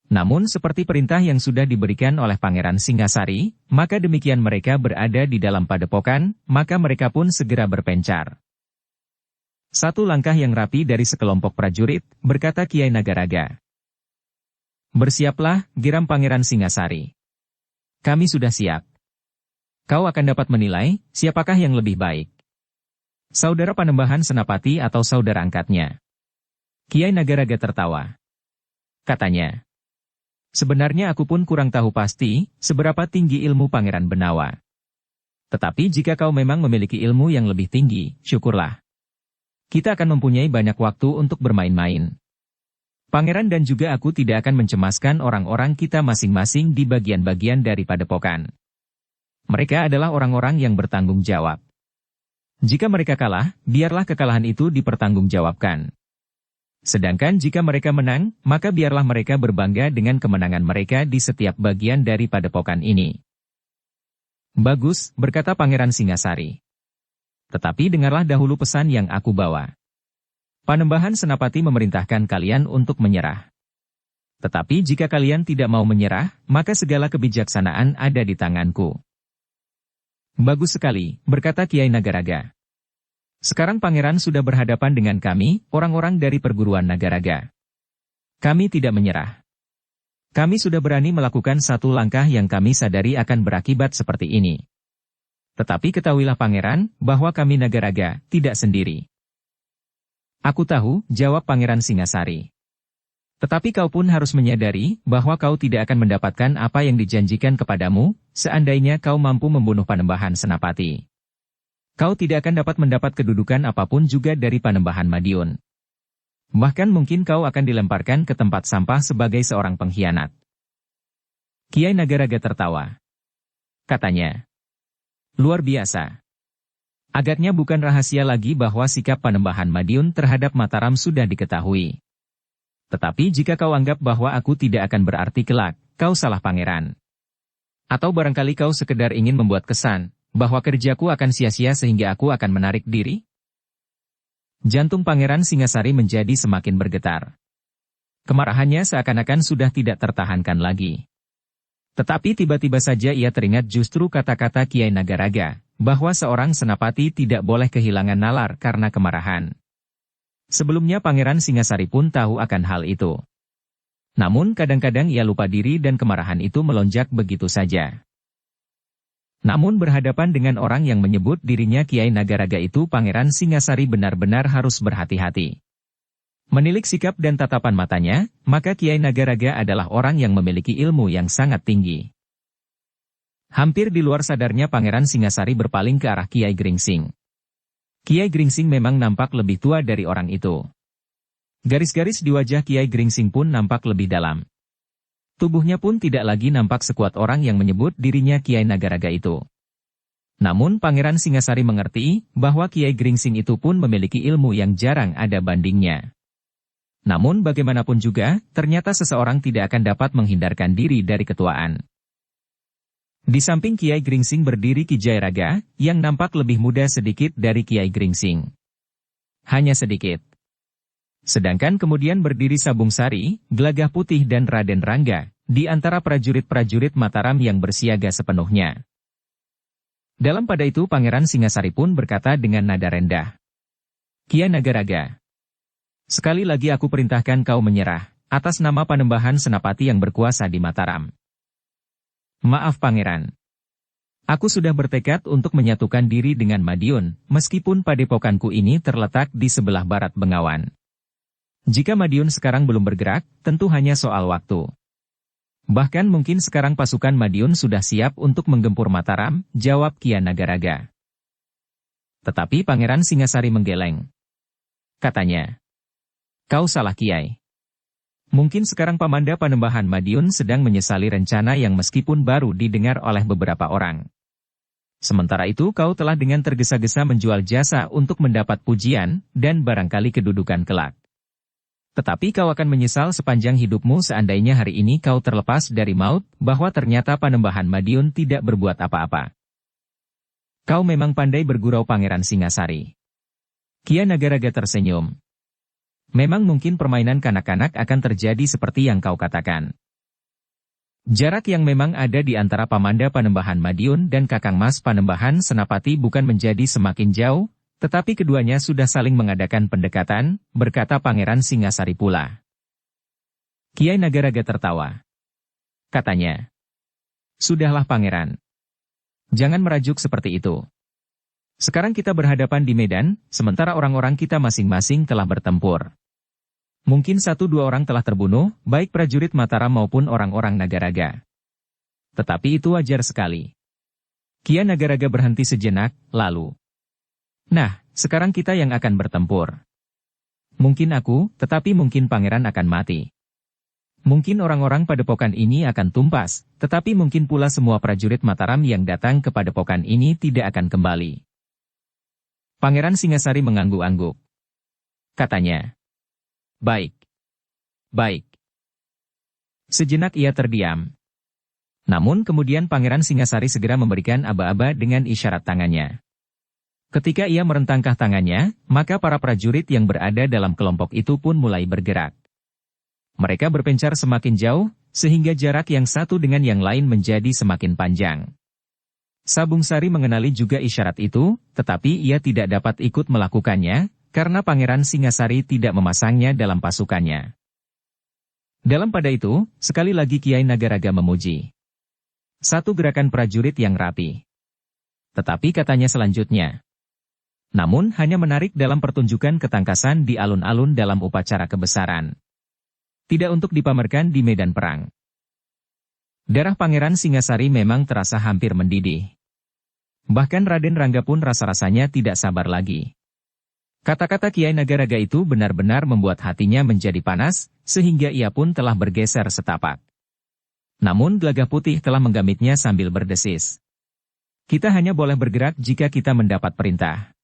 Namun seperti perintah yang sudah diberikan oleh Pangeran Singasari, maka demikian mereka berada di dalam padepokan, maka mereka pun segera berpencar. Satu langkah yang rapi dari sekelompok prajurit, berkata Kiai Nagaraga. "Bersiaplah, geram Pangeran Singasari. Kami sudah siap. Kau akan dapat menilai, siapakah yang lebih baik. Saudara Panembahan Senapati atau saudara angkatnya?" Kiai Nagaraga tertawa. Katanya, "Sebenarnya aku pun kurang tahu pasti, seberapa tinggi ilmu Pangeran Benawa. Tetapi jika kau memang memiliki ilmu yang lebih tinggi, syukurlah. Kita akan mempunyai banyak waktu untuk bermain-main. Pangeran dan juga aku tidak akan mencemaskan orang-orang kita masing-masing di bagian-bagian dari padepokan. Mereka adalah orang-orang yang bertanggung jawab. Jika mereka kalah, biarlah kekalahan itu dipertanggungjawabkan. Sedangkan jika mereka menang, maka biarlah mereka berbangga dengan kemenangan mereka di setiap bagian dari padepokan ini." "Bagus," berkata Pangeran Singasari. "Tetapi dengarlah dahulu pesan yang aku bawa. Panembahan Senapati memerintahkan kalian untuk menyerah. Tetapi jika kalian tidak mau menyerah, maka segala kebijaksanaan ada di tanganku." "Bagus sekali," berkata Kiai Nagaraga. "Sekarang Pangeran sudah berhadapan dengan kami, orang-orang dari perguruan Nagaraga. Kami tidak menyerah. Kami sudah berani melakukan satu langkah yang kami sadari akan berakibat seperti ini. Tetapi ketahuilah Pangeran, bahwa kami Nagaraga tidak sendiri." "Aku tahu," jawab Pangeran Singasari. "Tetapi kau pun harus menyadari, bahwa kau tidak akan mendapatkan apa yang dijanjikan kepadamu, seandainya kau mampu membunuh Panembahan Senapati. Kau tidak akan dapat mendapat kedudukan apapun juga dari Panembahan Madiun. Bahkan mungkin kau akan dilemparkan ke tempat sampah sebagai seorang pengkhianat." Kiai Nagaraga tertawa. Katanya, "Luar biasa. Agaknya bukan rahasia lagi bahwa sikap Panembahan Madiun terhadap Mataram sudah diketahui. Tetapi jika kau anggap bahwa aku tidak akan berarti kelak, kau salah Pangeran. Atau barangkali kau sekedar ingin membuat kesan, bahwa kerjaku akan sia-sia sehingga aku akan menarik diri?" Jantung Pangeran Singasari menjadi semakin bergetar. Kemarahannya seakan-akan sudah tidak tertahankan lagi. Tetapi tiba-tiba saja ia teringat justru kata-kata Kiai Nagaraga, bahwa seorang senapati tidak boleh kehilangan nalar karena kemarahan. Sebelumnya Pangeran Singasari pun tahu akan hal itu. Namun kadang-kadang ia lupa diri dan kemarahan itu melonjak begitu saja. Namun berhadapan dengan orang yang menyebut dirinya Kiai Nagaraga itu Pangeran Singasari benar-benar harus berhati-hati. Menilik sikap dan tatapan matanya, maka Kiai Nagaraga adalah orang yang memiliki ilmu yang sangat tinggi. Hampir di luar sadarnya Pangeran Singasari berpaling ke arah Kiai Gringsing. Kiai Gringsing memang nampak lebih tua dari orang itu. Garis-garis di wajah Kiai Gringsing pun nampak lebih dalam. Tubuhnya pun tidak lagi nampak sekuat orang yang menyebut dirinya Kiai Nagaraga itu. Namun Pangeran Singasari mengerti bahwa Kiai Gringsing itu pun memiliki ilmu yang jarang ada bandingnya. Namun bagaimanapun juga, ternyata seseorang tidak akan dapat menghindarkan diri dari ketuaan. Di samping Kiai Gringsing berdiri Ki Jairaga, yang nampak lebih muda sedikit dari Kiai Gringsing. Hanya sedikit. Sedangkan kemudian berdiri Sabung Sari, Gelagah Putih dan Raden Rangga, di antara prajurit-prajurit Mataram yang bersiaga sepenuhnya. Dalam pada itu Pangeran Singasari pun berkata dengan nada rendah, "Kiai Nagaraga, sekali lagi aku perintahkan kau menyerah, atas nama Panembahan Senapati yang berkuasa di Mataram." "Maaf Pangeran. Aku sudah bertekad untuk menyatukan diri dengan Madiun, meskipun padepokanku ini terletak di sebelah barat Bengawan. Jika Madiun sekarang belum bergerak, tentu hanya soal waktu. Bahkan mungkin sekarang pasukan Madiun sudah siap untuk menggempur Mataram, jawab Kian Nagaraga. Tetapi Pangeran Singasari menggeleng. Katanya, kau salah Kiai. Mungkin sekarang Pamanda Panembahan Madiun sedang menyesali rencana yang meskipun baru didengar oleh beberapa orang. Sementara itu kau telah dengan tergesa-gesa menjual jasa untuk mendapat pujian, dan barangkali kedudukan kelak. Tetapi kau akan menyesal sepanjang hidupmu seandainya hari ini kau terlepas dari maut, bahwa ternyata Panembahan Madiun tidak berbuat apa-apa. Kau memang pandai bergurau Pangeran Singasari. Kian Nagaraga tersenyum. Memang mungkin permainan kanak-kanak akan terjadi seperti yang kau katakan. Jarak yang memang ada di antara Pamanda Panembahan Madiun dan Kakang Mas Panembahan Senapati bukan menjadi semakin jauh, tetapi keduanya sudah saling mengadakan pendekatan, berkata Pangeran Singasari pula. Kiai Nagaraga tertawa. Katanya, sudahlah Pangeran. Jangan merajuk seperti itu. Sekarang kita berhadapan di medan, sementara orang-orang kita masing-masing telah bertempur. Mungkin 1-2 orang telah terbunuh, baik prajurit Mataram maupun orang-orang Nagaraga. Tetapi itu wajar sekali. Kian Nagaraga berhenti sejenak, lalu. Nah, sekarang kita yang akan bertempur. Mungkin aku, tetapi mungkin pangeran akan mati. Mungkin orang-orang padepokan ini akan tumpas, tetapi mungkin pula semua prajurit Mataram yang datang ke padepokan ini tidak akan kembali. Pangeran Singasari mengangguk-angguk. Katanya, baik. Baik. Sejenak ia terdiam. Namun kemudian Pangeran Singasari segera memberikan aba-aba dengan isyarat tangannya. Ketika ia merentangkah tangannya, maka para prajurit yang berada dalam kelompok itu pun mulai bergerak. Mereka berpencar semakin jauh, sehingga jarak yang satu dengan yang lain menjadi semakin panjang. Sabung Sari mengenali juga isyarat itu, tetapi ia tidak dapat ikut melakukannya, karena Pangeran Singasari tidak memasangnya dalam pasukannya. Dalam pada itu, sekali lagi Kiai Nagaraga memuji. Satu gerakan prajurit yang rapi. Tetapi katanya selanjutnya. Namun hanya menarik dalam pertunjukan ketangkasan di alun-alun dalam upacara kebesaran. Tidak untuk dipamerkan di medan perang. Darah Pangeran Singasari memang terasa hampir mendidih. Bahkan Raden Rangga pun rasa-rasanya tidak sabar lagi. Kata-kata Kiai Nagaraga itu benar-benar membuat hatinya menjadi panas, sehingga ia pun telah bergeser setapak. Namun Gelagah Putih telah menggamitnya sambil berdesis. Kita hanya boleh bergerak jika kita mendapat perintah.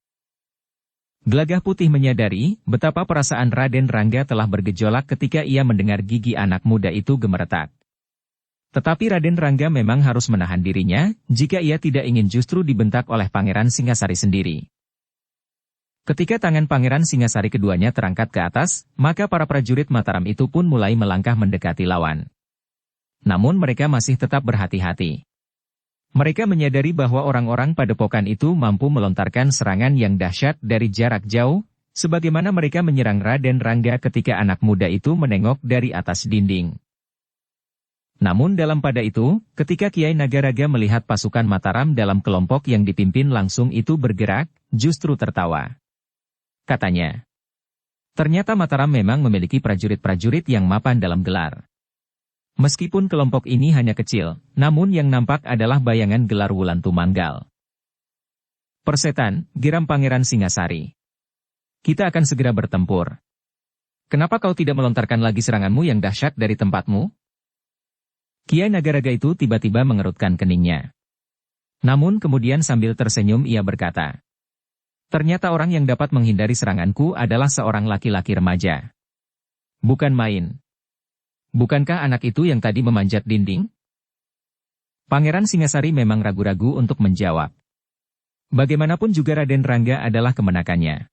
Gelagah Putih menyadari betapa perasaan Raden Rangga telah bergejolak ketika ia mendengar gigi anak muda itu gemeretak. Tetapi Raden Rangga memang harus menahan dirinya, jika ia tidak ingin justru dibentak oleh Pangeran Singasari sendiri. Ketika tangan Pangeran Singasari keduanya terangkat ke atas, maka para prajurit Mataram itu pun mulai melangkah mendekati lawan. Namun mereka masih tetap berhati-hati. Mereka menyadari bahwa orang-orang padepokan itu mampu melontarkan serangan yang dahsyat dari jarak jauh, sebagaimana mereka menyerang Raden Rangga ketika anak muda itu menengok dari atas dinding. Namun dalam pada itu, ketika Kiai Nagaraga melihat pasukan Mataram dalam kelompok yang dipimpin langsung itu bergerak, justru tertawa. Katanya, ternyata Mataram memang memiliki prajurit-prajurit yang mapan dalam gelar. Meskipun kelompok ini hanya kecil, namun yang nampak adalah bayangan gelar Wulan Tumanggal. Persetan, geram Pangeran Singasari. Kita akan segera bertempur. Kenapa kau tidak melontarkan lagi seranganmu yang dahsyat dari tempatmu? Kiai Nagaraga itu tiba-tiba mengerutkan keningnya. Namun kemudian sambil tersenyum ia berkata, ternyata orang yang dapat menghindari seranganku adalah seorang laki-laki remaja. Bukan main. Bukankah anak itu yang tadi memanjat dinding? Pangeran Singasari memang ragu-ragu untuk menjawab. Bagaimanapun juga Raden Rangga adalah kemenakannya.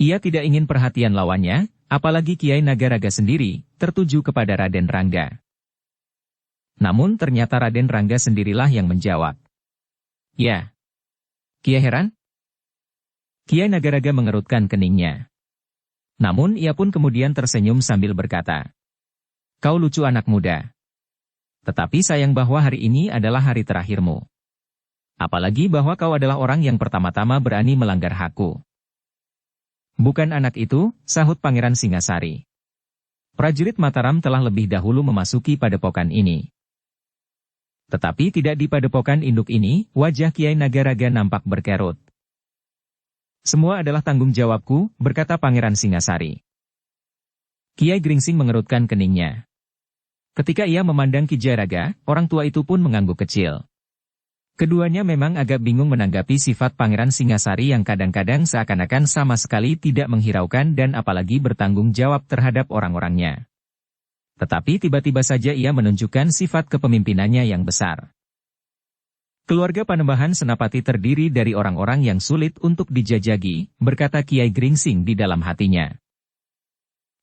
Ia tidak ingin perhatian lawannya, apalagi Kiai Nagaraga sendiri, tertuju kepada Raden Rangga. Namun ternyata Raden Rangga sendirilah yang menjawab. Ya. Kiai heran? Kiai Nagaraga mengerutkan keningnya. Namun ia pun kemudian tersenyum sambil berkata, kau lucu anak muda. Tetapi sayang bahwa hari ini adalah hari terakhirmu. Apalagi bahwa kau adalah orang yang pertama-tama berani melanggar hakku. Bukan anak itu, sahut Pangeran Singasari. Prajurit Mataram telah lebih dahulu memasuki padepokan ini. Tetapi tidak di padepokan induk ini, wajah Kiai Nagaraga nampak berkerut. Semua adalah tanggung jawabku, berkata Pangeran Singasari. Kiai Gringsing mengerutkan keningnya. Ketika ia memandang Ki Jayaraga, orang tua itu pun mengangguk kecil. Keduanya memang agak bingung menanggapi sifat Pangeran Singasari yang kadang-kadang seakan-akan sama sekali tidak menghiraukan dan apalagi bertanggung jawab terhadap orang-orangnya. Tetapi tiba-tiba saja ia menunjukkan sifat kepemimpinannya yang besar. Keluarga Panembahan Senapati terdiri dari orang-orang yang sulit untuk dijajagi, berkata Kiai Gringsing di dalam hatinya.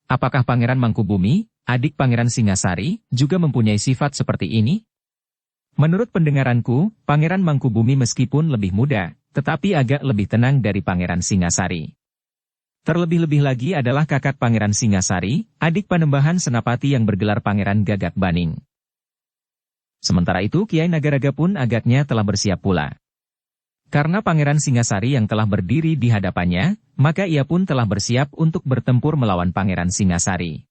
Apakah Pangeran Mangkubumi, adik Pangeran Singasari, juga mempunyai sifat seperti ini? Menurut pendengaranku, Pangeran Mangkubumi meskipun lebih muda, tetapi agak lebih tenang dari Pangeran Singasari. Terlebih-lebih lagi adalah kakak Pangeran Singasari, adik Panembahan Senapati yang bergelar Pangeran Gagak Baning. Sementara itu Kiai Nagaraga pun agaknya telah bersiap pula. Karena Pangeran Singasari yang telah berdiri di hadapannya, maka ia pun telah bersiap untuk bertempur melawan Pangeran Singasari.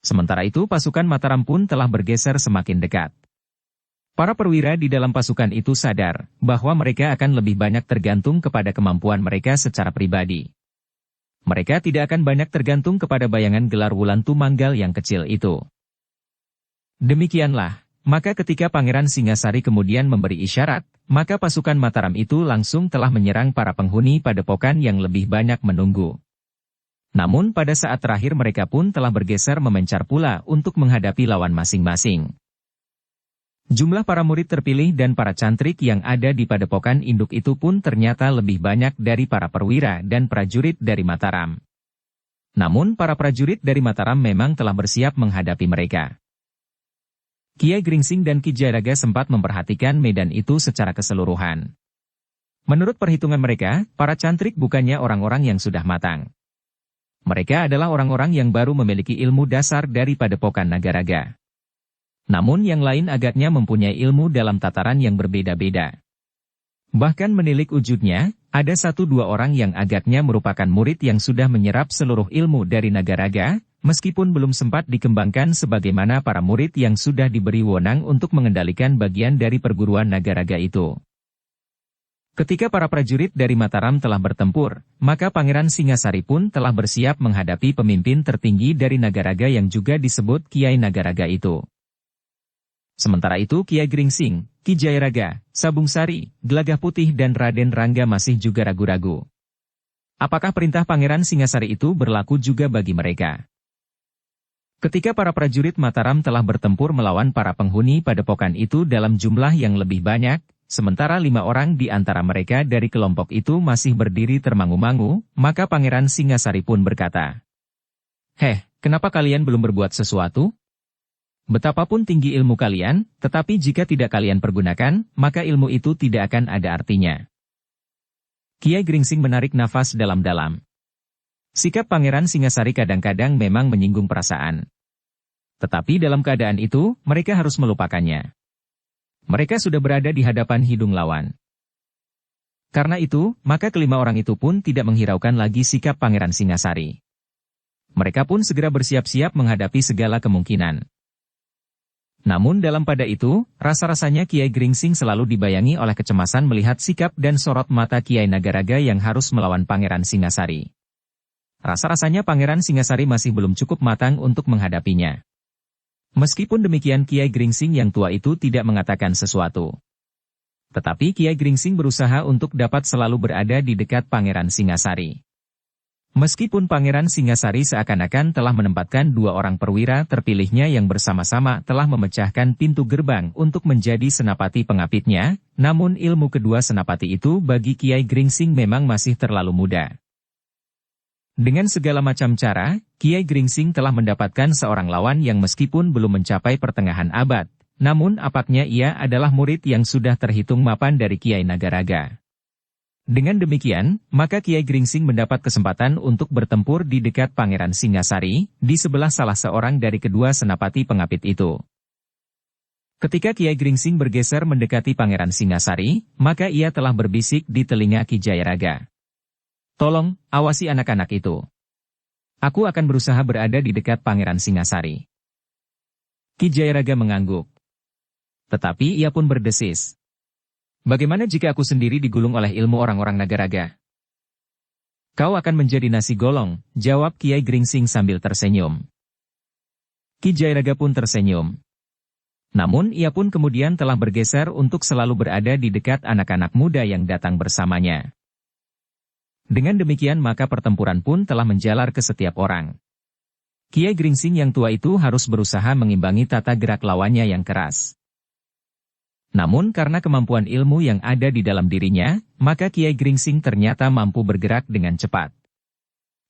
Sementara itu pasukan Mataram pun telah bergeser semakin dekat. Para perwira di dalam pasukan itu sadar bahwa mereka akan lebih banyak tergantung kepada kemampuan mereka secara pribadi. Mereka tidak akan banyak tergantung kepada bayangan gelar Wulan Tumanggal yang kecil itu. Demikianlah, maka ketika Pangeran Singasari kemudian memberi isyarat, maka pasukan Mataram itu langsung telah menyerang para penghuni padepokan yang lebih banyak menunggu. Namun pada saat terakhir mereka pun telah bergeser memencar pula untuk menghadapi lawan masing-masing. Jumlah para murid terpilih dan para cantrik yang ada di padepokan induk itu pun ternyata lebih banyak dari para perwira dan prajurit dari Mataram. Namun para prajurit dari Mataram memang telah bersiap menghadapi mereka. Kiai Gringsing dan Ki Jayaraga sempat memperhatikan medan itu secara keseluruhan. Menurut perhitungan mereka, para cantrik bukannya orang-orang yang sudah matang. Mereka adalah orang-orang yang baru memiliki ilmu dasar dari Padepokan Nagaraga. Namun yang lain agaknya mempunyai ilmu dalam tataran yang berbeda-beda. Bahkan menilik wujudnya, ada 1-2 orang yang agaknya merupakan murid yang sudah menyerap seluruh ilmu dari Nagaraga, meskipun belum sempat dikembangkan sebagaimana para murid yang sudah diberi wewenang untuk mengendalikan bagian dari perguruan Nagaraga itu. Ketika para prajurit dari Mataram telah bertempur, maka Pangeran Singasari pun telah bersiap menghadapi pemimpin tertinggi dari Nagaraga yang juga disebut Kiai Nagaraga itu. Sementara itu Kiai Gringsing, Ki Jayaraga, Sabung Sari, Gelagah Putih dan Raden Rangga masih juga ragu-ragu. Apakah perintah Pangeran Singasari itu berlaku juga bagi mereka? Ketika para prajurit Mataram telah bertempur melawan para penghuni padepokan itu dalam jumlah yang lebih banyak, sementara 5 orang di antara mereka dari kelompok itu masih berdiri termangu-mangu, maka Pangeran Singasari pun berkata, "Heh, kenapa kalian belum berbuat sesuatu? Betapapun tinggi ilmu kalian, tetapi jika tidak kalian pergunakan, maka ilmu itu tidak akan ada artinya." Kiai Gringsing menarik nafas dalam-dalam. Sikap Pangeran Singasari kadang-kadang memang menyinggung perasaan. Tetapi dalam keadaan itu, mereka harus melupakannya. Mereka sudah berada di hadapan hidung lawan. Karena itu, maka kelima orang itu pun tidak menghiraukan lagi sikap Pangeran Singasari. Mereka pun segera bersiap-siap menghadapi segala kemungkinan. Namun dalam pada itu, rasa-rasanya Kiai Gringsing selalu dibayangi oleh kecemasan melihat sikap dan sorot mata Kiai Nagaraga yang harus melawan Pangeran Singasari. Rasa-rasanya Pangeran Singasari masih belum cukup matang untuk menghadapinya. Meskipun demikian Kiai Gringsing yang tua itu tidak mengatakan sesuatu. Tetapi Kiai Gringsing berusaha untuk dapat selalu berada di dekat Pangeran Singasari. Meskipun Pangeran Singasari seakan-akan telah menempatkan 2 orang perwira terpilihnya yang bersama-sama telah memecahkan pintu gerbang untuk menjadi senapati pengapitnya, namun ilmu kedua senapati itu bagi Kiai Gringsing memang masih terlalu muda. Dengan segala macam cara, Kiai Gringsing telah mendapatkan seorang lawan yang meskipun belum mencapai pertengahan abad, namun apaknya ia adalah murid yang sudah terhitung mapan dari Kiai Nagaraga. Dengan demikian, maka Kiai Gringsing mendapat kesempatan untuk bertempur di dekat Pangeran Singasari, di sebelah salah seorang dari kedua senapati pengapit itu. Ketika Kiai Gringsing bergeser mendekati Pangeran Singasari, maka ia telah berbisik di telinga Ki Jayaraga. Tolong, awasi anak-anak itu. Aku akan berusaha berada di dekat Pangeran Singasari. Ki Jayaraga mengangguk. Tetapi ia pun berdesis. Bagaimana jika aku sendiri digulung oleh ilmu orang-orang Nagaraga? Kau akan menjadi nasi golong, jawab Kiai Gringsing sambil tersenyum. Ki Jayaraga pun tersenyum. Namun ia pun kemudian telah bergeser untuk selalu berada di dekat anak-anak muda yang datang bersamanya. Dengan demikian maka pertempuran pun telah menjalar ke setiap orang. Kiai Gringsing yang tua itu harus berusaha mengimbangi tata gerak lawannya yang keras. Namun karena kemampuan ilmu yang ada di dalam dirinya, maka Kiai Gringsing ternyata mampu bergerak dengan cepat.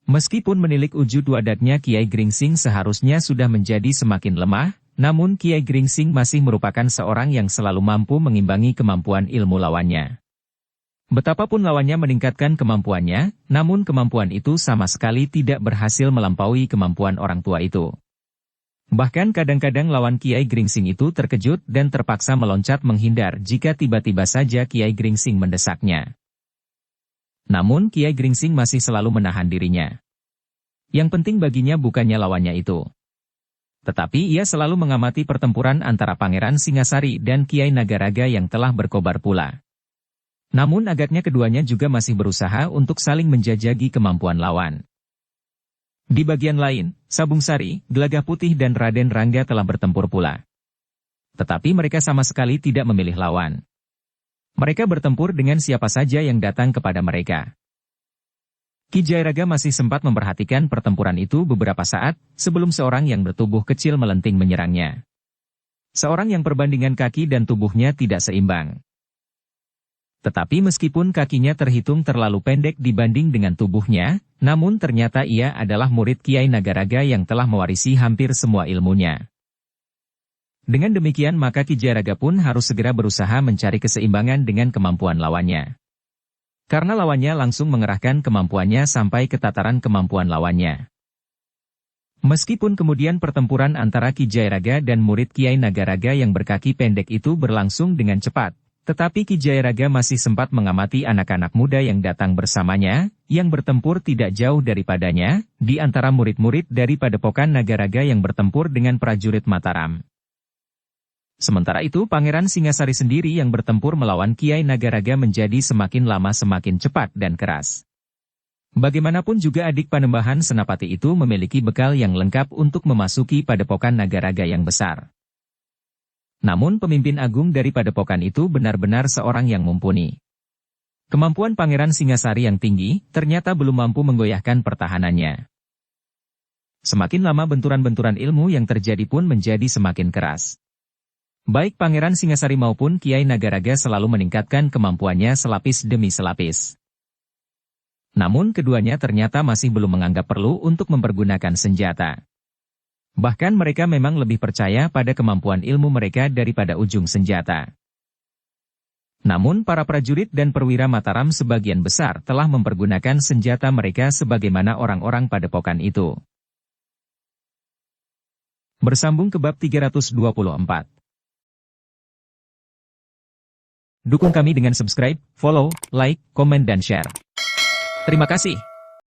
Meskipun menilik wujud wadatnya Kiai Gringsing seharusnya sudah menjadi semakin lemah, namun Kiai Gringsing masih merupakan seorang yang selalu mampu mengimbangi kemampuan ilmu lawannya. Betapapun lawannya meningkatkan kemampuannya, namun kemampuan itu sama sekali tidak berhasil melampaui kemampuan orang tua itu. Bahkan kadang-kadang lawan Kiai Gringsing itu terkejut dan terpaksa meloncat menghindar jika tiba-tiba saja Kiai Gringsing mendesaknya. Namun Kiai Gringsing masih selalu menahan dirinya. Yang penting baginya bukannya lawannya itu. Tetapi ia selalu mengamati pertempuran antara Pangeran Singasari dan Kiai Nagaraga yang telah berkobar pula. Namun agaknya keduanya juga masih berusaha untuk saling menjajaki kemampuan lawan. Di bagian lain, Sabung Sari, Gelagah Putih dan Raden Rangga telah bertempur pula. Tetapi mereka sama sekali tidak memilih lawan. Mereka bertempur dengan siapa saja yang datang kepada mereka. Ki Jayaraga masih sempat memperhatikan pertempuran itu beberapa saat, sebelum seorang yang bertubuh kecil melenting menyerangnya. Seorang yang perbandingan kaki dan tubuhnya tidak seimbang. Tetapi meskipun kakinya terhitung terlalu pendek dibanding dengan tubuhnya, namun ternyata ia adalah murid Kiai Nagaraga yang telah mewarisi hampir semua ilmunya. Dengan demikian maka Ki Jayaraga pun harus segera berusaha mencari keseimbangan dengan kemampuan lawannya. Karena lawannya langsung mengerahkan kemampuannya sampai ke tataran kemampuan lawannya. Meskipun kemudian pertempuran antara Ki Jayaraga dan murid Kiai Nagaraga yang berkaki pendek itu berlangsung dengan cepat, tetapi Ki Jayaraga masih sempat mengamati anak-anak muda yang datang bersamanya, yang bertempur tidak jauh daripadanya, di antara murid-murid dari Padepokan Nagaraga yang bertempur dengan prajurit Mataram. Sementara itu Pangeran Singasari sendiri yang bertempur melawan Kiai Nagaraga menjadi semakin lama semakin cepat dan keras. Bagaimanapun juga adik Panembahan Senapati itu memiliki bekal yang lengkap untuk memasuki Padepokan Nagaraga yang besar. Namun pemimpin agung dari Padepokan itu benar-benar seorang yang mumpuni. Kemampuan Pangeran Singasari yang tinggi, ternyata belum mampu menggoyahkan pertahanannya. Semakin lama benturan-benturan ilmu yang terjadi pun menjadi semakin keras. Baik Pangeran Singasari maupun Kiai Nagaraga selalu meningkatkan kemampuannya selapis demi selapis. Namun keduanya ternyata masih belum menganggap perlu untuk mempergunakan senjata. Bahkan mereka memang lebih percaya pada kemampuan ilmu mereka daripada ujung senjata. Namun para prajurit dan perwira Mataram sebagian besar telah mempergunakan senjata mereka sebagaimana orang-orang Padepokan itu. Bersambung ke bab 324. Dukung kami dengan subscribe, follow, like, komen dan share. Terima kasih.